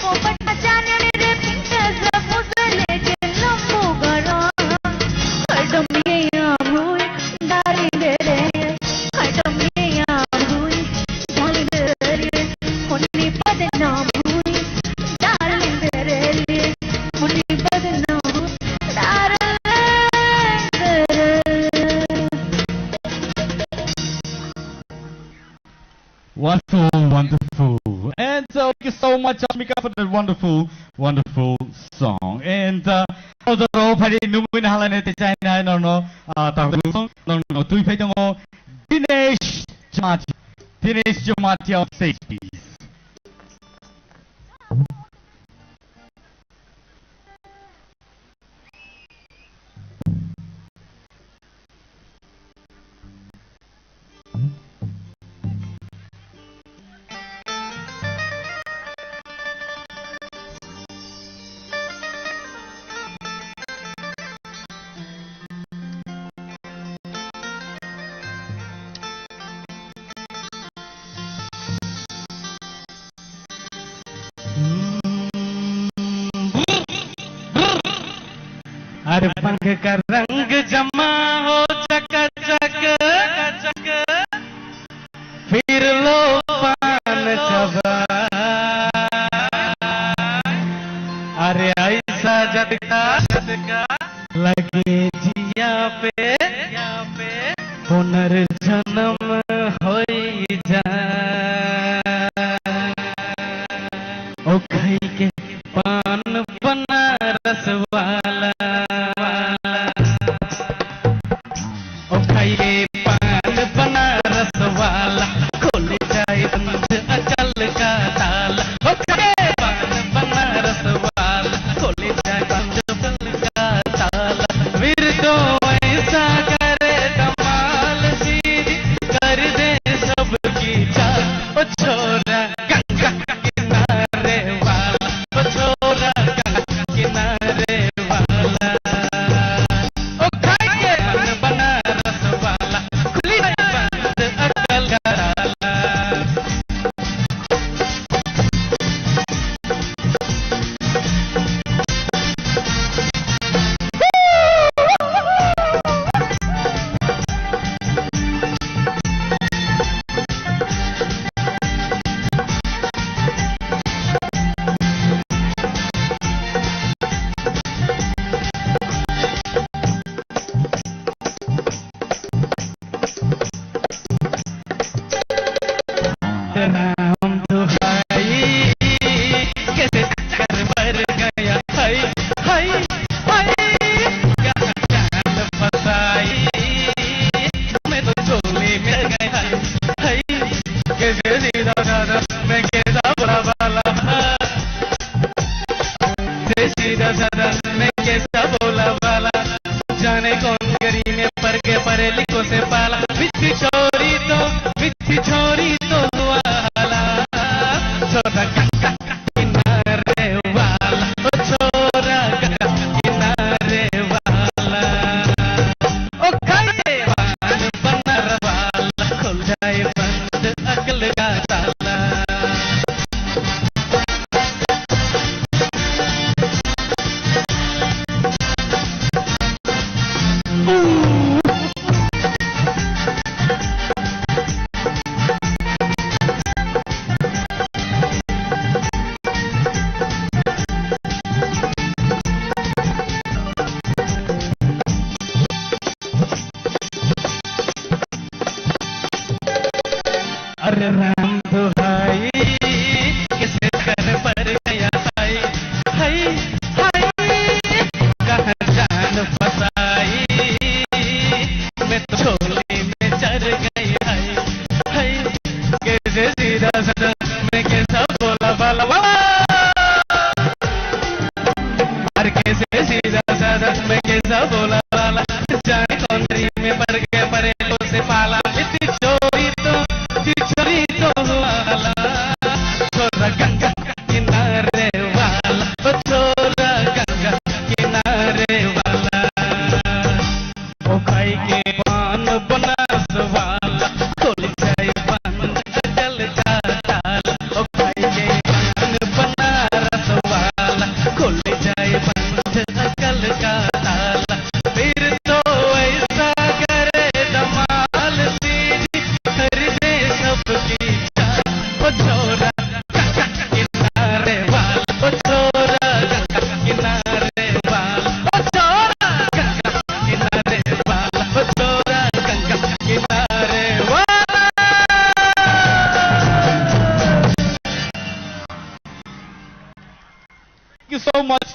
पोपट जाने रे पिंक सब मुझले के लंबू गरा हटम ये आमुई डाली दे रे हटम ये आमुई डाली दे रे मुन्नी बदनाम हुई डाली दे रे मुन्नी बदनाम डाली दे रे Wonderful, wonderful. And thank you so much, Ashmika, for that wonderful, wonderful song. And although pari numun halane te China no tahu no tui phe tongo Dinesh Jomati of stage, please. हर पंख का रंग जमा हो चकाचक फिर लो पान चबा अरे ऐसा झटका लगे जिया पे पुनर्जन्म हो जा ओ खाई के पान बनारस वाला ओ खाइए पान बनारस वाला खोल जाए बंद अकल का ताला ओ खाइए पान बनारस वाला खोल जाए बंद अकल का ताला फिर तो ऐसा करे धमाल सीधी कर दे सबकी चाल ओ छोरा गंगा किनारे वाला ओ छोरा गंगा किनारे वाला ओ खाइए पान बनारस वाला खुली बंद अकल का ताला राम दुहाई कैसे चक्कर मर गया हाय हाय हाय कहाँ जान फसाई मैं तो झोले में गया हाय कैसे सीधा साधा मैं कैसा बुरा वाला सीधा साधा मैं कैसा बोला वाला जाने कौन गरी में पढ़ के पढ़े लिखो से पाला बिच्छी छोरी तो वाला छोरा गंगा किनारे वाला ओ छोरा गंगा किनारे वाला ओ खाइए पान बनारस वाला खुल जाए बंद अकल का ताला अरे राम दुहाई किसे कर पर गया हाय हाय हाय कहाँ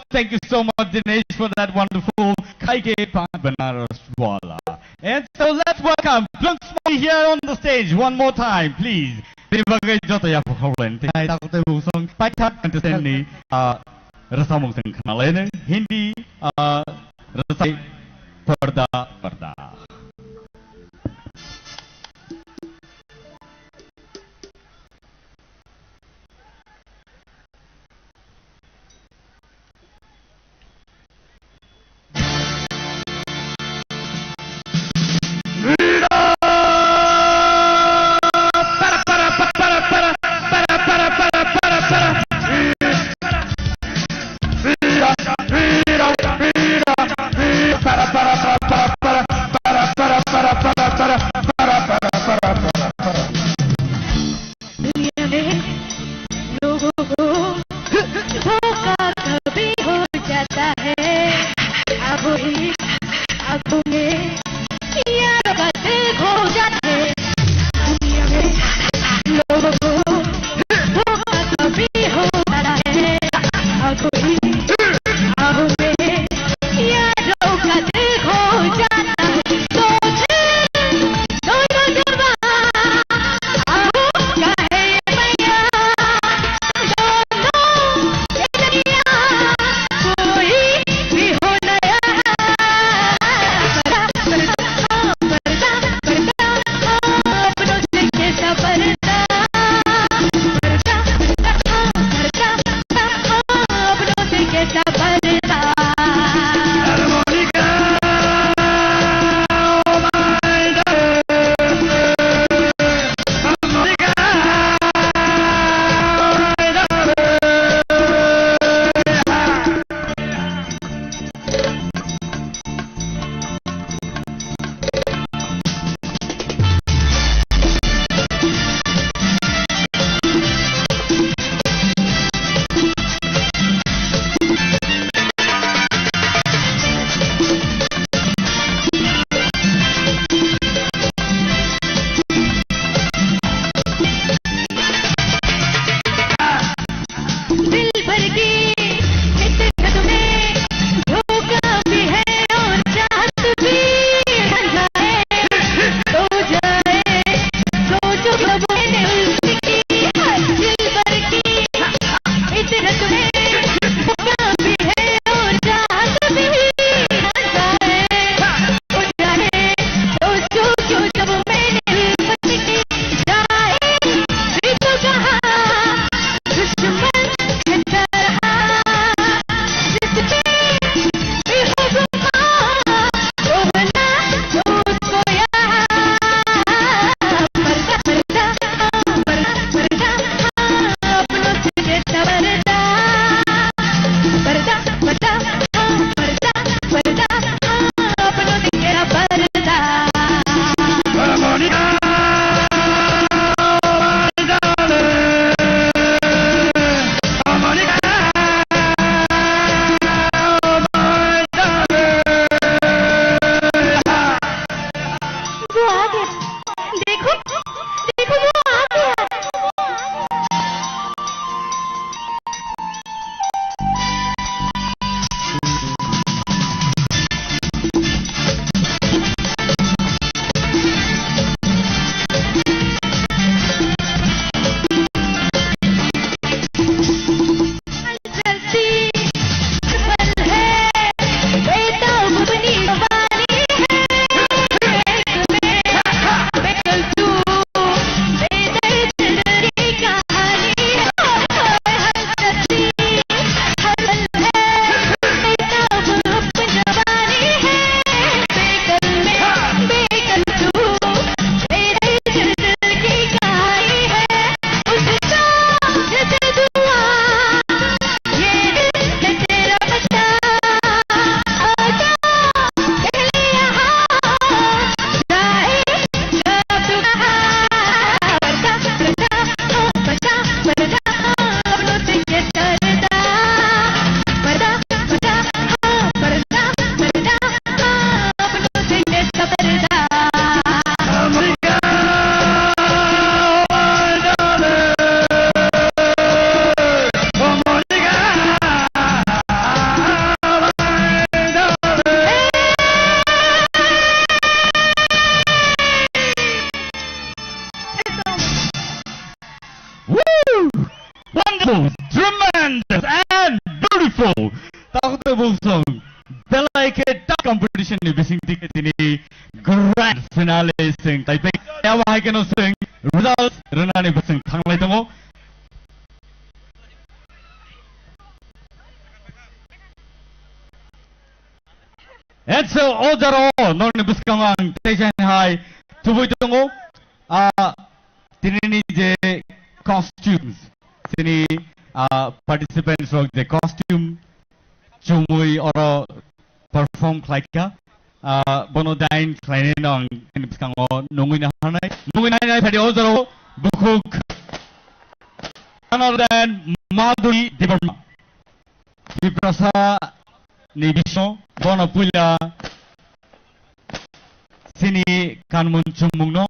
Thank you so much, Dinesh, for that wonderful Kaike Pan Banaras Wala. And so let's welcome Plum Smiley here on the stage one more time, please. Sebagai joto ya pokoknya, saya takut terusung pakai contestant ni Rasamung sing kenalnya Hindi Rasai Perda. most tremendous and beautiful Tautable song Belaike top competition ni bising tiket ini grand finale sing Taipei Yawa haikeno sing results renani bising thanglai tongo And so Ojaro non biskangang Taishan High tubuy tongo tinini je costumes sini participants of the costume chumui oro perform klaika bono dain klaine nong biskango nungui na hanai phadi Ojaro bukuk another than Madhuri Devarma Viprasa Nibisho bono pula sini kanmun chumungno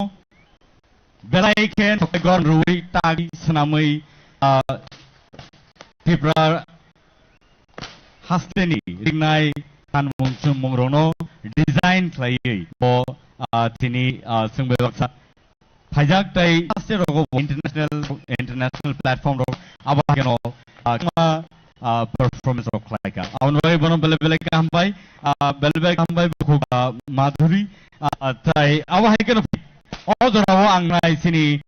belaiken gon rui tagi senamai Vipra hasteni ringnai kanmun chumungrono design klai bo tini sungbelaksa Pajak tai international platform ro abakeno performance of Klaika. Aun way bono bele kampai buku Madhuri tai awa haikeno Ojaro angnai sini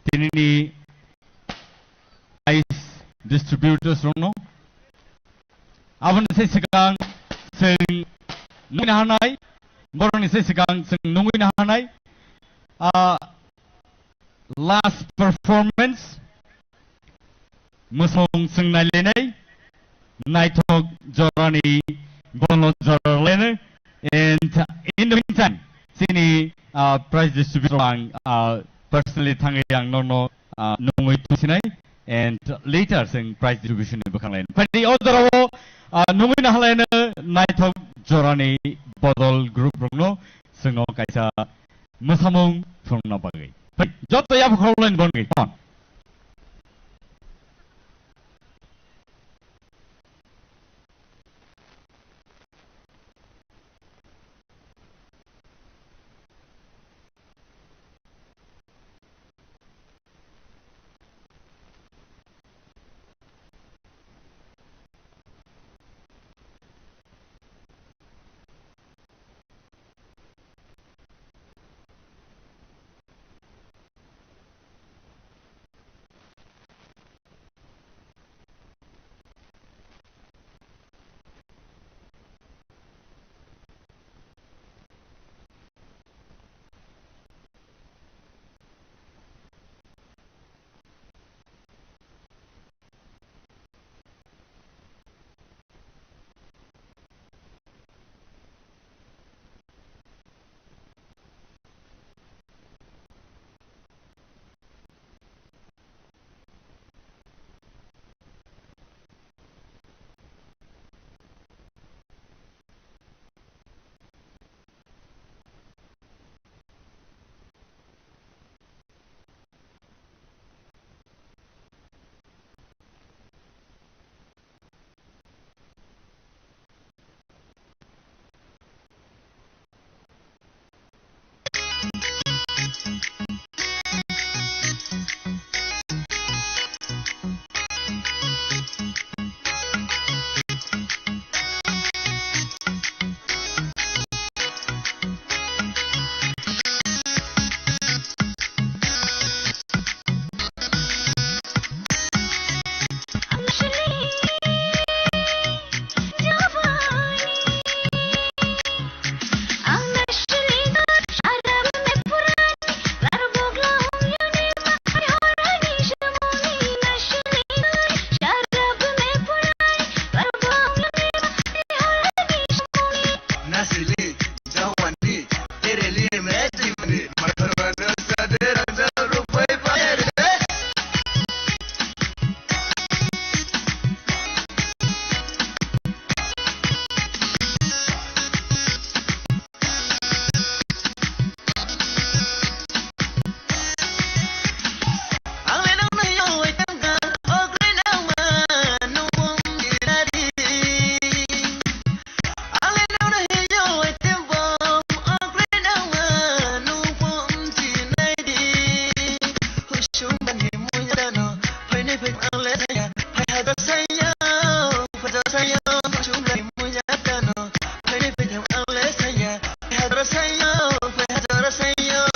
tinini ice distributors rono awan se sekang sing nungin hanai boroni se sekang sing nungin hanai last performance Musong sing nalenai Naitok Jorani Bono Jorlene and in the meantime sini prize distribution personally thangyang nono nungoi tusinai and later sing prize distribution bakang lain padi Ojaro nungoi na halaina Naitok Jorani Bodol group rongno singo kaisa musamung phungna bagai joto ya phokolain bongi on hajara sayo, fai hajara sayo.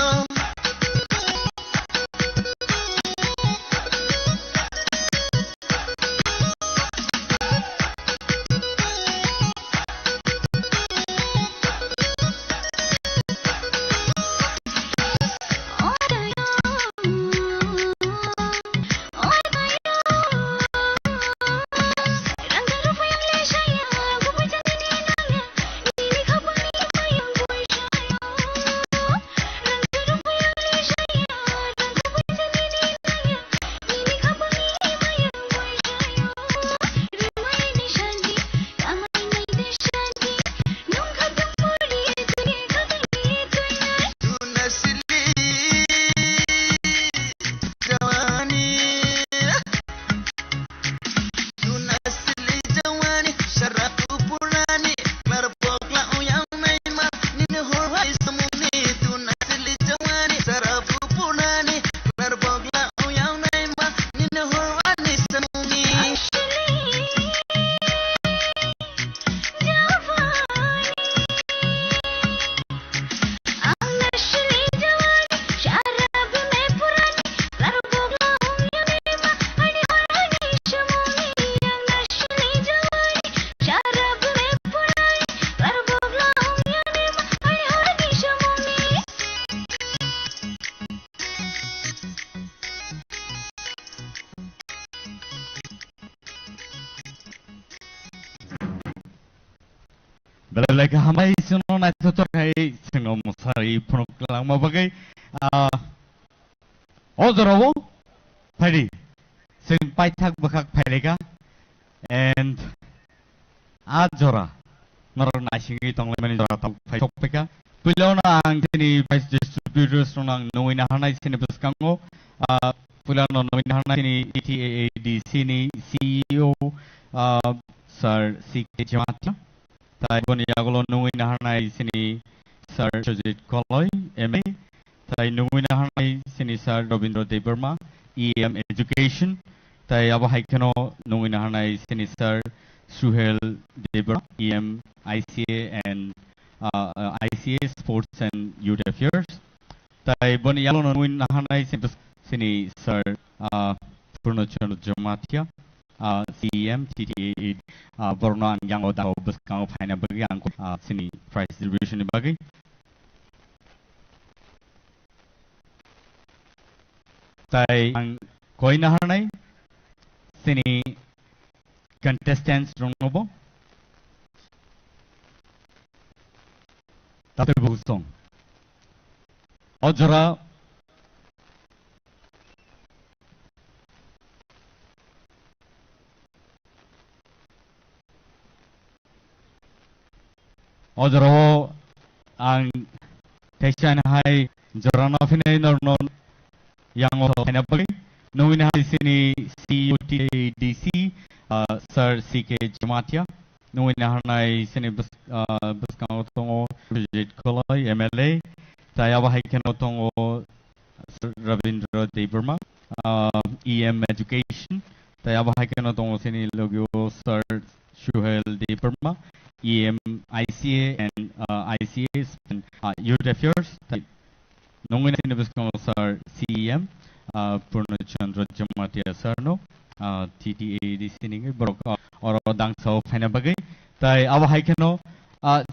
Belai hamai suno na tutur kai singo musari punuk lang mabagai ozorowo padi sing paitak bakak palega and ajora norong nasingi tong lemani jora tong pai topika pulona ang tini vice distributors nang noina hanai sini beskango pulona noina hanai sini ETAAD sini CEO Sir C.K. Jamatia tai boni yagulo nungin hanai sini Sir Sujit Koloi MA tai nungin hanai sini Sir Robindra Debarma EM Education tai abo haikeno nungin hanai sini Sir Suhel Debarma EM ICA and ICA Sports and Youth Affairs tai boni yagulo nungin hanai sini Sir Purnachandra Jamatia CEM TTA Borno yang oda beskang paina bagi angko sini price distribution bagi tai ang koina hanai sini contestants rongobo tapi busong ojora ojoro ang teksyan hai jorano finay norno yang o paina bagi nungin hai sini CUTDC Sir C.K. Jamatia nungin hanai sini beskang tongo Sujit Koloi MLA saya bahai keno tongo Ravindra Debarma EM Education saya bahai keno tongo sini logo Sir Suhel Debarma EM ICA and ICA and Youth Affairs nungin sini beskang Sir CEM Purnachandra Jamatia Sarno TTA di sini borok oro dangso paina bagai tai awa haikeno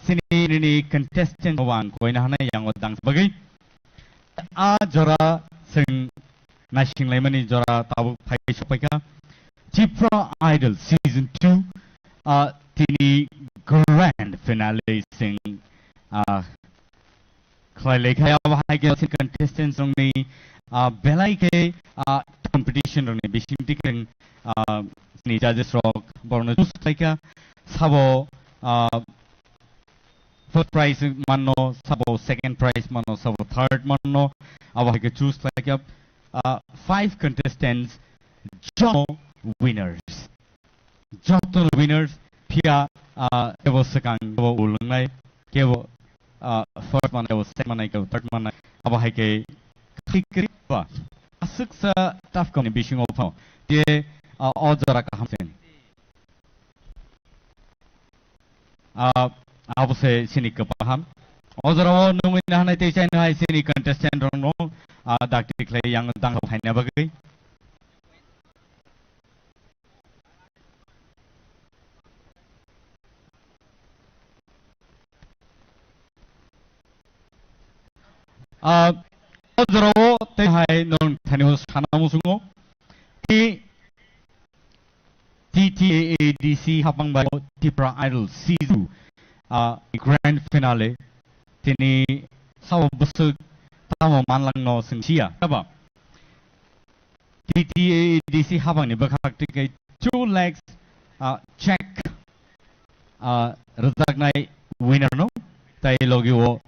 sini ini contestant wang koina hana yang odang bagai jora sing nashing lemani jora tabu pai sopaika Tripura Idol Season 2 tini grand finale sing klai kaya awa haikeno sing contestant song ni belai ke competition rong ni bishing tikeng ni judges rock borno just like sabo first prize manno sabo second prize manno sabo third manno awa ke choose like 5 contestants jono winners pia evo sekang evo ulungai kevo first man evo second man evo third man awa ke klikri ba asuk sa tough kong ni bishing opo dia ojora ka hamsen abu se sini ke paham Ozarawo nungin na hanay tayo siya na sini contestant rong no dakti klay yang dang hay na bagay. Ozarawo tayo hay nung tanyo sana musungo ti TTAADC habang bayo Tipra Idol Season grand finale tini sawo busuk tamo manlang no sengsia apa TTAADC habang ni bakak tikai 2 legs check rezak nai winner no tai logi wo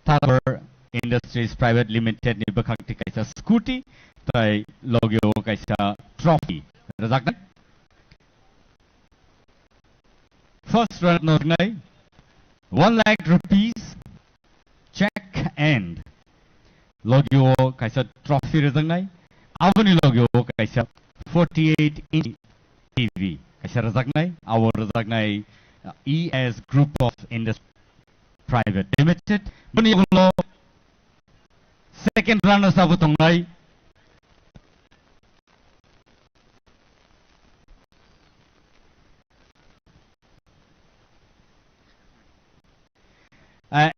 Tower Industries Private Limited ni bakak tikai sa scooty tai logi wo kaisa trophy rezak nai first round no nai 1 lakh rupees check and logio kaisa trophy rezang nai avani logio kaisa 48 inch TV kaisa rezak nai our rezak nai ES Group of Industry Private Limited bani lo second round sabutong nai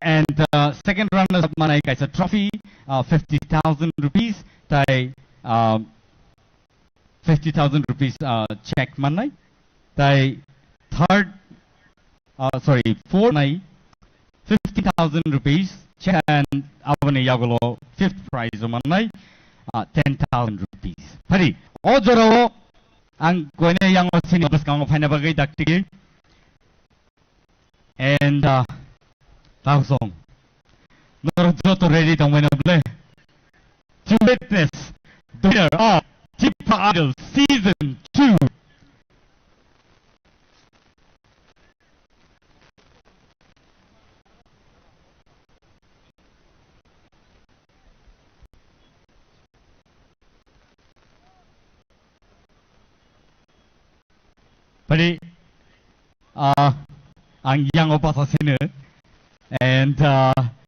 and second runner up manai kaisa trophy 50,000 rupees tai 50,000 rupees check manai tai third fourth nai 50,000 rupees check and avani yagolo fifth prize manai 10,000 rupees pari ojoro ang koine yang sini bas kang phana bagai dakti and Langsung, Norojoto ready to win a play. To witness the winner of Tipra Idol Season 2. Padi, ang yang opa sa sini. And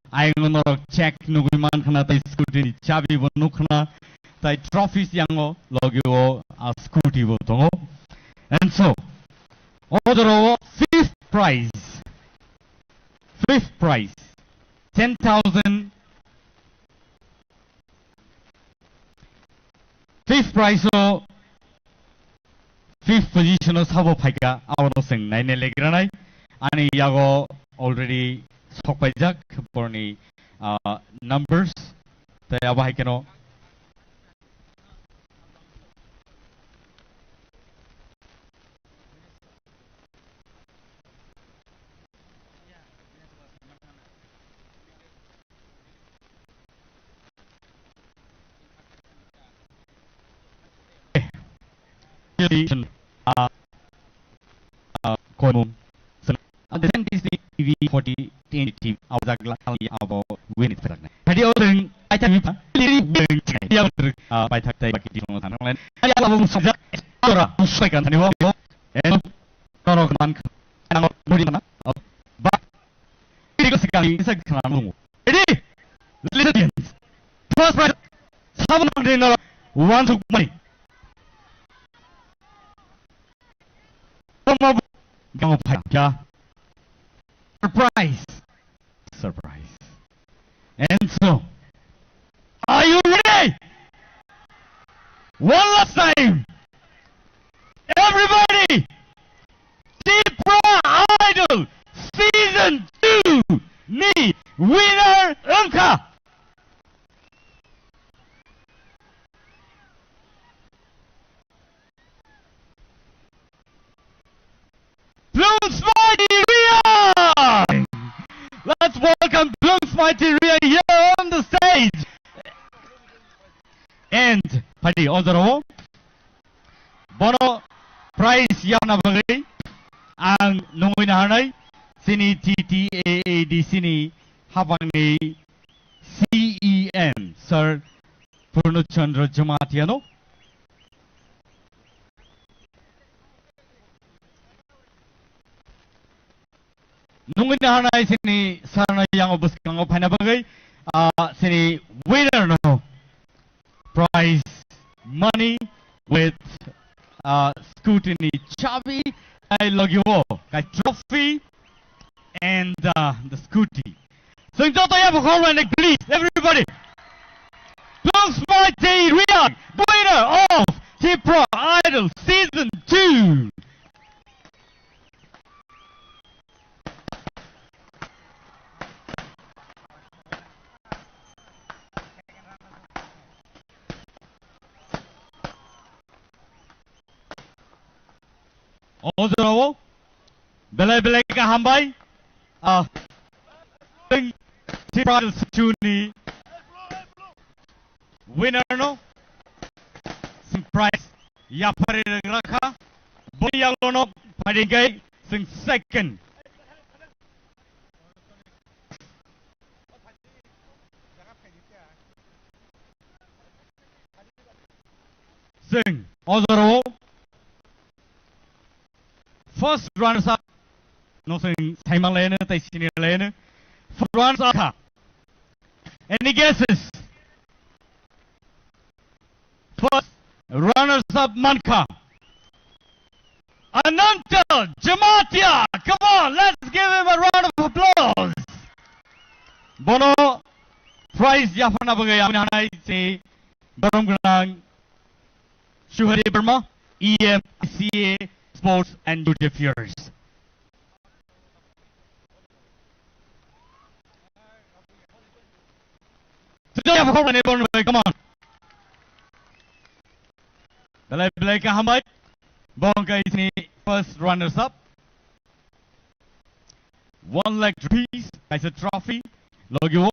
I ngano check nuguman kana tai scooty chabi bonu kana tai trophies yango logio scooty bo tongo. And so odoro fifth prize 10,000 fifth prize o fifth position o sabo phaika awno sing nai ne legranai ani yago already sok pajak porni numbers tay abahai keno konum the TV 40 TV awzagla abo win it perak tadi orang aja mipa liri dia ber pai thak tai baki di ngon lain ya abo sajak ora usaikan tani wo kono kan nang muri mana ba ini sekali sekali nunggu jadi listen first prize sabun dinner one to money Gamo Paya surprise. And so, are you ready? One last time, everybody, Tipra Idol Season 2 ni winner Unka. Bloom's Mighty Ria! Let's welcome Bloom's Mighty Ria here on the stage! And, Padi Ozaro, Bono prize yana bagay ang nungoy na hanay sini TTAAD sini habang ni CEN Sir Purnochandra Jamatiano. nungin hanai sini sarana yang obus kang opana bagai sini winner no prize money with scrutiny chabi I logyo kai trophy and the scooty. So in total you have a please everybody. Blue Mighty Riyadh, winner of Tipra Idol Season 2. Ozrawo, belai-belai ka hambay, Tipra Idol Season 2 ni winner no sing prize ya pare rakha boni yang lono padingai sing second sing ozoro first runners up no sing saimang lene tai sini lene first runners up any guesses? First runners-up Manka. Ananta Jamatia. Come on, let's give him a round of applause. Bono prize Yafana Bagay Aminanai si Barumganang Shuhari Burma EMCA Sports and Duty Affairs. Today I have a come on. Belai ka hambai, bongkai sini first runners up. 1 lakh rupees as a trophy. Logyo,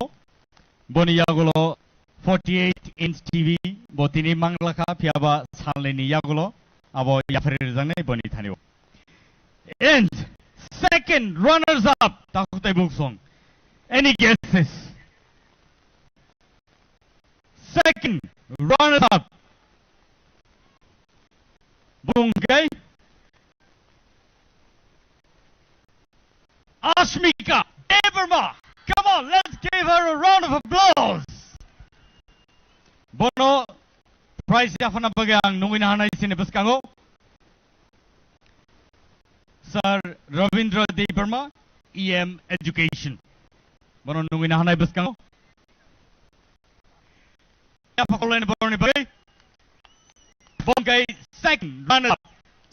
boni yagulo 48-inch TV. Botini manglaka piaba salini yagulo. Abo yaferizane boni thaniwo. And second runners up, takutai buksong. Any guesses? Second runners up. Bungay Ashmika Deverma. Come on, let's give her a round of applause. Bono prize Yafana Bagang nungin hanay sinibus kango. Sir Ravindra Deverma EM Education. Bono nungin hanay bus kango. Yapakulen boroni bagay. Bongkai second runner-up,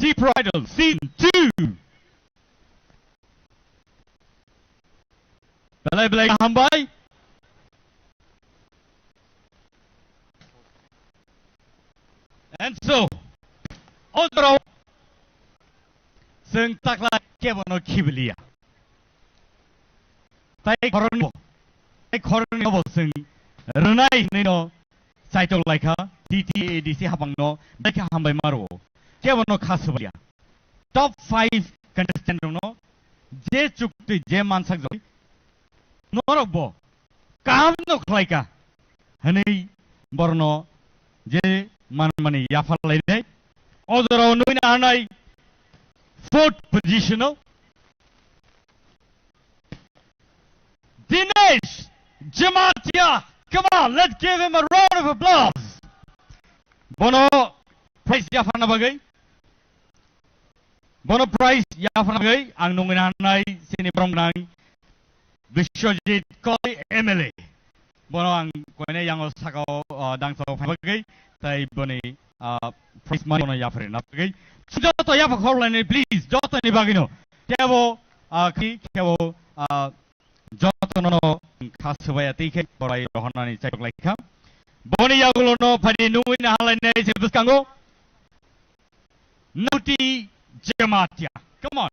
Tipra Idol Season 2. Belai-belai hambai. And so, otro sing takla kebono kibelia. Tai koroni bo sing renai nino saito laika. DTADC habangno mereka hambai maro kebono khasubia top 5 contestant no je chukti je mansak joi norbo kam no khlaika hani borno je manmani yafalai nei odoro nuina hanai fourth position no Dinesh Jamatia. Come on, let's give him a round of applause. Bono prize Yafana Bagay. Bono prize Yafana Bagay. Ang nungin hanay siniprong ng Vishwajit Koi MLA. Bono ang kuwene yang osakaw dangsaw Bagay. Tay boni prize money bono Yafari na Bagay. Joto Yafa Korlan please. Joto ni Bagino. Kevo kevo joto no kasubaya tike boray rohonani cakok laika. Boni yagulo no padi nungin halai nei sibus kango. Nuti Jamatia. Come on.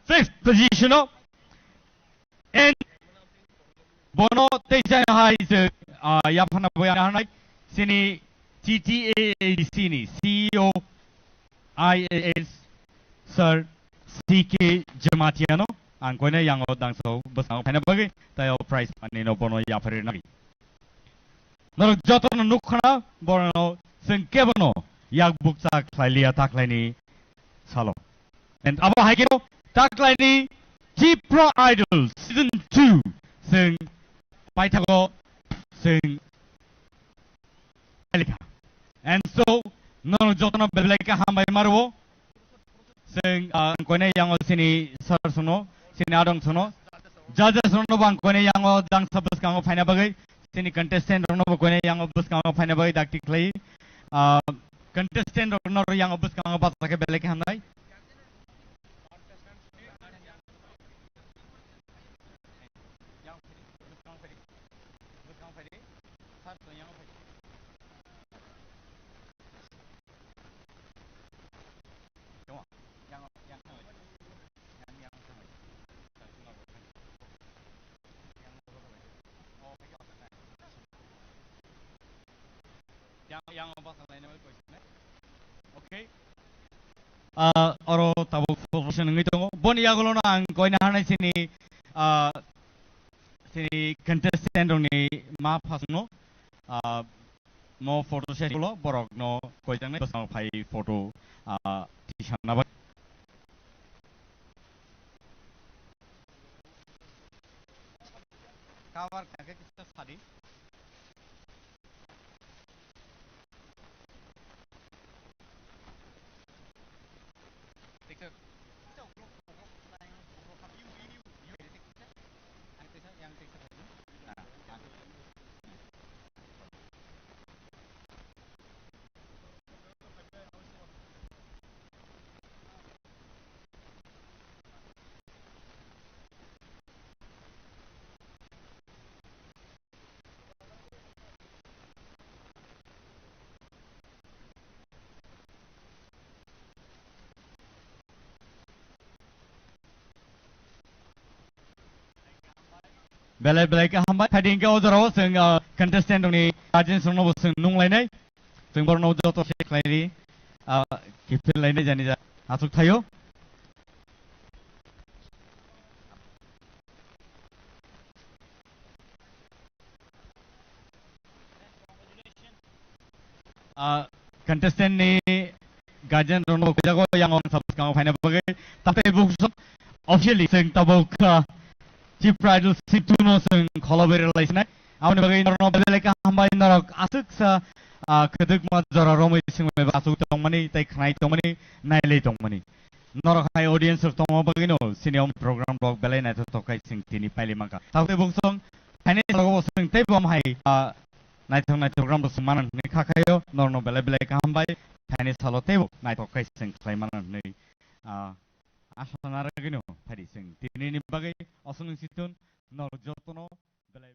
5th position no. And bono teja hai se Yafana boya hanai sini TTAADC ni CEO IAS Sir CK Jamatia no. Ang kuwene yang odang so basang pena bagi tayo prize manino bono Yafari nagi. Naro joto no nukhana bono sengke bono yak buksa klailia taklai ni salo. And abo haikino taklai ni T-Pro Idol Season 2 ซึ่งไปทางซึ่งand so non jotno beleka hambai marboซึ่งkoine yang sini sar suno sini adong suno judges suno bang koine yang dang sabus kang faina bagai sini contestant suno koine yang bus kang faina bagai dakti klai contestant suno yang bus kang pas ke beleka hambai yang apa lainnya okay oro tabu function ngito bon yagulo na ang koina hanai sini sini contestant ni ma phasno mo photo set lo borok no koijang ne basang phai photo tisana ba cover kage kita sadi belai ka hambai hading ka odaro sing contestant ni ajin sungno sing nung lainai sing borno joto shek laini kipil lainai jani ja asuk thayo contestant ni gajan rono jago yang on sabus kang faina bagai tapi buk officially sing tabuk T-Pro Idol situno sing collaborator laisna awni bagai norno beleka hambai norok asuk sa keduk ma jara romai sing me asuk tongmani tai khnai tongmani nailei tongmani norok hai audience tong bagai no siniom program blog belai na to tokai sing tini paili maka taute bungsong hane logo sing tai bom hai nai program bus manan ni khakayo norno beleka hambai hane salo tebo nai tokai sing klai manan ni asana ragino hari sing tini ni bagai osung situn nor jotono belai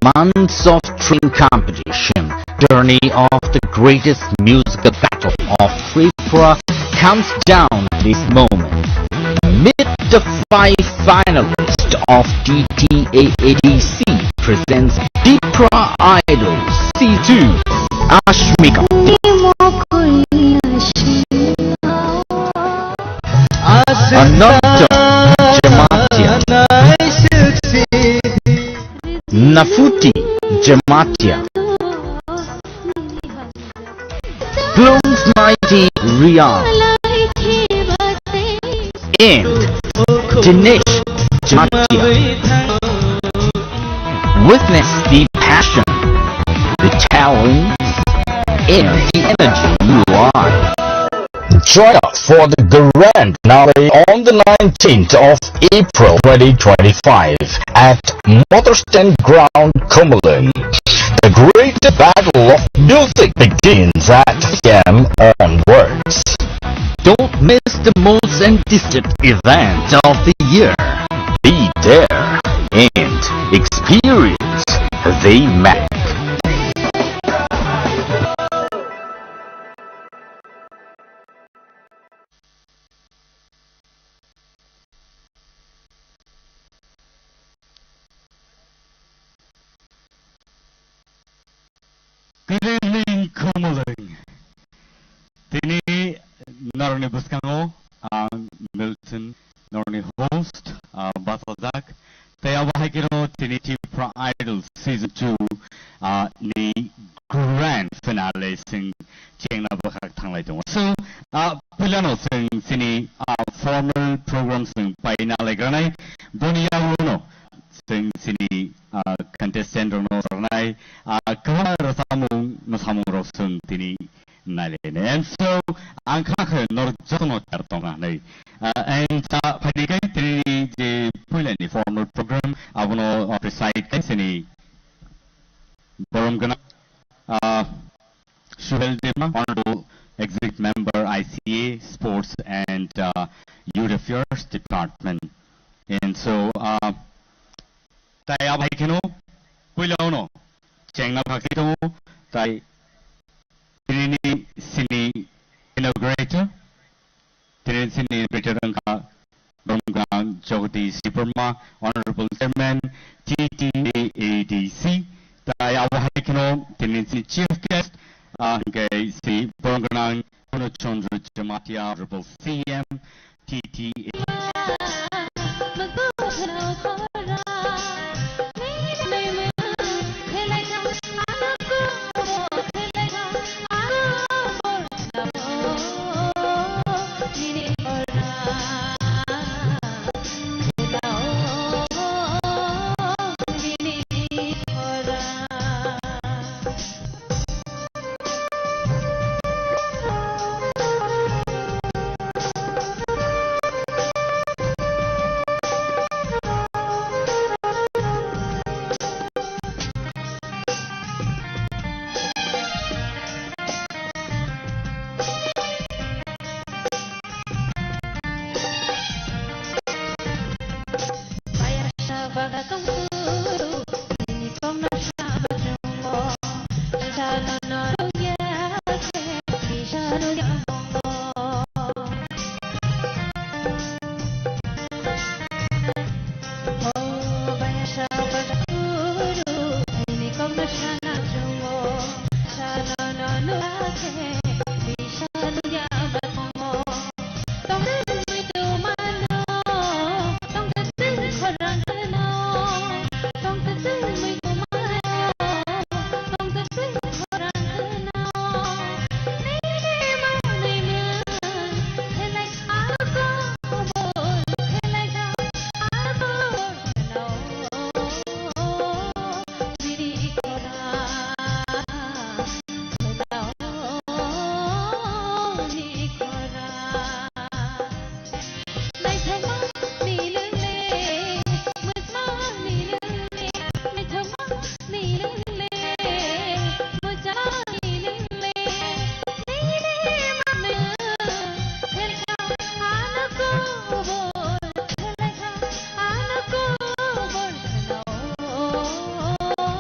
months of string competition, journey of the greatest musical battle of Tripura comes down this moment. Amid the 5 finalists of TTAADC presents T-Pro Idol C2 Ashmika. Ananta Jamatia Nafuti Jamatia Bloom's Mighty Riyadh and Dinesh Jamatia. Witness the passion, the talent, and the energy you are. Join us for the grand finale on the 19th of April 2025 at Motherstand Ground, Cumberland. The great battle of music begins at 5 p.m. onwards. Don't miss the most anticipated event of the year. Be there and experience the magic. Good evening, Cumberland. Tini Naroni Buskango, Milton, Naroni host, Basalzak, ni grand finale sing cheng na ba khak thang lai dong so pilano sing sini formal program sing pai na lai granai bonia no sing sini contestant no sarnai kama rasamung no samung ro sing tini nalene and so ang khakhe nor jotno tartong nai and phadikai tini je pilani formal program abono preside kai sini borom gana Shuhel Dema, Honorable Executive Member ICA Sports and Youth Affairs Department. And so, tayo abay kino, kuilaw no, cheng na pakito, tayo tinini sini inaugurator, tinini sini inaugurator ng Banggang Jogdi Siperma, Honorable Chairman, TTAADC, tayo abay kino, tinini sini Chief Guest, kay si Banggang Puno Chandra Jamatia, Honorable CM, TTA.